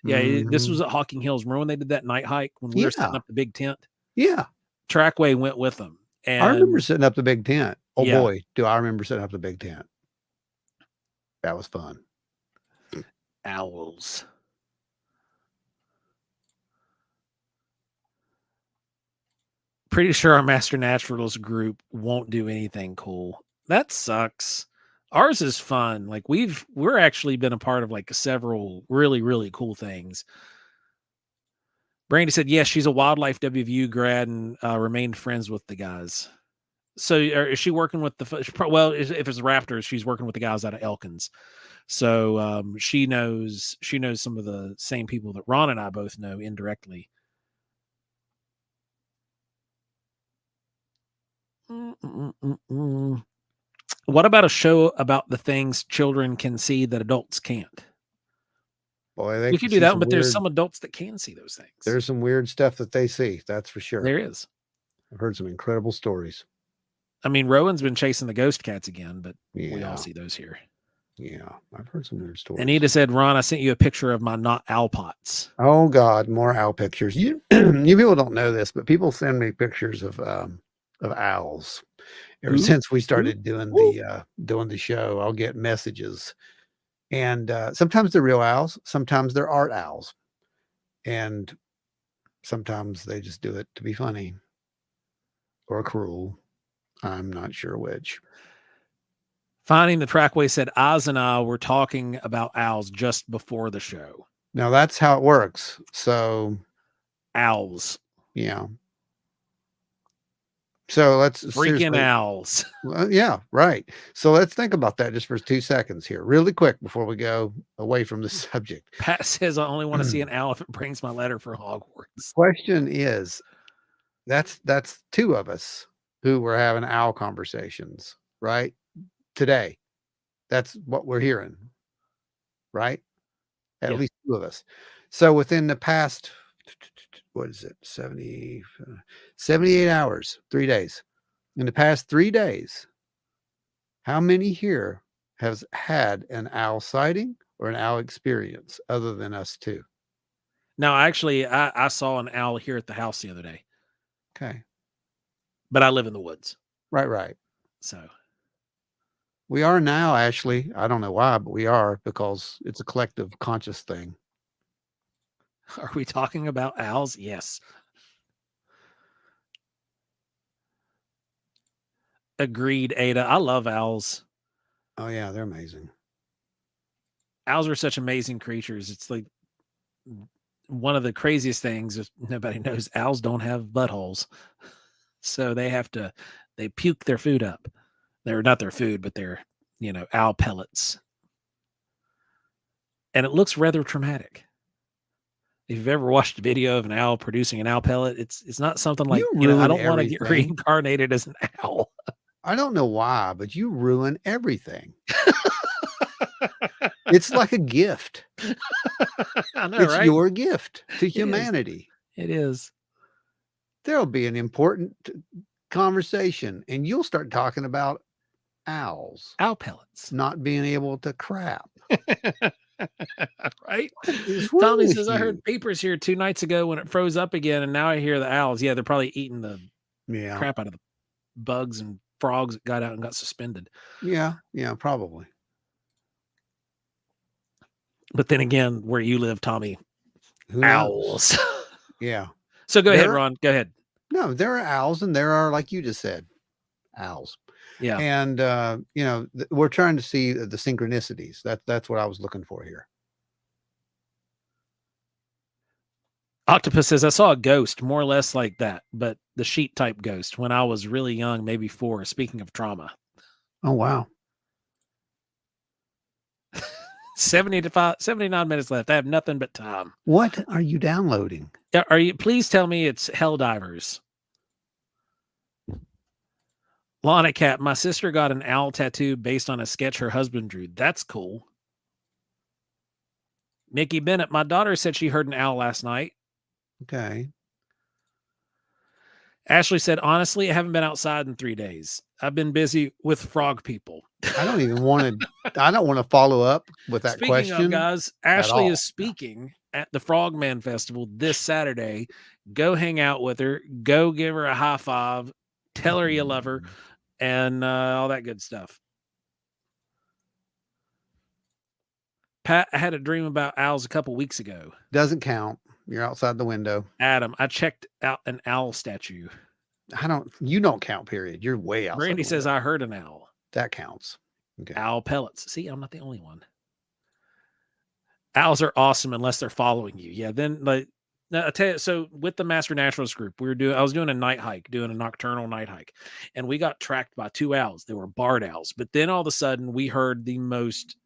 Yeah. This was at Hocking Hills. Remember when they did that night hike when we were setting up the big tent? Yeah. Trackway went with them. And I remember setting up the big tent. Oh boy, do I remember setting up the big tent. That was fun. Owls. Pretty sure our Master Naturalist group won't do anything cool. That sucks. Ours is fun. Like we're actually been a part of like several really, really cool things. Brandy said, yes, she's a wildlife WVU grad and remained friends with the guys. So is she working with well, if it's Raptors, she's working with the guys out of Elkins. So she knows some of the same people that Ron and I both know indirectly. What about a show about the things children can see that adults can't? Boy, we could do that, but there's some adults that can see those things. There's some weird stuff that they see. That's for sure. There is. I've heard some incredible stories. I mean, Rowan's been chasing the ghost cats again, but we all see those here. Yeah, I've heard some weird stories. Anita said, Ron, I sent you a picture of my not owl pots. Oh God, more owl pictures. You people don't know this, but people send me pictures of owls. Ever since we started doing the show, I'll get messages. And sometimes they're real owls, sometimes they're art owls. And sometimes they just do it to be funny or cruel. I'm not sure which. Finding the Trackway said, Oz and I were talking about owls just before the show. Now that's how it works. So owls. Yeah. So let's freaking owls. Well, yeah, right. So let's think about that just for 2 seconds here, really quick, before we go away from the subject. Pat says, I only want to see an owl if it brings my letter for Hogwarts. Question is, that's two of us who were having owl conversations, right? Today. That's what we're hearing, right? At least two of us. So within the past, what is it? 78 hours, 3 days. In the past 3 days, how many here has had an owl sighting or an owl experience other than us two? No, actually, I saw an owl here at the house the other day. Okay. But I live in the woods. Right. So we are now, Ashley. I don't know why, but we are, because it's a collective conscious thing. Are we talking about owls? Yes. Agreed, Ada. I love owls. Oh, yeah, they're amazing. Owls are such amazing creatures. It's like one of the craziest things, if nobody knows, owls don't have buttholes. So they have to They puke their food up. They're not their food, but they're, owl pellets. And it looks rather traumatic. If you've ever watched a video of an owl producing an owl pellet, it's not something like, I don't want to get reincarnated as an owl. I don't know why, but you ruin everything. It's like a gift. I know, it's right? your gift to humanity. It is. There'll be an important conversation and you'll start talking about owls. Owl pellets. Not being able to crap. Right? Tommy says, I heard peepers here 2 nights ago when it froze up again, and now I hear the owls. Yeah, they're probably eating the crap out of the bugs and frogs that got out and got suspended. Yeah, probably. But then again, where you live, Tommy, owls. Yeah. So go ahead, Ron. Go ahead. No, there are owls and there are, like you just said, owls. Yeah. And, we're trying to see the synchronicities. That's what I was looking for here. Octopus says, I saw a ghost more or less like that, but the sheet type ghost when I was really young, maybe 4, speaking of trauma. Oh, wow. 79 minutes left. I have nothing but time. What are you downloading? Please tell me it's Helldivers. Lana Cat, my sister got an owl tattoo based on a sketch her husband drew. That's cool. Mickey Bennett, my daughter said she heard an owl last night. Okay. Ashley said, honestly, I haven't been outside in 3 days. I've been busy with frog people. I don't want to follow up with that question. Speaking of, guys, Ashley is speaking at the Frogman Festival this Saturday. Go hang out with her. Go give her a high five. Tell her you love her. And all that good stuff. Pat, I had a dream about owls a couple weeks ago. Doesn't count. You're outside the window. Adam, I checked out an owl statue. You don't count, period. You're way outside. Randy says, I heard an owl. That counts. Okay. Owl pellets. See, I'm not the only one. Owls are awesome unless they're following you. Yeah, then I tell you, so with the Master Naturalist group, I was doing a night hike, doing a nocturnal night hike, and we got tracked by 2 owls. They were barred owls, but then all of a sudden we heard the most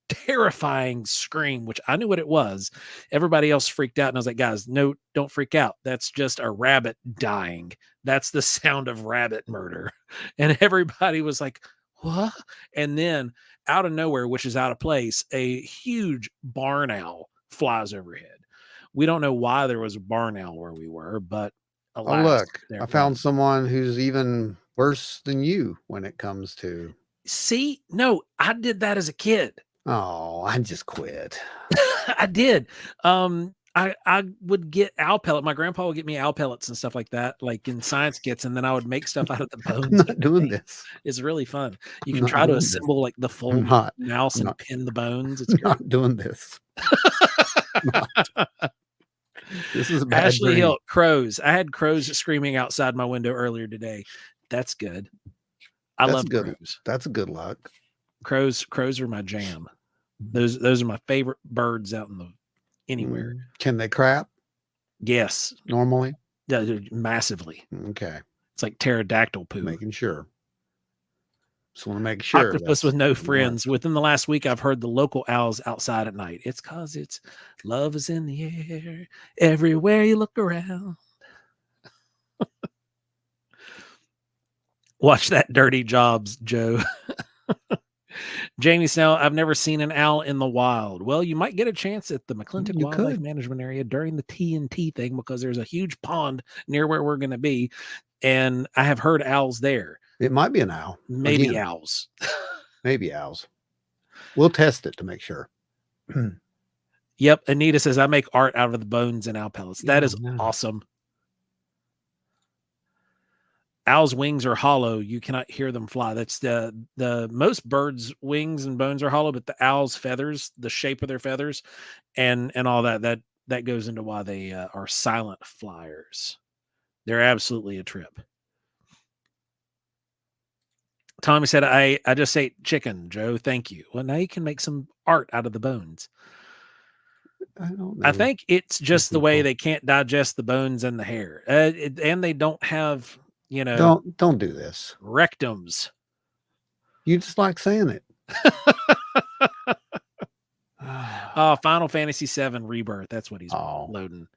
terrifying scream, which I knew what it was. Everybody else freaked out, and I was like, guys, no, don't freak out. That's just a rabbit dying. That's the sound of rabbit murder. And everybody was like, what? And then out of nowhere, which is out of place, a huge barn owl flies overhead. We don't know why there was a barn owl where we were, but alas, look, I found someone who's even worse than you when it comes to. See, no, I did that as a kid. Oh, I just quit. I did. I would get owl pellet. My grandpa would get me owl pellets and stuff like that, like in science kits, and then I would make stuff out of the bones. I'm not doing this. It's really fun. You can try to assemble like the full mouse and pin the bones. It's not doing this. This is a bad Ashley dream. Hill, crows. I had crows screaming outside my window earlier today. That's good. I love crows. That's a good luck. Crows are my jam. Those are my favorite birds out in anywhere. Can they crap? Yes. Normally? Yeah, massively. Okay. It's like pterodactyl poo. Making sure. Just want to make sure. Octopus with no friends. Within the last week, I've heard the local owls outside at night. It's because love is in the air everywhere you look around. Watch that Dirty Jobs, Joe. Jamie Snell, I've never seen an owl in the wild. Well, you might get a chance at the McClintock Wildlife Management Area during the TNT thing because there's a huge pond near where we're going to be. And I have heard owls there. It might be an owl. Maybe owls. Maybe owls. We'll test it to make sure. Yep. Anita says, I make art out of the bones and owl pellets. That is awesome. Owls' wings are hollow. You cannot hear them fly. That's the most birds' wings and bones are hollow, but the owls' feathers, the shape of their feathers, and all that goes into why they are silent flyers. They're absolutely a trip. Tommy said, I just ate chicken, Joe. Thank you. Well, now you can make some art out of the bones. I don't know. I think it's just the way they can't digest the bones and the hair. And they don't have you know, don't do this. rectums. You just like saying it. Final Fantasy VII Rebirth. That's what he's loading.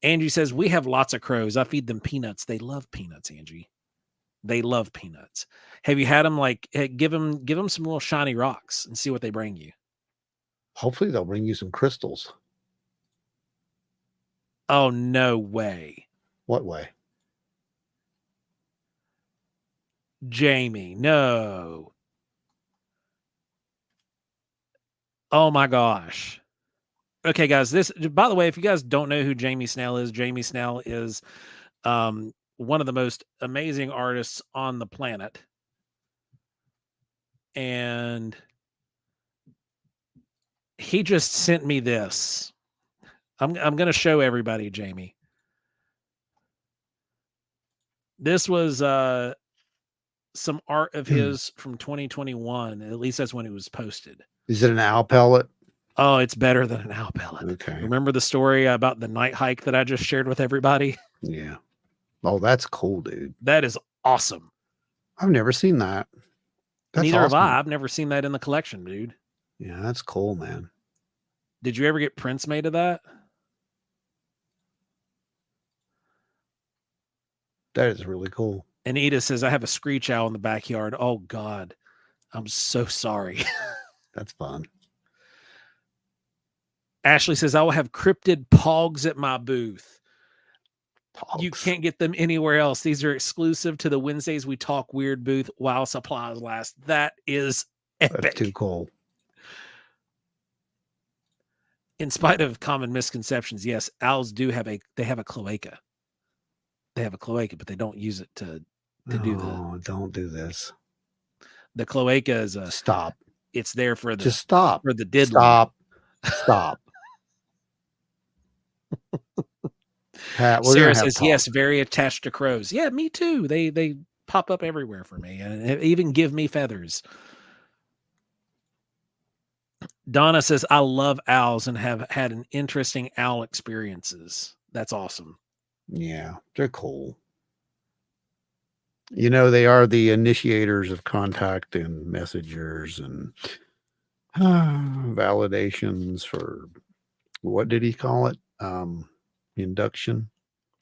Angie says, we have lots of crows. I feed them peanuts. They love peanuts, Angie. They love peanuts. Have you had them give them some little shiny rocks and see what they bring you? Hopefully they'll bring you some crystals. Oh, no way. What way? Jamie, no. Oh my gosh. Okay, guys, by the way, if you guys don't know who Jamie Snell is one of the most amazing artists on the planet. And he just sent me this. I'm going to show everybody, Jamie. This was some art of his from 2021. At least that's when it was posted. Is it an owl pellet? Oh, it's better than an owl pellet. Okay. Remember the story about the night hike that I just shared with everybody? Yeah. Oh, that's cool, dude. That is awesome. I've never seen that. Neither have I. I've never seen that in the collection, dude. Yeah, that's cool, man. Did you ever get prints made of that? That is really cool. And Edith says, I have a screech owl in the backyard. Oh, God. I'm so sorry. That's fun. Ashley says, I will have cryptid pogs at my booth. Pogs. You can't get them anywhere else. These are exclusive to the Wednesdays We Talk Weird booth while supplies last. That is epic. That's too cool. In spite of common misconceptions, yes, owls do have a cloaca. They have a cloaca, but they don't use it to do the. Oh, don't do this. The cloaca is stop. It's there for the just stop for the diddler. Stop. Pat, Sarah says yes, very attached to crows. Yeah, me too. They pop up everywhere for me and even give me feathers. Donna says I love owls and have had an interesting owl experiences. That's awesome. Yeah, they're cool. You know, they are the initiators of contact and messengers and validations for, what did he call it? Induction.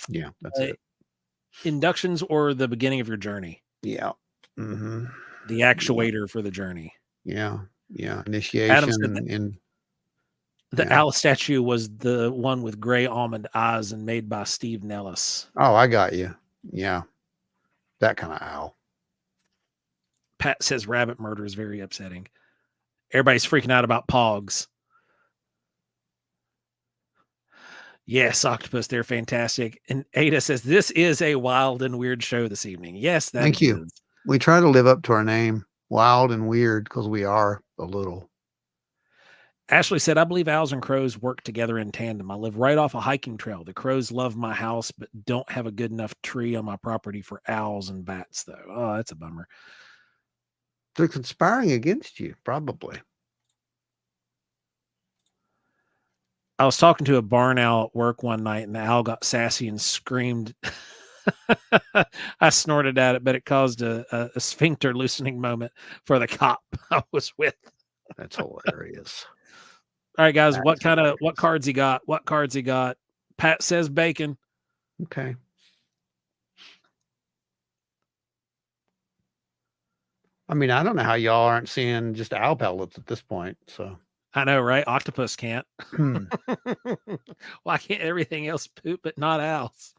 Yeah, that's it. Inductions or the beginning of your journey. Yeah. Mm-hmm. The actuator for the journey. Yeah. Yeah. Initiation. The owl statue was the one with gray almond eyes and made by Steve Nellis. Oh, I got you. Yeah. That kind of owl. Pat says rabbit murder is very upsetting. Everybody's freaking out about pogs. Yes, Octopus, they're fantastic. And Ada says, this is a wild and weird show this evening. Yes, thank you. We try to live up to our name, wild and weird, because we are a little. Ashley said, I believe owls and crows work together in tandem. I live right off a hiking trail. The crows love my house, but don't have a good enough tree on my property for owls and bats, though. Oh, that's a bummer. They're conspiring against you, probably. I was talking to a barn owl at work one night, and the owl got sassy and screamed. I snorted at it, but it caused a sphincter loosening moment for the cop I was with. That's hilarious. All right, guys, what cards he got? What cards he got? Pat says bacon. Okay. I mean, I don't know how y'all aren't seeing just owl pellets at this point. So I know, right? Octopus can't. Why can't everything else poop but not owls?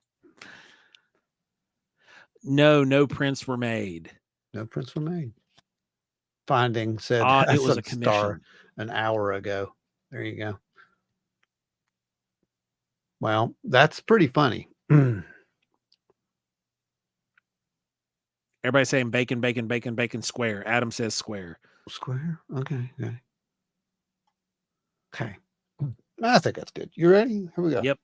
No prints were made. No prints were made. Finding said it was a commission an hour ago. There you go. Well, that's pretty funny. Everybody's saying bacon, bacon, bacon, bacon, square. Adam says square. Square? Okay. Okay. I think that's good. You ready? Here we go. Yep.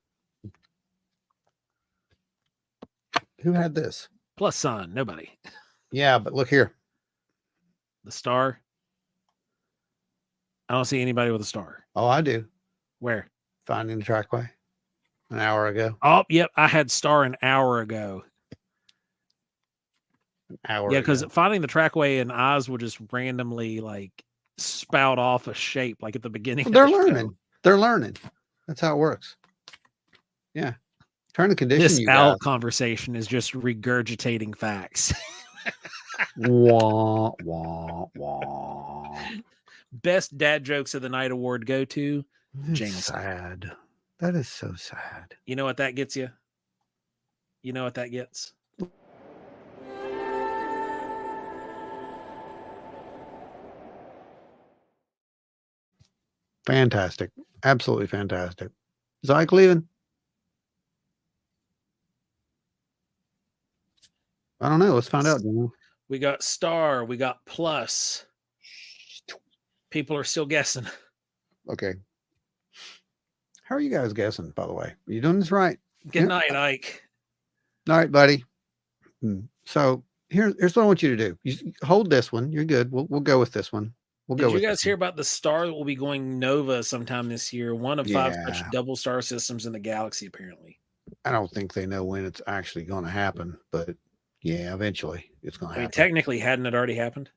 Who had this? Plus sign. Nobody. Yeah, but look here. The star. I don't see anybody with a star. Oh, I do. Where? Finding the Trackway. An hour ago. Oh, yep. I had star an hour ago. an hour. Yeah, because ago. finding the trackway and Oz will just randomly like spout off a shape like at the beginning. Well, they're of the learning. show. They're learning. That's how it works. Yeah. Trying to condition This you owl guys. conversation is just regurgitating facts. Wah, wah, wah. Best dad jokes of the night award go to It's Jameson. sad. That is so sad. You know what that gets you? You know what that gets? Fantastic. Absolutely fantastic. Is Ike leaving? I don't know. Let's find out. We got star. We got plus. People are still guessing. Okay. How are you guys guessing, by the way? Are you doing this right? Good Yep. night, Ike. All right, buddy. So here's what I want you to do. You hold this one. You're good. We'll go with this one. Did you guys hear about the star that will be going Nova sometime this year? One of 5 such double star systems in the galaxy, apparently. I don't think they know when it's actually going to happen, but yeah, eventually it's going to happen. I mean, technically, hadn't it already happened?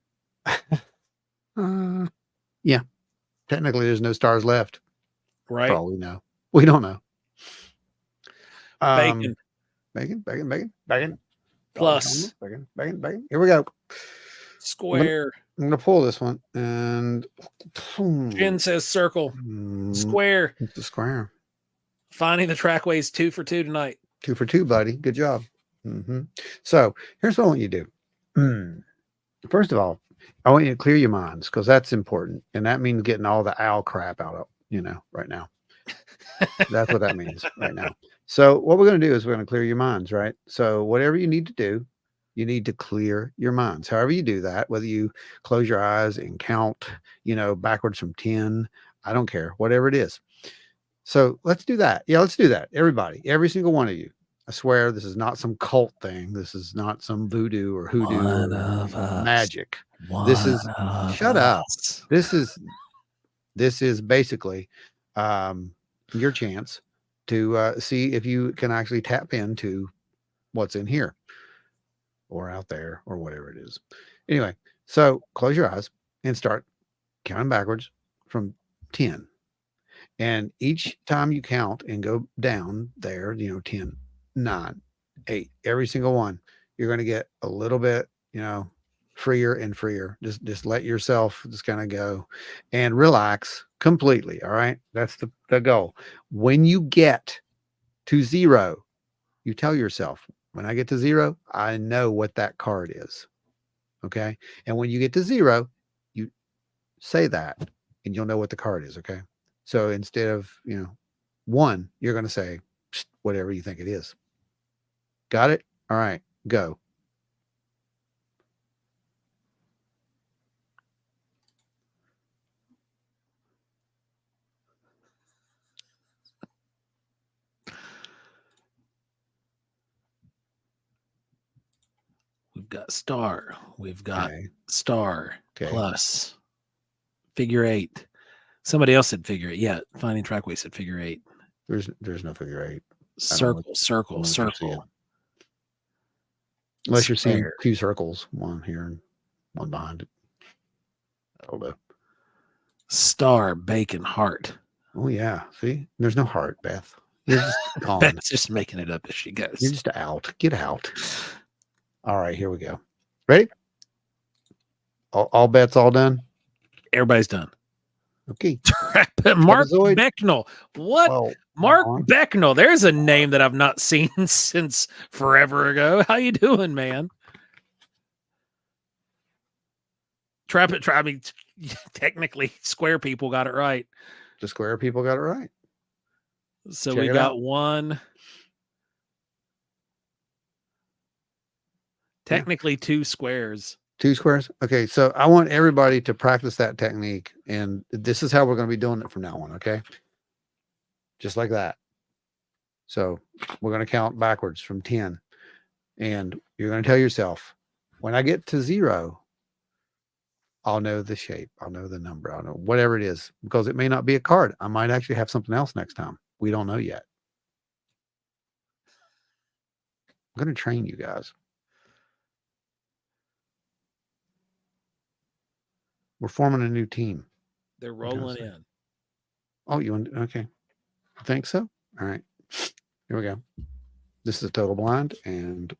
Yeah. Technically, there's no stars left. Right. Probably no. We don't know. Bacon. Bacon. Plus. Bacon. Here we go. Square. I'm going to pull this one and. Jen says circle. Square. It's a square. Finding the trackways 2 for 2 tonight. 2 for 2, buddy. Good job. So here's what I want you to do. First of all, I want you to clear your minds because that's important. And that means getting all the owl crap out of, right now. That's what that means right now. So what we're going to do is we're going to clear your minds, right? So whatever you need to do, you need to clear your minds. However you do that, whether you close your eyes and count, backwards from 10, I don't care, whatever it is. So let's do that. Yeah, let's do that. Everybody, every single one of you. I swear this is not some cult thing. This is not some voodoo or hoodoo or magic. This is shut up. This is basically your chance to see if you can actually tap into what's in here or out there or whatever it is. Anyway, so close your eyes and start counting backwards from 10. And each time you count and go down there, 10, 9, 8, every single one, you're going to get a little bit, freer and freer. Just let yourself just kind of go and relax completely. All right. That's the goal. When you get to 0, you tell yourself, when I get to 0, I know what that card is. Okay. And when you get to 0, you say that and you'll know what the card is. Okay. So instead of, 1, you're going to say whatever you think it is. Got it? All right, go. We've got star. We've got star plus figure 8. Somebody else said figure 8. Yeah, finding trackway said figure 8. There's no figure 8. Circle. Unless you're seeing 2 circles, one here and one behind it. I don't know. Star, bacon, heart. Oh yeah. See, there's no heart, Beth. You're just gone. Beth's just making it up as she goes. You're just out. Get out. All right, here we go. Ready? All bets all done? Everybody's done. Okay. Mark Becknell. What? Well, Mark Becknell. There's a name that I've not seen since forever ago. How you doing, man? I mean, technically, square people got it right. The square people got it right. So we got 1. Technically 2 squares. 2 squares. Okay. So I want everybody to practice that technique. And this is how we're going to be doing it from now on. Okay. Just like that. So we're going to count backwards from 10. And you're going to tell yourself, when I get to 0, I'll know the shape. I'll know the number. I'll know whatever it is, because it may not be a card. I might actually have something else next time. We don't know yet. I'm going to train you guys. We're forming a new team. They're rolling in. Oh, you want? Okay. I think so. All right. Here we go. This is a total blind, and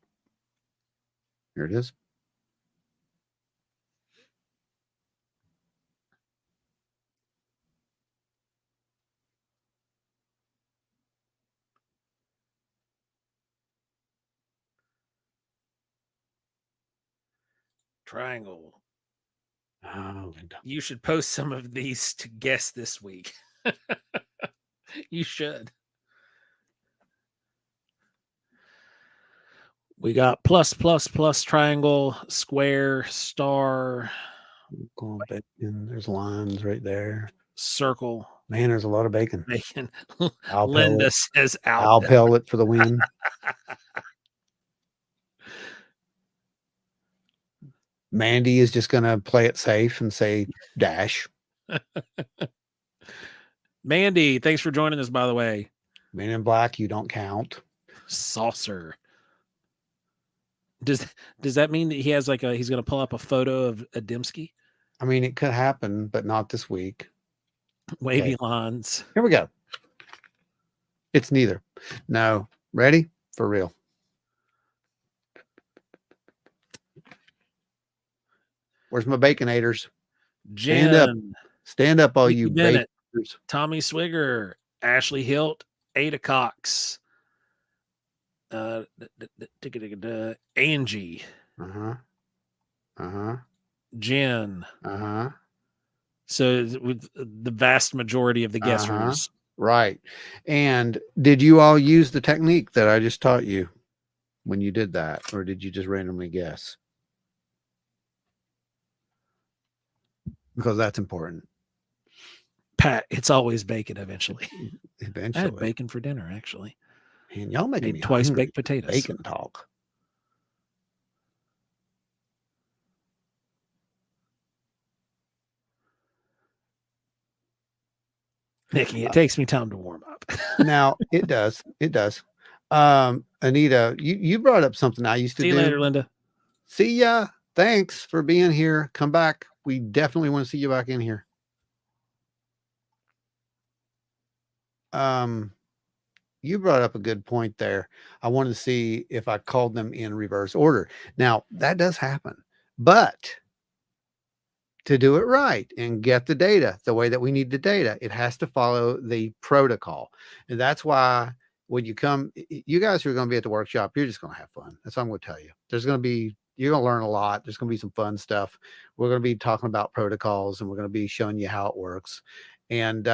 here it is. Triangle. Oh, you should post some of these to guess this week. You should. We got plus, plus, plus, triangle, square, star. Going bacon. There's lines right there. Circle. Man, there's a lot of bacon. Bacon. Linda says I'll pellet for the win. Mandy is just going to play it safe and say dash. Mandy, thanks for joining us, by the way. Men in Black, you don't count. Saucer. Does that mean that he has he's going to pull up a photo of Adamski? I mean, it could happen, but not this week. Wavy lines. Here we go. It's neither. No. Ready? For real. Where's my baconators? Stand up. Stand up, all you baconators. Tommy Swigger, Ashley Hilt, Ada Cox, Angie. Jen. So with the vast majority of the guessers. Right. And did you all use the technique that I just taught you when you did that? Or did you just randomly guess? Because that's important. Pat, it's always bacon eventually. Eventually. I had bacon for dinner, actually. And y'all making me twice hungry. baked potatoes. Bacon talk. Nikki, it takes me time to warm up. Now it does. It does. Anita, you brought up something I used to do. See you later, Linda. See ya. Thanks for being here. Come back. We definitely want to see you back in here. You brought up a good point there. I wanted to see if I called them in reverse order. Now that does happen, but to do it right and get the data the way that we need the data, it has to follow the protocol. And that's why when you come, you guys who are going to be at the workshop, you're just going to have fun. That's what I'm going to tell you. You're going to learn a lot. There's going to be some fun stuff. We're going to be talking about protocols, and we're going to be showing you how it works. And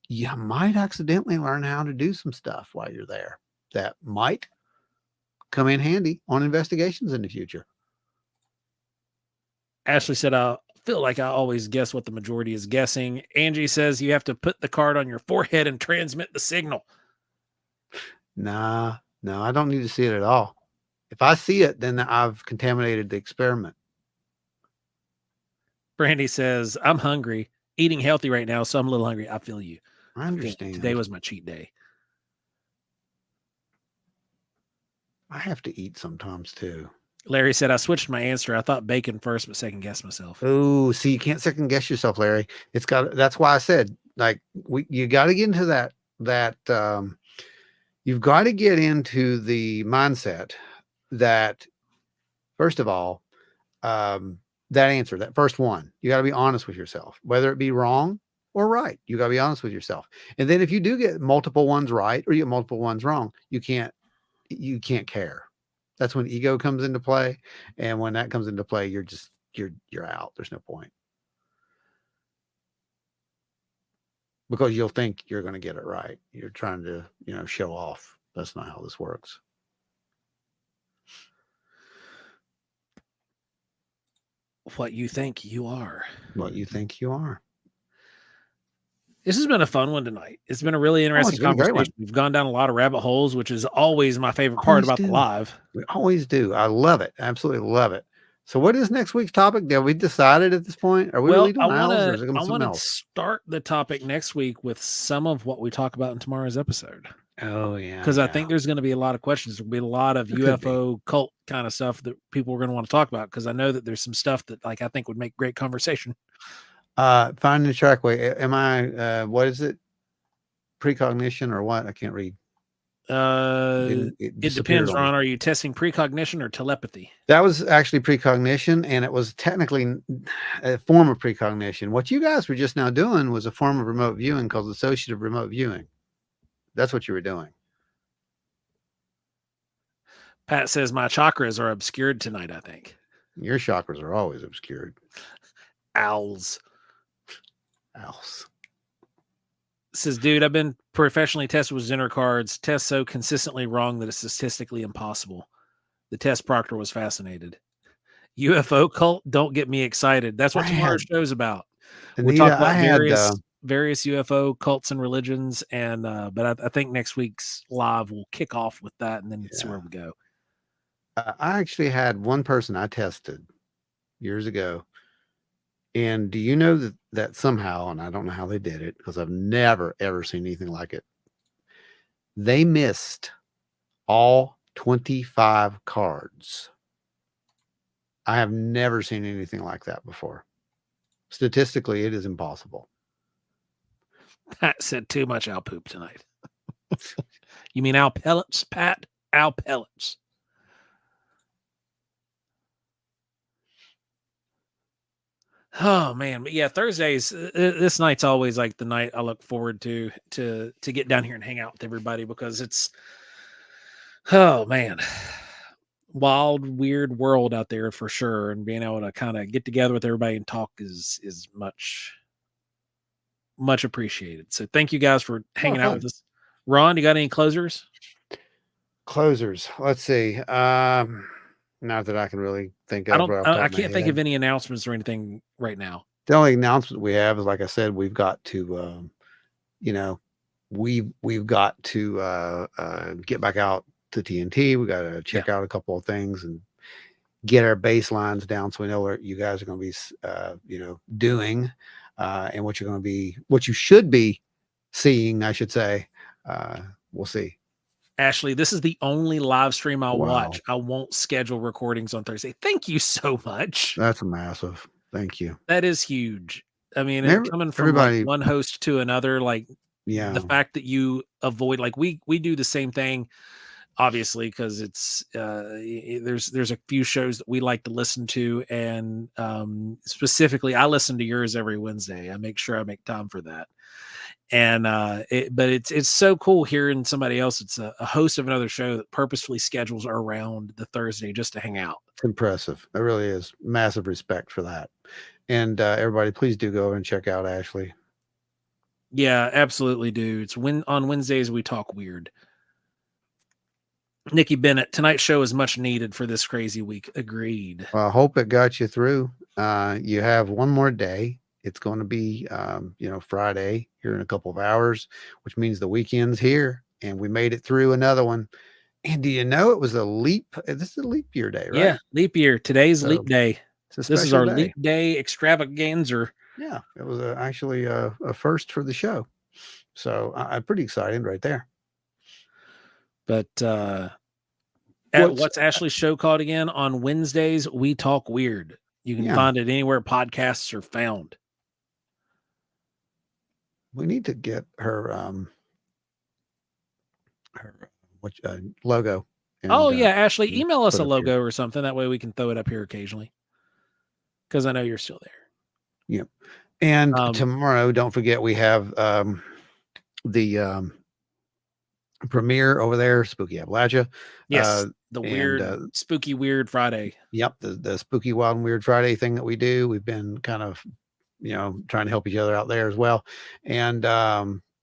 you might accidentally learn how to do some stuff while you're there that might come in handy on investigations in the future. Ashley said, I feel like I always guess what the majority is guessing. Angie says you have to put the card on your forehead and transmit the signal. No, I don't need to see it at all. If I see it, then I've contaminated the experiment. Brandy says, I'm hungry, eating healthy right now, so I'm a little hungry. I feel you. I understand. Today was my cheat day. I have to eat sometimes too. Larry said, I switched my answer. I thought bacon first, but second guessed myself. Oh, see, you can't second guess yourself, Larry. That's why I said, you got to get into you've got to get into the mindset that, first of all, that answer, that first one, you got to be honest with yourself, whether it be wrong or right. You got to be honest with yourself. And then if you do get multiple ones right or you get multiple ones wrong, you can't care. That's when ego comes into play. And when that comes into play, you're out. There's no point. Because you'll think you're going to get it right. You're trying to, show off. That's not how this works. What you think you are. What you think you are. This has been a fun one tonight. It's been a really interesting conversation. We've gone down a lot of rabbit holes, which is always my favorite part about the live. We always do. I love it. Absolutely love it. So what is next week's topic? Have we decided at this point? Are we really doing owls, or is it going to be something else? Start the topic next week with some of what we talk about in tomorrow's episode. Oh yeah. Because I think there's going to be a lot of questions. There'll be a lot of UFO cult kind of stuff that people are going to want to talk about. Because I know that there's some stuff that I think would make great conversation. Finding the trackway. Am I? What is it? Precognition or what? I can't read. It depends, Ron. Are you testing precognition or telepathy? That was actually precognition, and it was technically a form of precognition. What you guys were just now doing was a form of remote viewing called associative remote viewing. That's what you were doing. Pat says my chakras are obscured tonight, I think. Your chakras are always obscured. Owls. Says, dude, I've been professionally tested with Zener cards. Test so consistently wrong that it's statistically impossible. The test proctor was fascinated. UFO cult, don't get me excited. That's what tomorrow's show's about. We talk about various UFO cults and religions, and but I think next week's live will kick off with that, and then see where we go. I actually had one person I tested years ago. And do you know that somehow, and I don't know how they did it because I've never, ever seen anything like it. They missed all 25 cards. I have never seen anything like that before. Statistically, it is impossible. Pat said too much owl poop tonight. You mean owl pellets, Pat? Owl pellets. Oh man, but yeah, Thursdays. This night's always like the night I look forward to get down here and hang out with everybody because it's, oh man, wild, weird world out there for sure, and being able to kind of get together with everybody and talk is much appreciated. So thank you guys for hanging out with us. Ron, you got any closers? Let's see. Not that I can really think of. I can't think of any announcements or anything right now. The only announcement we have is, like I said, we've got to, we've got to get back out to TNT. We got to check out a couple of things and get our baselines down so we know what you guys are going to be, doing, and what you should be seeing, I should say. We'll see. Ashley, this is the only live stream I'll watch. I won't schedule recordings on Thursday. Thank you so much. That's massive. Thank you. That is huge. I mean, coming from one host to another, the fact that you avoid, we do the same thing, obviously, because it's there's a few shows that we like to listen to, and specifically, I listen to yours every Wednesday. I make sure I make time for that. And but it's so cool hearing somebody else. It's a host of another show that purposefully schedules around the Thursday just to hang out. It's impressive. It really is. Massive respect for that. And everybody, please do go and check out Ashley. Yeah, absolutely, do. It's on Wednesdays we talk weird. Nikki Bennett, tonight's show is much needed for this crazy week. Agreed. Well, I hope it got you through. You have one more day. It's going to be, Friday here in a couple of hours, which means the weekend's here, and we made it through another one. And do you know it was this is a leap year day, right? Yeah, leap year. Today's leap day. This is our leap day extravaganza. Yeah, it was actually a first for the show. So I'm pretty excited right there. But what's Ashley's show called again? On Wednesdays, we talk weird. You can find it anywhere podcasts are found. We need to get her logo. And, Ashley, email us a logo or something. That way we can throw it up here occasionally. Because I know you're still there. Yep. And tomorrow, don't forget, we have the premiere over there, Spooky Appalachia. Yes, the weird, spooky, weird Friday. Yep, the spooky, wild, and weird Friday thing that we do. We've been kind of, trying to help each other out there as well. And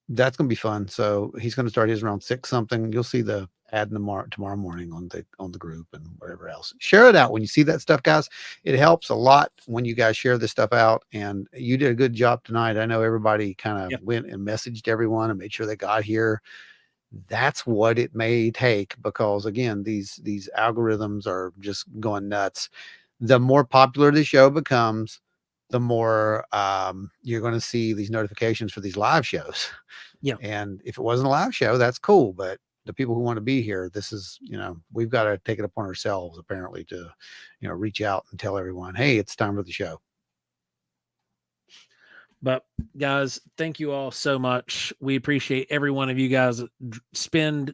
that's going to be fun. So he's going to start his around 6 something. You'll see the ad tomorrow morning on the group and wherever else. Share it out when you see that stuff, guys. It helps a lot when you guys share this stuff out. And you did a good job tonight. I know everybody kind of went and messaged everyone and made sure they got here. That's what it may take, because again, these algorithms are just going nuts. The more popular the show becomes, the more you're going to see these notifications for these live shows. Yeah. And if it wasn't a live show, that's cool. But the people who want to be here, this is, we've got to take it upon ourselves, apparently, to, reach out and tell everyone, hey, it's time for the show. But guys, thank you all so much. We appreciate every one of you guys spend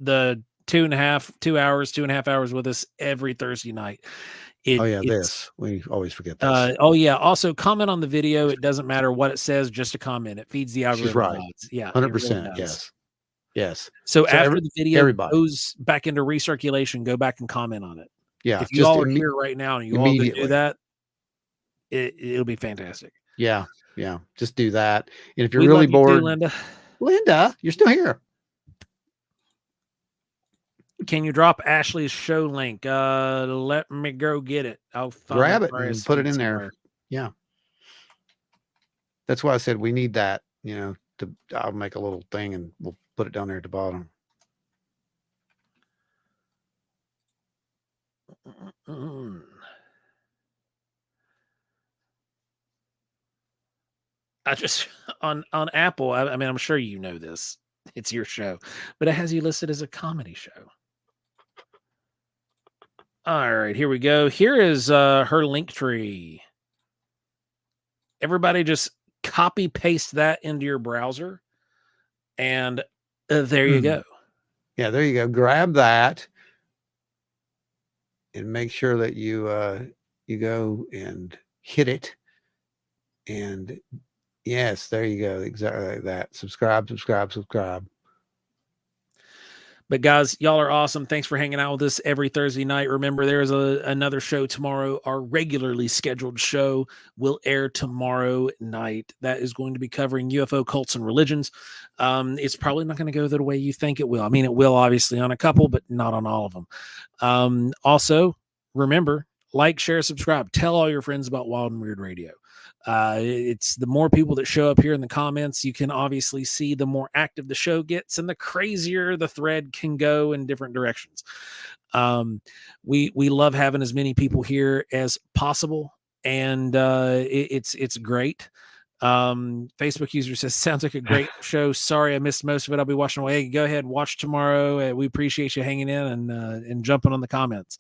the 2.5 hours with us every Thursday night. We always forget this. Also comment on the video. It doesn't matter what it says, just a comment. It feeds the algorithm. She's right. Yeah, 100%. Really yes. So after the video goes back into recirculation, go back and comment on it. Yeah. If you all are here right now and you all do that, it'll be fantastic. Yeah. Just do that. And if you're really bored, Linda, you're still here. Can you drop Ashley's show link? Let me go get it. I'll grab it and put it in there. Yeah. That's why I said we need that, I'll make a little thing and we'll put it down there at the bottom. I just on Apple, I mean, I'm sure you know this. It's your show, but it has you listed as a comedy show. All right, here we go. Here is her link tree. Everybody just copy paste that into your browser, and there you go. Yeah, there you go. Grab that and make sure that you go and hit it. And yes, there you go. Exactly like that. Subscribe. But guys, y'all are awesome. Thanks for hanging out with us every Thursday night. Remember, there's another show tomorrow. Our regularly scheduled show will air tomorrow night. That is going to be covering UFO cults and religions. It's probably not going to go the way you think it will. I mean, it will obviously on a couple, but not on all of them. Also, remember, like, share, subscribe. Tell all your friends about Wild and Weird Radio. It's the more people that show up here in the comments, you can obviously see the more active the show gets and the crazier the thread can go in different directions. We love having as many people here as possible, and it's great. Facebook user says, sounds like a great show. Sorry I missed most of it. I'll be watching away. Go ahead, watch tomorrow. We appreciate you hanging in and jumping on the comments.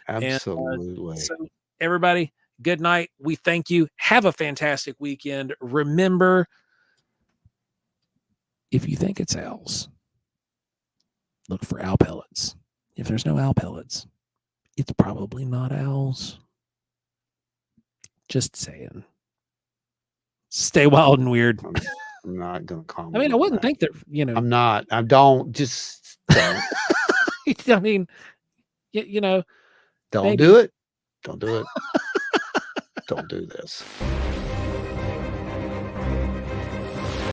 Absolutely. So everybody, good night. We thank you. Have a fantastic weekend. Remember, if you think it's owls, look for owl pellets. If there's no owl pellets, it's probably not owls. Just saying. Stay wild and weird. I'm not going to comment. I mean, I wouldn't think that, I'm not. I don't. Just don't. I mean, don't maybe. do it. Don't do it. Don't do this.